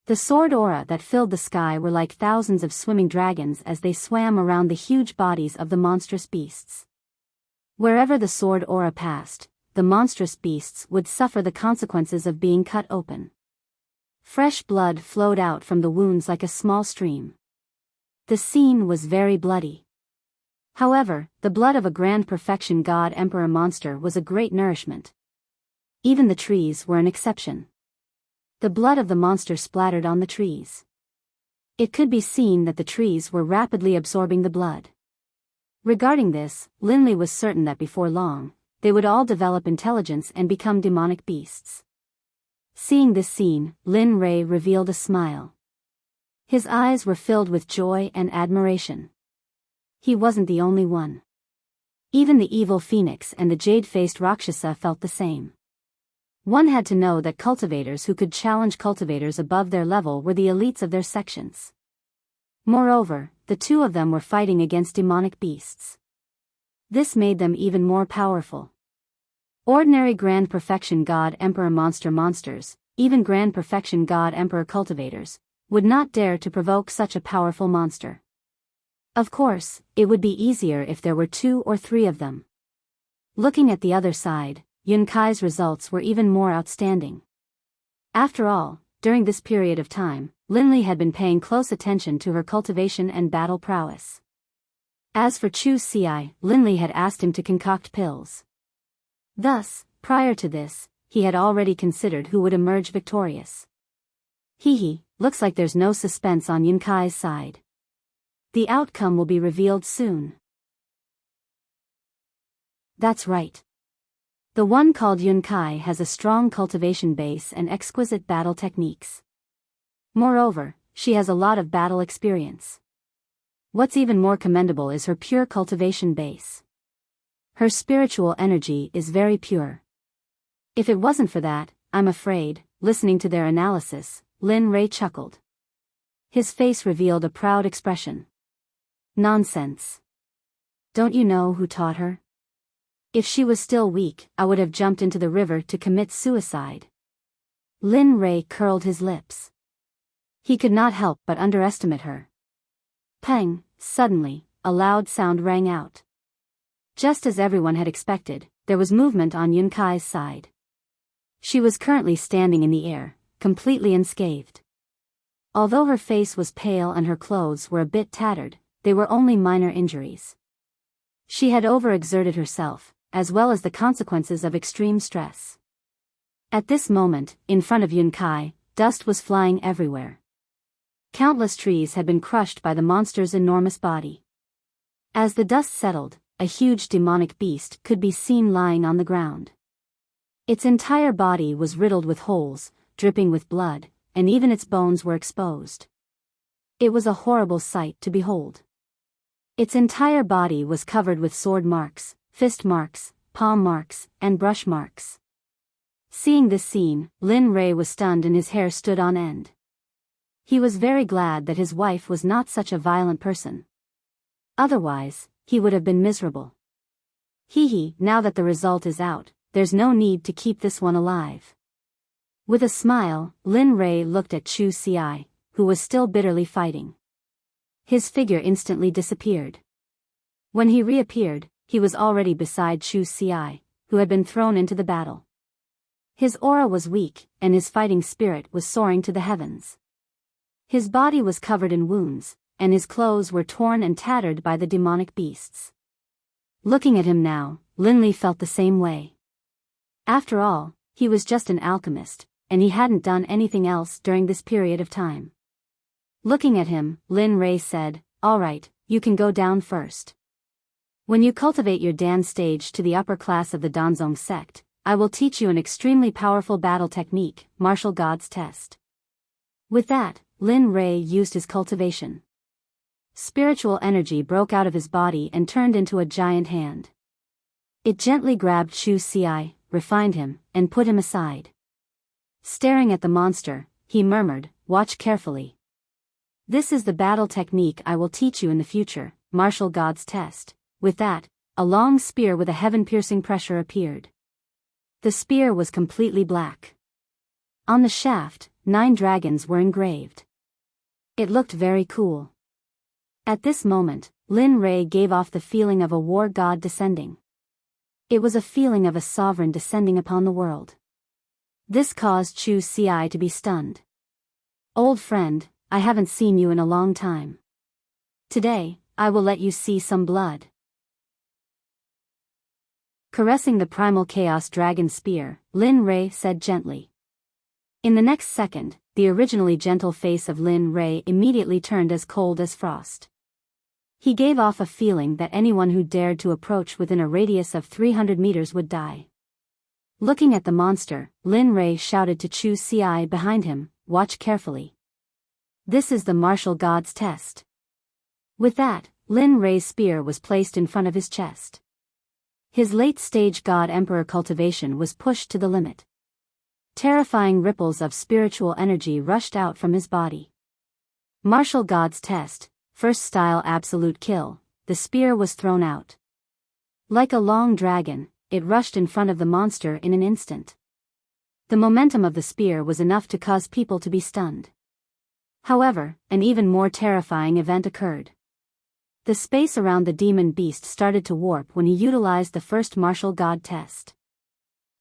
The sword aura that filled the sky were like thousands of swimming dragons as they swam around the huge bodies of the monstrous beasts. Wherever the sword aura passed, the monstrous beasts would suffer the consequences of being cut open. Fresh blood flowed out from the wounds like a small stream. The scene was very bloody. However, the blood of a grand perfection god emperor monster was a great nourishment. Even the trees were an exception. The blood of the monster splattered on the trees. It could be seen that the trees were rapidly absorbing the blood. Regarding this, Linley was certain that before long, they would all develop intelligence and become demonic beasts. Seeing this scene, Lin Rei revealed a smile. His eyes were filled with joy and admiration. He wasn't the only one. Even the evil phoenix and the jade-faced Rakshasa felt the same. One had to know that cultivators who could challenge cultivators above their level were the elites of their sections. Moreover, the 2 of them were fighting against demonic beasts. This made them even more powerful. Ordinary Grand Perfection God Emperor monsters, even Grand Perfection God Emperor cultivators, would not dare to provoke such a powerful monster. Of course, it would be easier if there were 2 or 3 of them. Looking at the other side, Yun Kai's results were even more outstanding. After all, during this period of time, Linley had been paying close attention to her cultivation and battle prowess. As for Chu Xi, Linley had asked him to concoct pills. Thus, prior to this, he had already considered who would emerge victorious. Looks like there's no suspense on Yun Kai's side. The outcome will be revealed soon. That's right. The one called Yunkai has a strong cultivation base and exquisite battle techniques. Moreover, she has a lot of battle experience. What's even more commendable is her pure cultivation base. Her spiritual energy is very pure. If it wasn't for that, I'm afraid, listening to their analysis, Lin Rei chuckled. His face revealed a proud expression. Nonsense. Don't you know who taught her? If she was still weak, I would have jumped into the river to commit suicide. Lin Rei curled his lips. He could not help but underestimate her. Pang! Suddenly, a loud sound rang out. Just as everyone had expected, there was movement on Yunkai's side. She was currently standing in the air, completely unscathed. Although her face was pale and her clothes were a bit tattered, they were only minor injuries. She had overexerted herself, as well as the consequences of extreme stress. At this moment, in front of Yunkai, dust was flying everywhere. Countless trees had been crushed by the monster's enormous body. As the dust settled, a huge demonic beast could be seen lying on the ground. Its entire body was riddled with holes, dripping with blood, and even its bones were exposed. It was a horrible sight to behold. Its entire body was covered with sword marks, fist marks, palm marks, and brush marks. Seeing this scene, Lin Rei was stunned and his hair stood on end. He was very glad that his wife was not such a violent person. Otherwise, he would have been miserable. Now that the result is out, there's no need to keep this one alive. With a smile, Lin Rei looked at Chu Xiai, who was still bitterly fighting. His figure instantly disappeared. When he reappeared, he was already beside Chu Xiai, who had been thrown into the battle. His aura was weak, and his fighting spirit was soaring to the heavens. His body was covered in wounds, and his clothes were torn and tattered by the demonic beasts. Looking at him now, Lin Li felt the same way. After all, he was just an alchemist, and he hadn't done anything else during this period of time. Looking at him, Lin Rei said, "All right, you can go down first. When you cultivate your Dan stage to the upper class of the Danzong sect, I will teach you an extremely powerful battle technique, Martial God's Test." With that, Lin Rei used his cultivation. Spiritual energy broke out of his body and turned into a giant hand. It gently grabbed Chu Xiai, refined him, and put him aside. Staring at the monster, he murmured, "Watch carefully. This is the battle technique I will teach you in the future, Martial God's Test." With that, a long spear with a heaven-piercing pressure appeared. The spear was completely black. On the shaft, 9 dragons were engraved. It looked very cool. At this moment, Lin Rei gave off the feeling of a war god descending. It was a feeling of a sovereign descending upon the world. This caused Chu Xiai to be stunned. "Old friend, I haven't seen you in a long time. Today, I will let you see some blood." Caressing the primal chaos dragon spear, Lin Rei said gently. In the next second, the originally gentle face of Lin Rei immediately turned as cold as frost. He gave off a feeling that anyone who dared to approach within a radius of 300 meters would die. Looking at the monster, Lin Rei shouted to Chu Xiai behind him, "Watch carefully. This is the Martial God's Test." With that, Lin Rei's spear was placed in front of his chest. His late-stage God Emperor cultivation was pushed to the limit. Terrifying ripples of spiritual energy rushed out from his body. Martial God's Test, first style absolute kill, the spear was thrown out. Like a long dragon, it rushed in front of the monster in an instant. The momentum of the spear was enough to cause people to be stunned. However, an even more terrifying event occurred. The space around the demon beast started to warp when he utilized the first martial god test.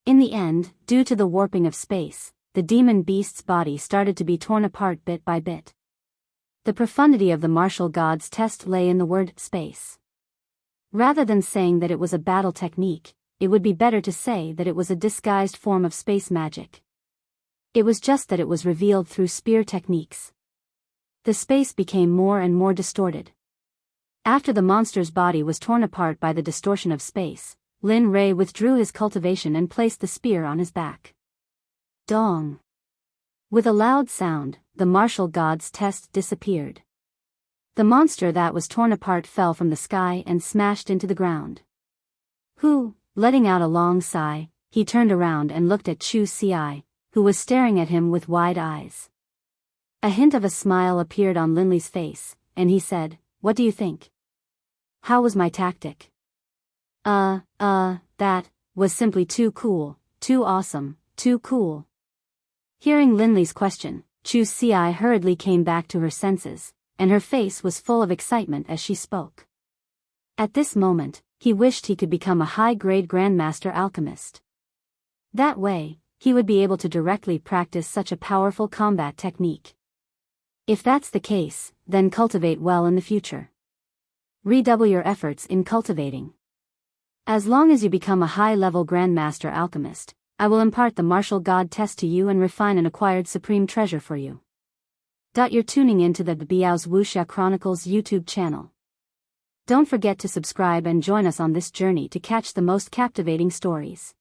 In the end, due to the warping of space, the demon beast's body started to be torn apart bit by bit. The profundity of the martial god's test lay in the word space. Rather than saying that it was a battle technique, it would be better to say that it was a disguised form of space magic. It was just that it was revealed through spear techniques. The space became more and more distorted. After the monster's body was torn apart by the distortion of space, Lin Rei withdrew his cultivation and placed the spear on his back. Dong! With a loud sound, the martial god's test disappeared. The monster that was torn apart fell from the sky and smashed into the ground. Letting out a long sigh, he turned around and looked at Chu Ci, who was staring at him with wide eyes. A hint of a smile appeared on Linley's face, and he said, "What do you think? How was my tactic?" That was simply too cool, too awesome, too cool." Hearing Linley's question, Chu Ci hurriedly came back to her senses, and her face was full of excitement as she spoke. At this moment, he wished he could become a high-grade Grandmaster Alchemist. That way, he would be able to directly practice such a powerful combat technique. If that's the case, then cultivate well in the future. Redouble your efforts in cultivating. As long as you become a high-level Grandmaster Alchemist, I will impart the martial god test to you and refine an acquired supreme treasure for you. You're tuning into the Biyao's Wuxia Chronicles YouTube channel. Don't forget to subscribe and join us on this journey to catch the most captivating stories.